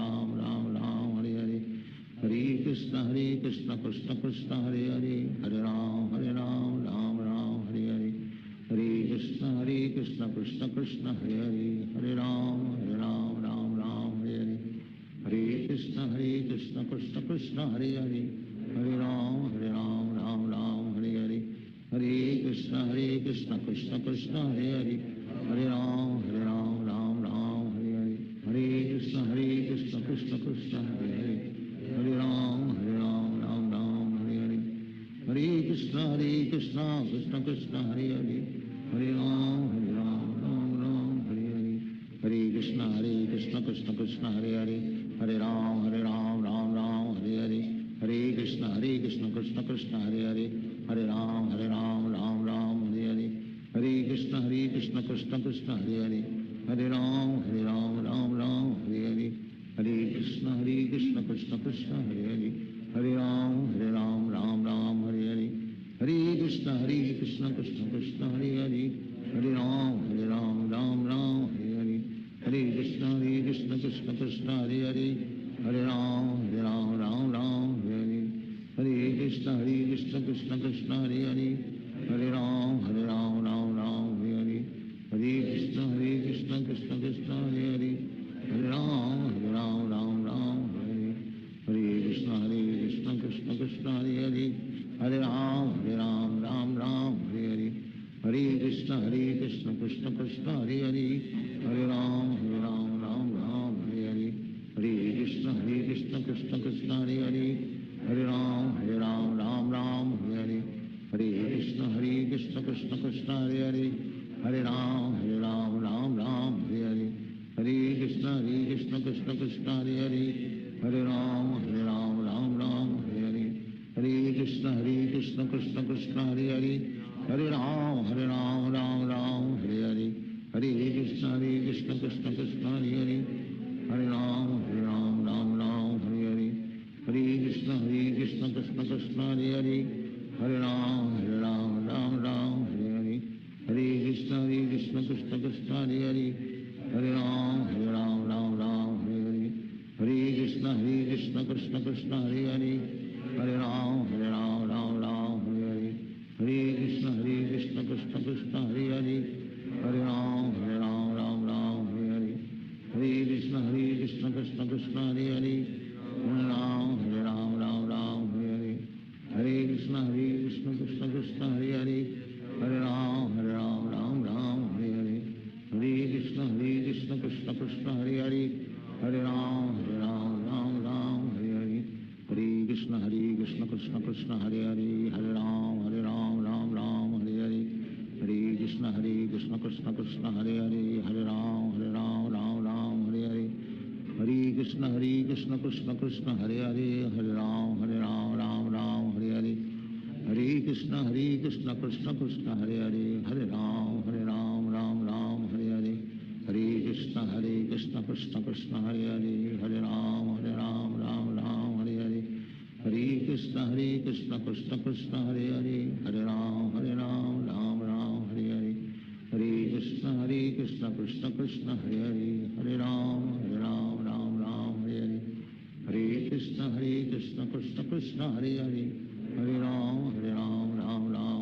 Hare Krishna Krishna Krishna Hare Hare Hare Ram Ram Hare Hare Hare Krishna Krishna Krishna Hare Hare Hare Ram Ram Hare Hare Hare Krishna Krishna Krishna Hare Hare Hare Ram Ram Hare Hare Hare Krishna Krishna Krishna Hare Hare Hare Ram Ram Hare Hare Hare Krishna Krishna Krishna Hare Hare Hare Ram Ram Hare Hare Hare Krishna Krishna Krishna Hare Hare Hare Ram Ram Hare Hare Hare Krishna Krishna Krishna Hare Hare Hare Ram Ram Hare Hare Hare Krishna Krishna Krishna Hare Hare Hare Ram Ram Hare Hare Hare Krishna Krishna Krishna Hare Hare Hare Ram Ram Hare Hare Hare Krishna Krishna Krishna Hare Hare Hare Ram Ram Ram Hare Hare Hare Krishna Krishna Krishna Hare Hare Hare Ram Ram Hare Hare Hare Krishna Krishna Krishna Hare Hare Hare Ram Ram Hare Hare Hare Krishna Krishna Krishna Hare Hare Hare Ram Ram Hare Hare Hare Krishna Krishna Krishna Hare Hare Hare Ram Ram Hare Hare Hare Krishna Krishna Krishna Hare Hare Hare Ram Ram Hare Hare Hare Krishna Krishna Krishna Hare Hare Hare Ram Ram Hare Hare Hare Krishna Krishna Krishna Hare Hare Hare Ram Hare Hare Hare Krishna Krishna Krishna Hare Hare Hare Ram Hare Hare Hare Krishna Krishna Krishna Hare Hare Hare Ram Hare Hare Hare Krishna Krishna Krishna Hare Hare Hare Ram Hare Hare Hare Krishna Krishna Krishna Hare Hare Hare Ram Hare Hare Hare Krishna Krishna Krishna Hare Hare Hare Ram Hare Hare Hare Krishna Krishna Krishna Hare Hare Hare Ram Hare Hare Hare Krishna Krishna Krishna Hare Hare Hare Ram Hare Hare Hare Krishna Krishna Krishna Hare Hare Hare Ram Hare Hare Hare Krishna Krishna Krishna Hare Hare Hare Ram Hare Hare Hare Krishna Krishna Krishna Hare Hare Hare Ram Hare Hare Hare Krishna Krishna Krishna Hare Hare Hare Ram Hare Hare Hare Krishna Krishna Krishna Hare Hare Hare Ram Hare Hare Hare Krishna Krishna Krishna Hare Hare Hare Ram Hare Hare Hare Hare Krishna Krishna Krishna Hare Hare Hare Ram Hare Hare Hare Hare Krishna Krishna Krishna Hare Hare Hare Ram Hare Hare Hare Krishna Krishna Krishna Hare Hare Hare Ram Hare Hare Hare Krishna Krishna Krishna Hare Hare Hare Ram Hare Hare Hare Krishna Krishna Krishna Hare Hare Hare Ram Hare Hare Hare Krishna Krishna Krishna Hare Hare Hare Ram Hare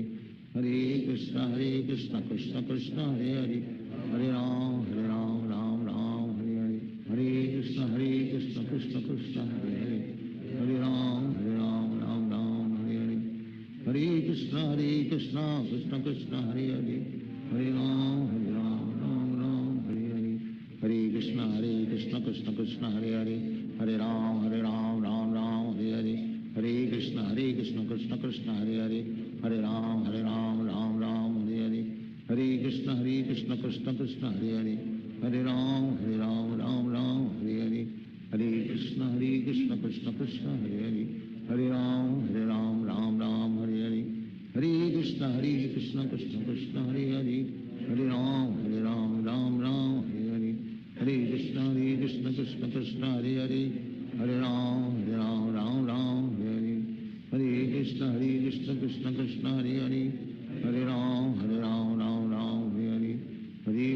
Hare Hare Krishna Krishna Krishna Hare Hare Hare Ram Hare Hare Hare Krishna Krishna Krishna Hare Hare Hare Ram Hare Hare Hare Krishna Krishna Krishna Hare Hare Hare Ram Hare Hare Hare Krishna Krishna Krishna Hare Hare Hare Ram Hare Hare Hare Krishna Krishna Krishna Hare Hare Hare Ram Hare Hare Hare Krishna Krishna Krishna Hare Hare Hare Ram Hare Hare Hare Krishna Krishna Krishna Hare Hare Hare Ram Hare Hare Hare Krishna Krishna Krishna Hare Hare Hare Ram Hare Hare Hare Krishna Krishna Krishna Hare Hare Hare Ram Hare Hare Hare Krishna Krishna Krishna Hare Hare Hare Ram Hare Hare Hare Krishna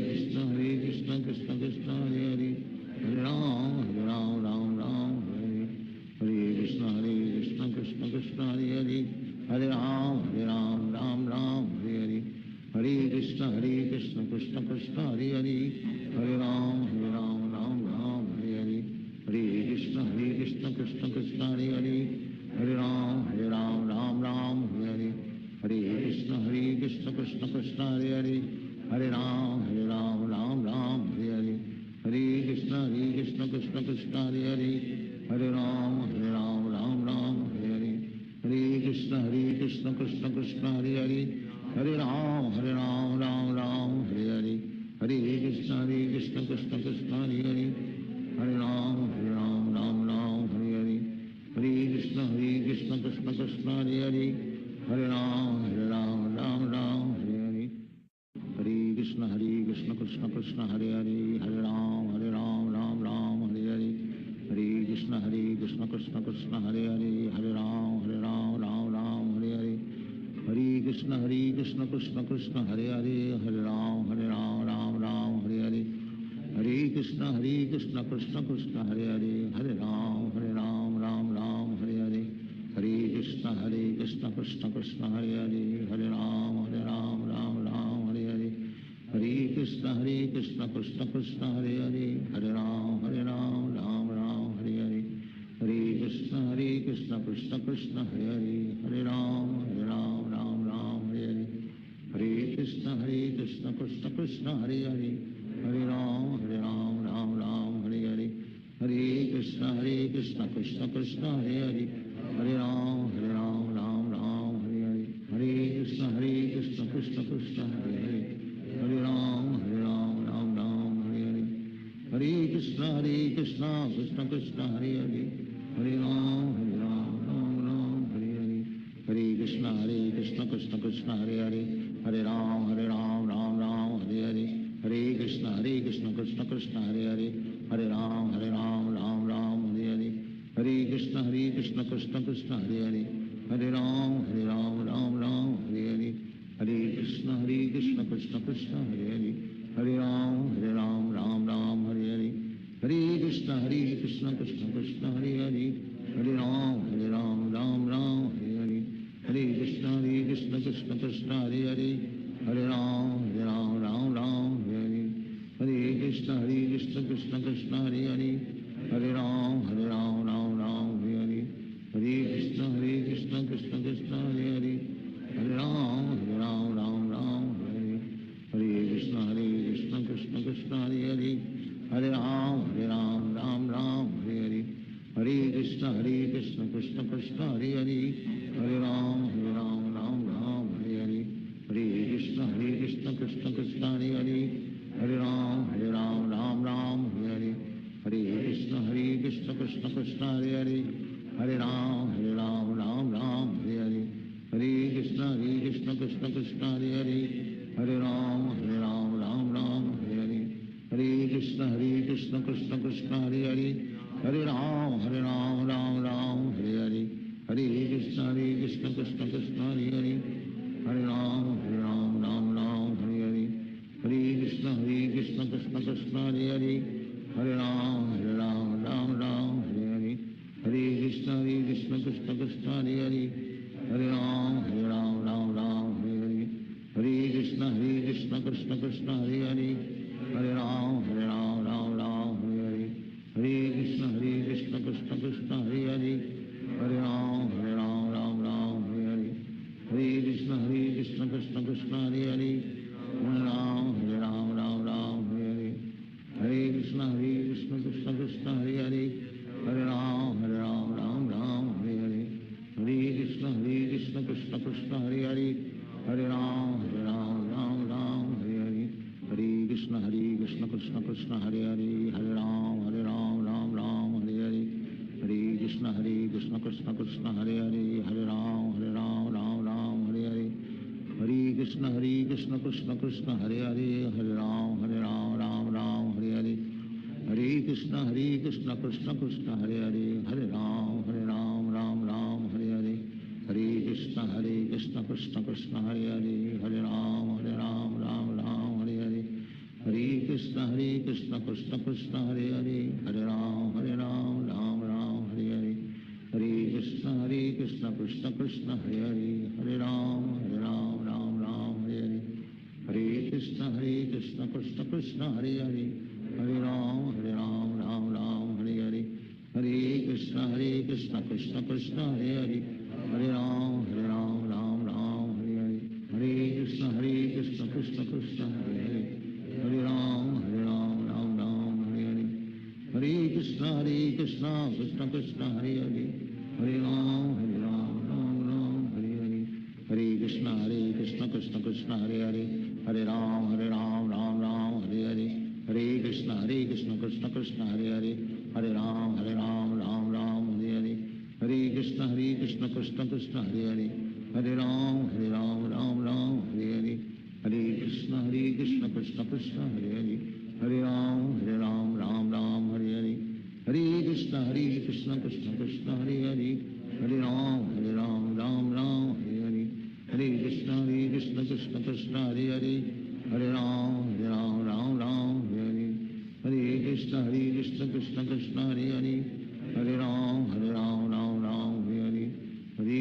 Krishna Krishna Hare Hare Hare Ram Hare Hare Hare Krishna Krishna Krishna Hare Hare Hare Ram Hare Hare Hare Krishna Krishna Krishna Hare Hare Hare Ram Hare Hare Hare Krishna Krishna Krishna Hare Hare Hare Ram Hare Hare Hare Krishna Krishna Krishna Hare Hare Hare Ram Hare Hare Hare Krishna Krishna Krishna Hare Hare Hare Ram Hare Hare Hare Krishna Krishna Krishna Hare Hare Hare Ram Hare Hare Hare Krishna Krishna Krishna Hare Hare Hare Ram Hare Hare Hare Krishna Krishna Krishna Hare Hare Hare Ram Hare Hare Hare Krishna Krishna Krishna Hare Hare Hare Ram Hare Hare Hare Krishna Krishna Krishna Krishna Hare Hare Hare Ram Ram Ram Hare Hare Hare Krishna Krishna Krishna Hare Hare Hare Ram Ram Hare Hare Hare Krishna Krishna Krishna Hare Hare Hare Ram Ram Hare Hare Hare Krishna Krishna Krishna Hare Hare Hare Ram Ram Hare Hare Hare Krishna Krishna Krishna Hare Hare Hare Ram Ram Hare Hare Hare Krishna Krishna Krishna Hare Hare Hare Ram Ram Hare Hare Hare Krishna Krishna Krishna Hare Hare Hare Ram Hare Hare Hare Krishna Krishna Krishna Hare Hare Hare Ram Ram Hare Hare Hare Krishna Krishna Krishna Hare Hare Hare Ram Ram Hare Hare Hare Krishna Krishna Krishna Hare Hare Hare Ram Ram Hare Hare Hare Krishna Krishna Krishna Hare Hare Hare Ram Ram Hare Hare Hare Krishna Krishna Krishna Hare Hare Hare Ram Ram Hare Hare Hare Krishna Krishna Krishna Hare Hare Hare Ram Ram Hare Hare Hare Krishna Krishna Krishna Hare Hare Hare Ram Ram Hare Hare Hare Krishna Krishna Krishna Hare Hare Hare Ram Ram Hare Hare Hare Krishna Krishna Krishna Hare Hare Hare Ram Ram Hare Hare Hare Krishna Krishna Krishna Hare Hare Hare Ram Hare Hare Hare Krishna Krishna Krishna Hare Hare Hare Ram Ram Hare Hare Hare Krishna Krishna Krishna Hare Hare Hare Ram Ram Hare Hare Hare Krishna Krishna Krishna Hare Hare Hare Ram Ram Hare Hare Hare Krishna Krishna Krishna Hare Hare Hare Ram Hare Hare Hare Krishna Krishna Krishna Hare Hare Hare Ram Hare Hare Hare Krishna Krishna Krishna Hare Hare Hare Ram Hare Hare Hare Krishna Krishna Krishna Hare Hare Hare Ram Hare Hare Hare Krishna Krishna Krishna Hare Hare Hare Ram Hare Hare Hare Krishna Krishna Krishna Hare Hare Hare Ram Hare Hare Hare Krishna Krishna Krishna Hare Hare Hare Ram Hare Hare Hare Krishna Krishna Krishna Hare Hare Hare Ram Hare Hare Hare Krishna Krishna Krishna Hare Hare Hare Ram Hare Hare Hare Krishna Krishna Krishna Hare Hare Hare Ram Hare Hare Hare Krishna Krishna Krishna Hare Hare Hare Ram Hare Hare Hare Krishna Krishna Krishna Hare Hare Hare Ram Hare Hare Hare Krishna Krishna Krishna Hare Hare Hare Ram Hare Hare Hare Krishna Krishna Krishna Hare Hare Hare Ram Hare Hare Hare Krishna Krishna Krishna Hare Hare Hare Ram Hare Hare Hare Krishna Krishna Krishna Hare Hare Hare Ram Hare Hare Hare Krishna Krishna Krishna Hare Hare Hare Ram Hare Hare Hare Krishna Krishna Krishna Hare Hare Hare Ram Hare Hare Hare Krishna Krishna Krishna Hare Hare Hare Ram Hare Hare Hare Krishna Krishna Krishna Hare Hare Hare Ram Hare Hare Hare Krishna Krishna Krishna Hare Hare Hare Ram Hare Hare Hare Krishna Krishna Krishna Hare Hare Hare Ram Hare Hare Hare Krishna Krishna Krishna Hare Hare Hare Ram Hare Hare Hare Krishna Krishna Krishna Hare Hare Hare Ram Hare Hare Hare Krishna Krishna Krishna Hare Hare Hare Ram Hare Hare Hare Krishna Krishna Krishna Hare Hare Hare Ram Hare Hare Hare Krishna Krishna Krishna Hare Hare Hare Ram Hare Hare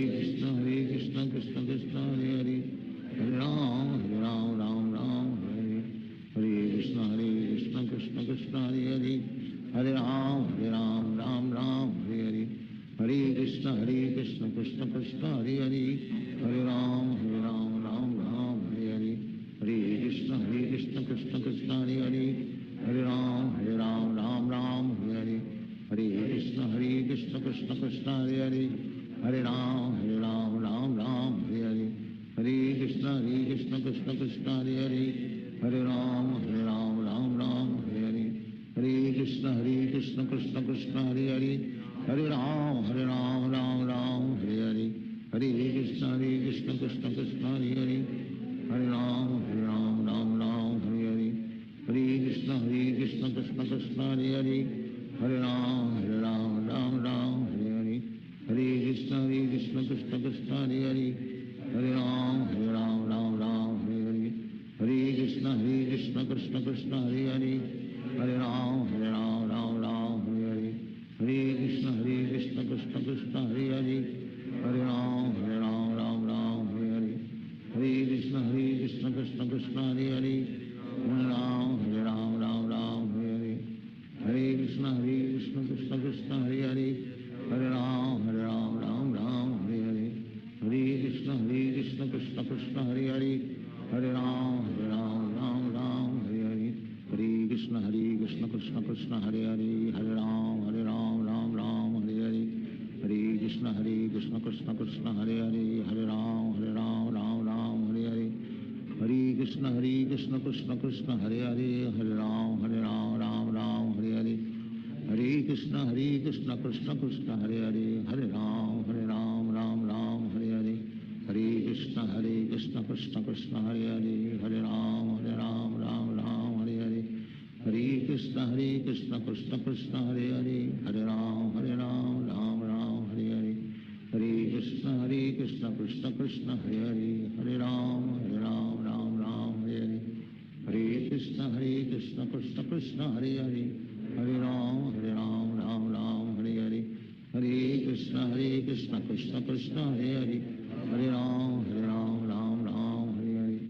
Hare Krishna Krishna Krishna Hare Hare Hare Ram Ram Ram Hare Hare Hare Krishna Krishna Krishna Hare Hare Hare Ram Ram Ram Hare Hare Hare Krishna Krishna Krishna Hare Hare Hare Ram Ram Ram Hare Hare Hare Krishna Krishna Krishna Hare Hare Hare Ram Ram Ram Hare Hare Hare Krishna Krishna Krishna Hare Hare Hare Ram Ram Hare Hare Hare Krishna Krishna Krishna Hare Hare Hare Ram Ram Hare Hare Hare Krishna Krishna Krishna Hare Hare Hare Ram Ram Hare Hare Hare Krishna Krishna Krishna Hare Hare Hare Ram Ram Hare Hare Hare Krishna Krishna Krishna Hare Hare Hare Ram Ram Hare Hare Hare Krishna Krishna Krishna Hare Hare Hare Ram Ram Hare Hare Hare Krishna Krishna Krishna Hare Hare Hare Ram Ram Hare Hare Hare Krishna Krishna Krishna Hare Hare Hare Ram Ram Hare Hare Hare Krishna Krishna Krishna Hare Hare Hare Ram Ram Hare Hare Hare Krishna Krishna Krishna Hare Hare Hare Ram Ram Hare Hare Hare Krishna Krishna Krishna Hare Hare Hare Ram Ram Hare Hare Hare Krishna Krishna Krishna Hare Hare Hare Ram Ram Hare Hare Hare Krishna Krishna Krishna Hare Hare Hare Ram Ram Hare Hare Hare Krishna Krishna Krishna Hare Hare Hare Ram Ram Hare Hare Hare Krishna Krishna Krishna Hare Hare Hare Ram Ram Hare Hare Hare Krishna Krishna Krishna Hare Hare Hare Ram Ram Hare Hare Hare Krishna Krishna Krishna Hare Hare Hare Ram Ram Hare Hare Hare Krishna Krishna Krishna Hare Hare Hare Ram Ram Hare Hare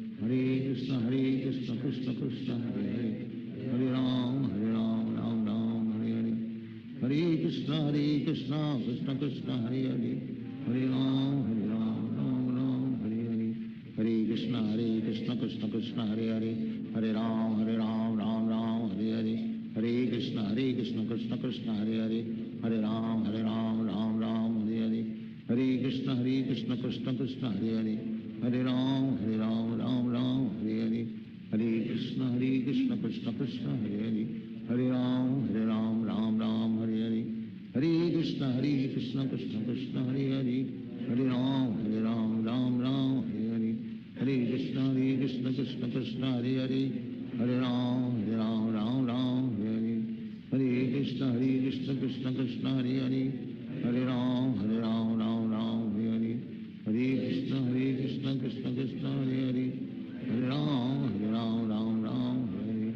Hare Krishna Krishna Krishna Hare Hare Hare Ram Ram Hare Hare Hare Krishna Krishna Krishna Hare Hare Hare Ram Ram Hare Hare Hare Krishna Krishna Krishna Hare Hare Hare Ram Ram Hare Hare Hare Krishna Krishna Krishna Hare Hare Hare Ram Ram Hare Hare Hare Krishna Krishna Krishna Hare Hare Hare Ram Ram Hare Hare Hare Krishna Krishna Krishna Hare Hare Hare Ram Ram Hare Hare Hare Krishna Krishna Krishna Hare Hare Hare Ram Ram Hare Hare Hare Krishna Krishna Krishna Hare Hare Hare Ram Ram Hare Hare Hare Krishna Krishna Krishna Hare Hare Hare Ram Ram Hare Hare Hare Krishna Krishna Krishna Hare Hare Hare Ram Ram Hare Hare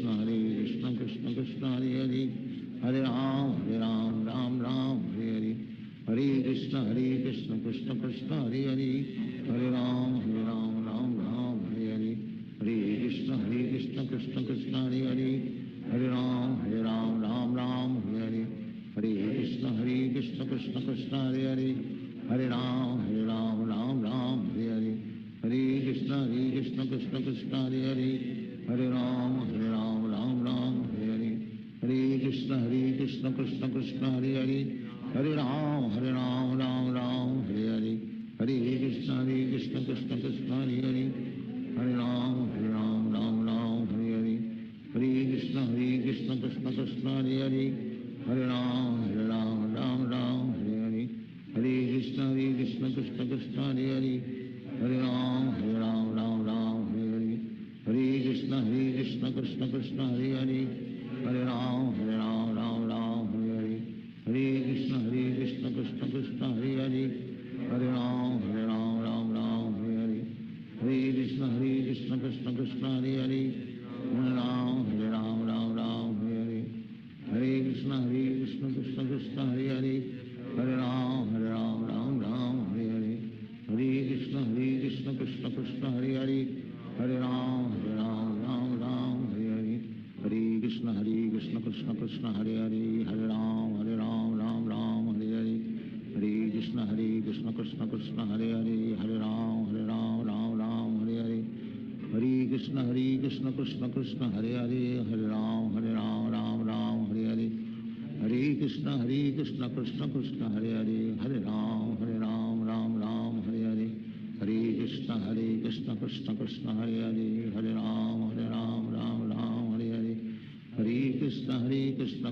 Hare Krishna Krishna Krishna Hare Hare Hare Ram Ram Hare Hare Hare Krishna Krishna Krishna Hare Hare Hare Ram Ram Hare Hare Hare Krishna Krishna Krishna Hare Hare Hare Ram Ram Hare Hare Hare Krishna Krishna Krishna Hare Hare Hare Ram Ram Hare Hare Hare Krishna Krishna Krishna Hare Hare Hare Ram Ram Hare Hare Hare Krishna Krishna Krishna Hare Hare Hare Ram Ram Hare Hare Hare Krishna Krishna Krishna Hare Hare Hare Ram Ram Hare Hare Hare Krishna Krishna Krishna Hare Hare Hare Ram Ram Hare Hare Hare Krishna Krishna Krishna Hare Hare Hare Ram Hare Hare Hare Krishna Krishna Krishna Hare Hare Hare Ram Ram Hare Hare Hare Krishna Krishna Krishna Hare Hare Hare Ram Ram Hare Hare Hare Krishna Krishna Krishna Hare Hare Hare Ram Ram Hare Hare Hare Krishna Krishna Krishna Hare Hare Hare Ram Hare Hare Hare Krishna Krishna Krishna Hare Hare Hare Ram Ram Hare Hare Hare Krishna Krishna Krishna Hare Hare Hare Ram Ram Ram Hare Hare Hare Krishna Krishna Krishna Krishna Hare Hare Hare Ram Ram Ram Hare Hare Hare Krishna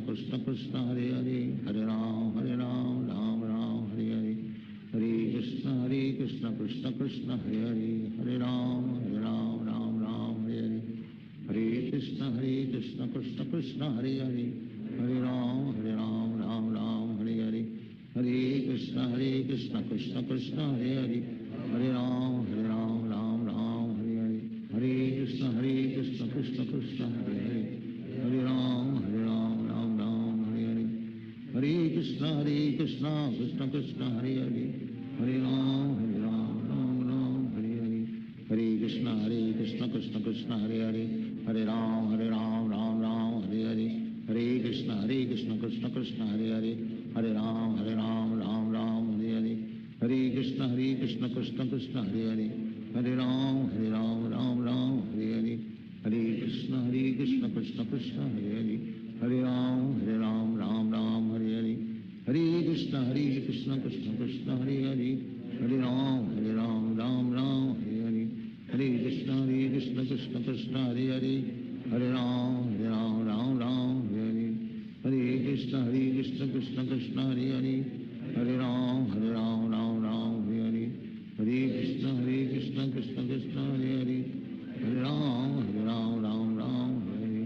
Krishna Krishna Hare Hare Hare Ram Ram Hare Hare Hare Krishna Krishna Krishna Hare Hare Hare Ram Ram Hare Hare Hare Krishna Krishna Krishna Hare Hare Hare Ram Ram Hare Hare Hare Krishna Krishna Krishna Hare Hare Hare Ram Ram Hare Hare Hare Krishna Krishna Krishna Hare Hare Hare Ram Ram Hare Hare Hare Krishna Krishna Krishna Hare Hare Hare Ram Ram Hare Hare Hare Krishna Krishna Krishna Hare Hare Hare Ram Ram Hare Hare Hare Krishna Krishna Krishna Hare Hare Hare Ram Ram Hare Hare Hare Krishna Krishna Krishna Hare Hare Hare Ram Ram Hare Hare Hare Krishna Krishna Krishna Hare Hare Hare Ram Ram Hare Hare Hare Krishna Krishna Krishna Hare Hare Hare Ram Ram Hare Hare Hare Krishna Krishna Krishna Hare Hare Hare Ram Ram Hare Hare Hare Krishna Krishna Krishna Hare Hare Hare Ram Ram Hare Hare Hare Krishna Krishna Krishna Hare Hare Hare Ram Ram Hare Hare Hare Krishna Krishna Krishna Hare Hare Hare Ram Ram Hare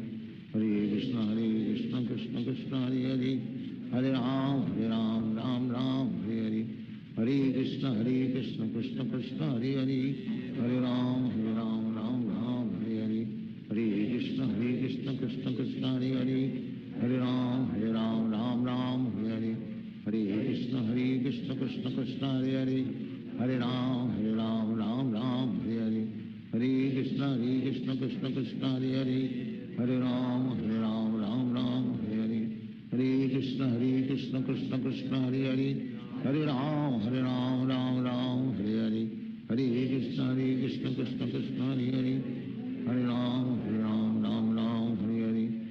Hare Hare Krishna Krishna Krishna Hare Hare Hare Ram Ram Hare Hare Hare Krishna Krishna Krishna Hare Hare Hare Ram Ram Hare Hare Hare Krishna Krishna Krishna Hare Hare Hare Ram Ram Hare Hare Hare Krishna Krishna Krishna Hare Hare Hare Ram Ram Hare Hare Hare Krishna Krishna Krishna Hare Hare Hare Ram Hare Hare Hare Krishna Krishna Krishna Hare Hare Hare Ram Hare Hare Hare Krishna Krishna Krishna Hare Hare Hare Ram Hare Hare Hare Krishna Krishna Krishna Hare Hare Hare Ram Hare Hare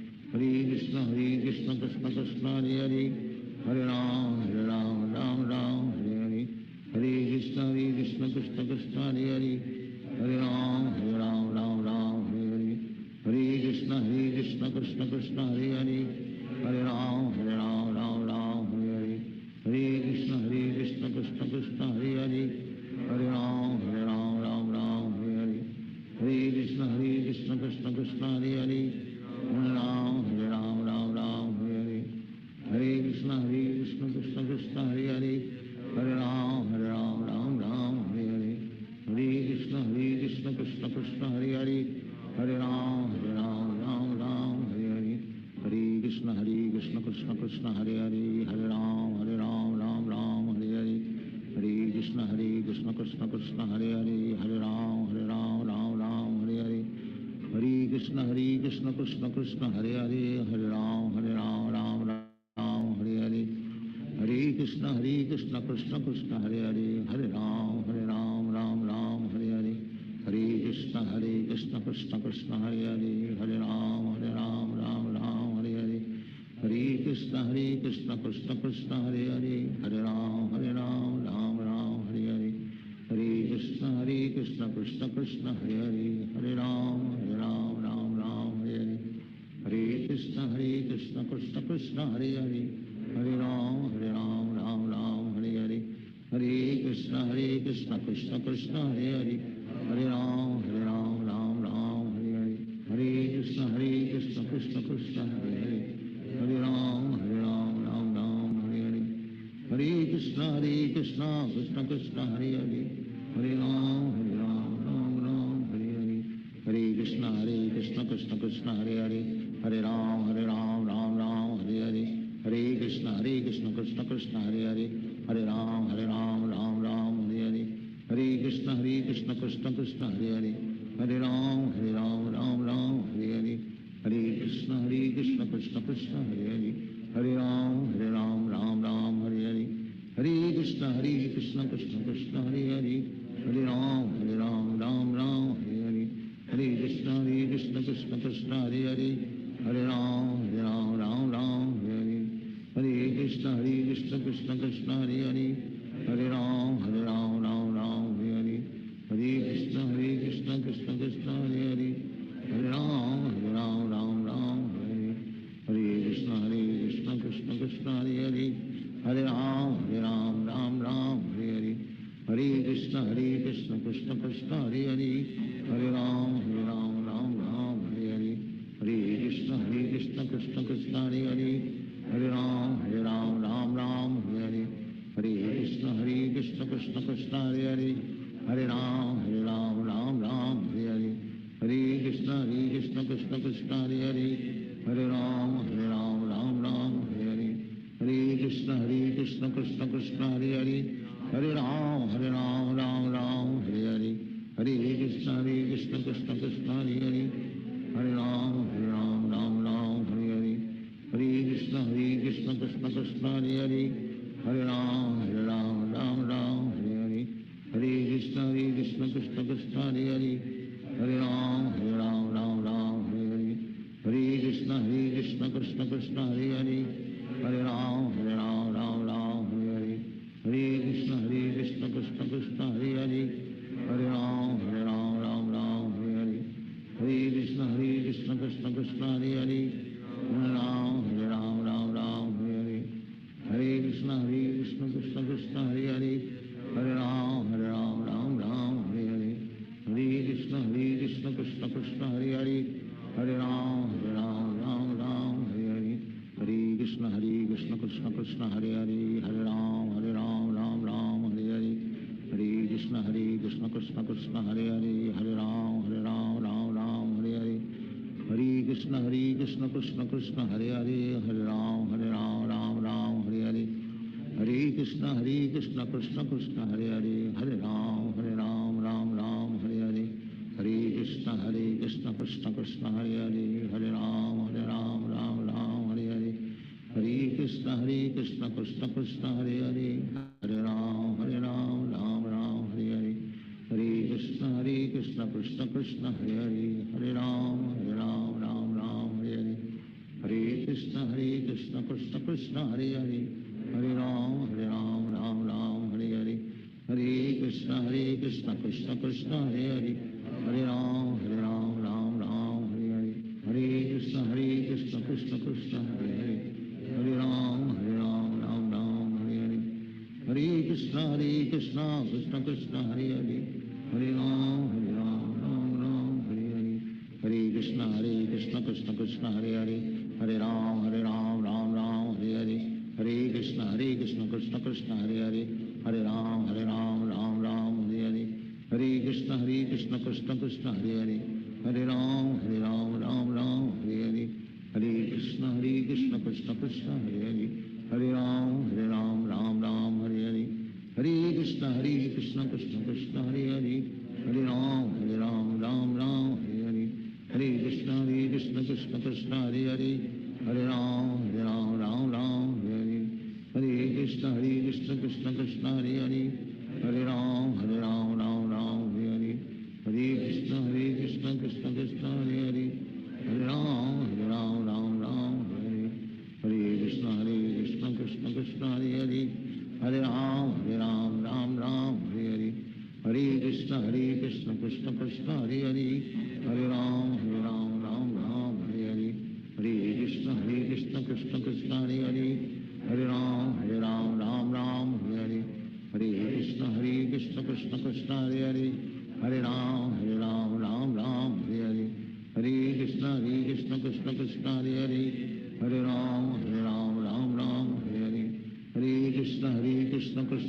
Hare Krishna Krishna Krishna Hare Hare Hare Ram Hare Hare Hare Krishna Krishna Krishna Hare Hare Hare Ram Hare Hare Hare Krishna Krishna Krishna Hare Hare Hare Ram Hare Hare Hare Krishna Krishna Krishna Hare Hare Hare Ram Hare Hare Hare Krishna Krishna Krishna Hare Hare Hare Ram Hare Hare Hare Krishna Krishna Krishna Hare Hare Hare Ram Hare Hare Hare Krishna Krishna Krishna Hare Hare Hare Ram Hare Hare Hare Krishna Krishna Krishna Hare Hare Hare Ram Hare Hare Hare Hare Krishna Krishna Krishna Hare Hare Hare Ram Hare Hare Hare Krishna Krishna Krishna Hare Hare Hare Ram Hare Hare Hare Krishna Krishna Krishna Hare Hare Hare Ram Hare Hare Hare Hare Krishna Krishna Krishna Hare Hare Hare Ram Hare Hare Hare Krishna Krishna Krishna Hare Hare Hare Ram Hare Hare Hare Krishna Krishna Krishna Hare Hare Hare Ram Hare Hare Hare Krishna Krishna Krishna Hare Hare Hare Ram Hare Hare Hare Krishna Krishna Krishna Hare Hare Hare Ram Hare Hare Hare Krishna Krishna Krishna Hare Hare Hare Ram Hare Hare Hare Krishna Krishna Krishna Hare Hare Hare Ram Hare Hare Hare Krishna Krishna Krishna Hare Hare Hare Ram Hare Hare Hare Krishna Krishna Krishna Hare Hare Hare Ram Hare Hare Hare Krishna Krishna Krishna Hare Hare Hare Ram Hare Hare Hare Krishna Krishna Krishna Hare Hare Hare Ram Hare Hare Hare Krishna Krishna Krishna Hare Hare Hare Ram Hare Hare Hare Krishna Krishna Krishna Krishna Hare Hare, Hare Ram Ram Ram Hare Hare, Hare Krishna Krishna Krishna Hare Hare, Hare Ram Ram Hare Hare, Hare Krishna Krishna Krishna Hare Hare, Hare Ram Ram Hare Hare, Hare Krishna Krishna Krishna Hare Hare, Hare Ram Ram Hare Hare, Hare Krishna Krishna Krishna Hare Hare, Hare Ram Ram Hare Hare, Hare Krishna Krishna Krishna Hare Hare, Hare Ram Hare Hare, Hare Krishna Krishna Krishna Hare Hare, Hare Ram Hare Hare, Hare Krishna Krishna Krishna Hare Hare, Hare Ram Hare Hare, Hare Krishna Krishna Krishna Hare Hare, Hare Ram Hare Hare, Hare Krishna Krishna Krishna Hare Hare, Hare Ram Hare Hare, Hare Krishna Krishna Krishna Hare Hare, Hare Ram Hare Hare, Hare Krishna Krishna Krishna Hare Hare, Hare Ram Hare Hare, Hare Krishna Krishna Krishna Hare Hare, Hare Ram Hare Hare, Hare Krishna Krishna Krishna Hare Hare, Hare Ram Hare Hare, Hare Krishna Krishna Krishna Hare Hare, Hare Ram Hare Hare, Hare Krishna Krishna Krishna Hare Hare, Hare Ram Hare Hare, Hare Krishna Krishna Krishna Hare Hare, Hare Ram Hare Hare Hare, Hare Krishna Krishna Krishna Hare Hare, Hare Ram Hare Hare, Hare Krishna Krishna Krishna Hare Hare, Hare Ram Hare Hare Hare, Hare Krishna Krishna Krishna Hare Hare, Hare Ram Hare Hare, Hare Krishna Krishna Krishna Hare Hare, Hare Ram Hare Hare, Hare Krishna Krishna Krishna Hare Hare, Hare Ram Hare Hare, Hare Krishna Krishna Krishna Hare Hare, Hare Ram Hare Hare, Hare Krishna Krishna Krishna Hare Hare, Hare Ram Hare Hare, Hare Krishna Krishna Krishna Hare Hare, Hare Ram Hare Hare, Hare Krishna Krishna Krishna Hare Hare, Hare Ram Hare Hare, Hare Krishna Krishna Krishna Hare Hare, Hare Ram Hare Hare, Hare Krishna Krishna Krishna Hare Hare, Hare Ram Hare Hare, Hare Krishna Krishna Krishna Hare Hare, Hare Ram Hare Hare, Hare Krishna Krishna Krishna Hare Hare, Hare Ram Hare Hare, Hare Krishna Krishna Krishna Hare Hare, Hare Ram Hare Hare, Hare Krishna Krishna Krishna Hare Hare, Hare Ram Hare Hare, Hare Krishna Krishna Krishna Hare Hare, Hare Ram Hare Hare, Hare Krishna Krishna Krishna Hare Hare, Hare Ram Hare Hare, Hare Krishna Krishna Krishna Hare Hare, Hare Ram Hare Hare, Hare Krishna Krishna Krishna Hare Hare, Hare Ram Hare Hare, Hare Krishna Krishna Krishna Hare Hare, Hare Ram Hare Hare, Hare Krishna Krishna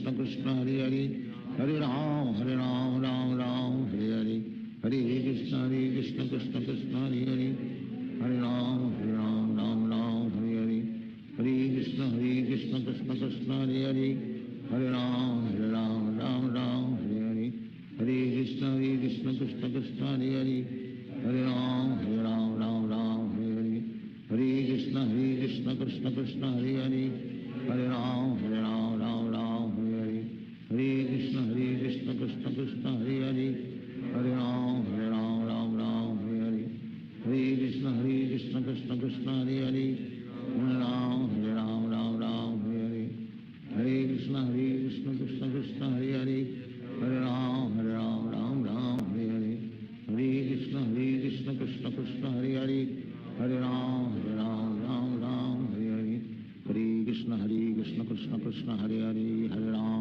Krishna Hare Hare, Hare Ram Hare Hare, Hare Krishna Krishna Krishna Hare Hare, Hare Ram Hare Hare, Hare Krishna Krishna Krishna Hare Hare, Hare Ram Hare Hare, Hare Krishna Krishna Krishna Hare Hare, Hare Ram Hare Hare, Hare Krishna Krishna Krishna Hare Hare, Hare Ram Hare Hare, Hare Krishna Krishna Krishna Hare Hare, Hare Ram Hare Hare, Hare Krishna Krishna Krishna Hare Hare, Hare Ram Hare Hare, Hare Krishna Krishna Krishna Hare Hare, Hare Ram Hare Hare, Hare Krishna Krishna Krishna Hare Hare, Hare Ram Hare Hare, Hare Krishna Krishna Krishna Hare Hare, Hare Ram